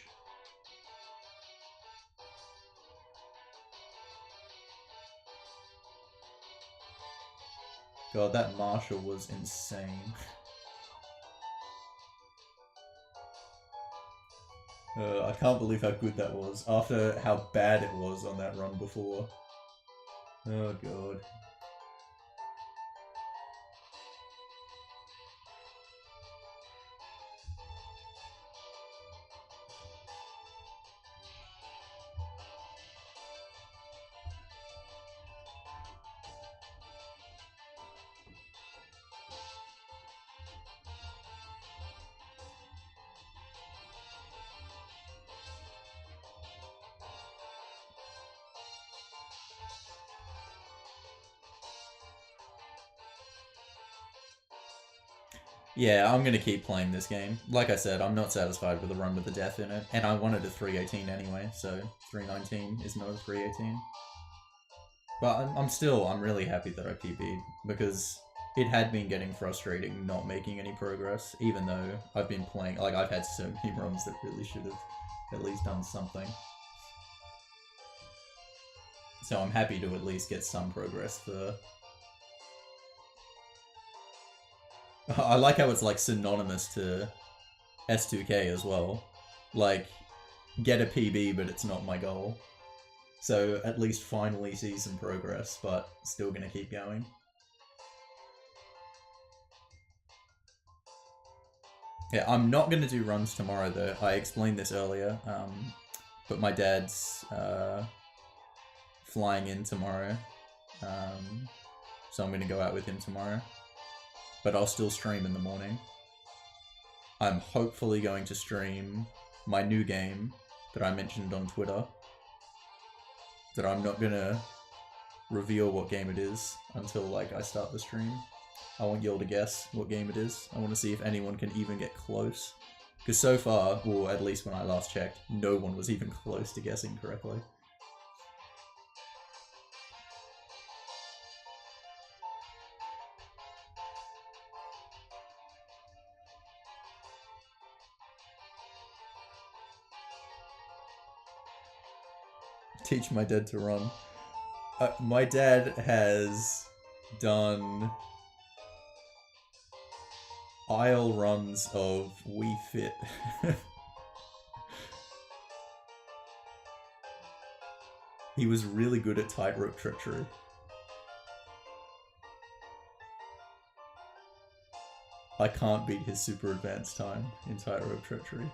God, that Marshall was insane. I can't believe how good that was, after how bad it was on that run before. Oh god. Yeah, I'm gonna keep playing this game. Like I said, I'm not satisfied with the run with the death in it, and I wanted a 318 anyway, so 319 is not a 318. But I'm really happy that I PB'd, because it had been getting frustrating not making any progress, even though I've been playing, like, I've had so many runs that really should have at least done something. So I'm happy to at least get some progress for... I like how it's, like, synonymous to S2K as well. Like, get a PB, but it's not my goal. So at least finally see some progress, but still gonna keep going. Yeah, I'm not gonna do runs tomorrow though. I explained this earlier, but my dad's flying in tomorrow, so I'm gonna go out with him tomorrow. But I'll still stream in the morning. I'm hopefully going to stream my new game that I mentioned on Twitter. That I'm not gonna reveal what game it is until, like, I start the stream. I want you all to guess what game it is. I want to see if anyone can even get close. Because so far, or at least when I last checked, no one was even close to guessing correctly. Teach my dad to run. My dad has done aisle runs of Wii Fit. He was really good at tightrope treachery. I can't beat his super advanced time in tightrope treachery.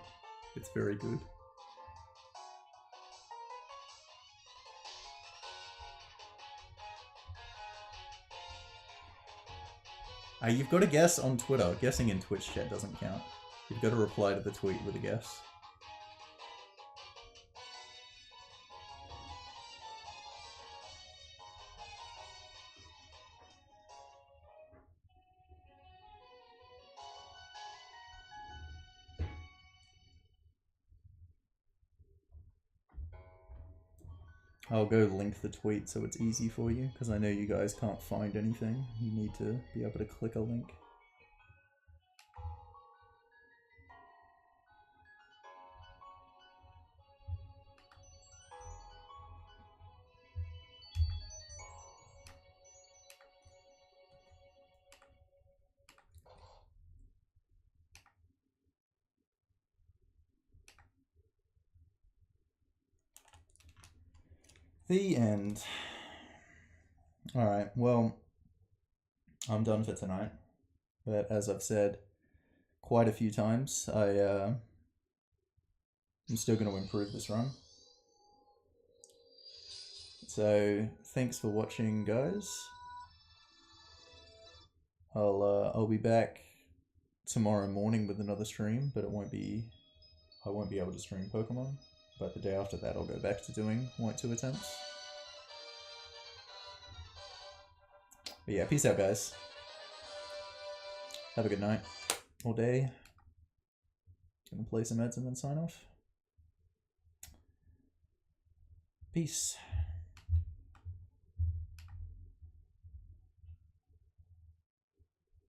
It's very good. You've got to guess on Twitter. Guessing in Twitch chat doesn't count. You've got to reply to the tweet with a guess. I'll go link the tweet so it's easy for you, because I know you guys can't find anything. You need to be able to click a link. The end. Alright, well, I'm done for tonight. But as I've said quite a few times, I'm still going to improve this run. So, thanks for watching, guys. I'll be back tomorrow morning with another stream, but I won't be able to stream Pokemon. But the day after that, I'll go back to doing White 2 attempts. But yeah, peace out, guys. Have a good night or day. Gonna play some ads and then sign off. Peace.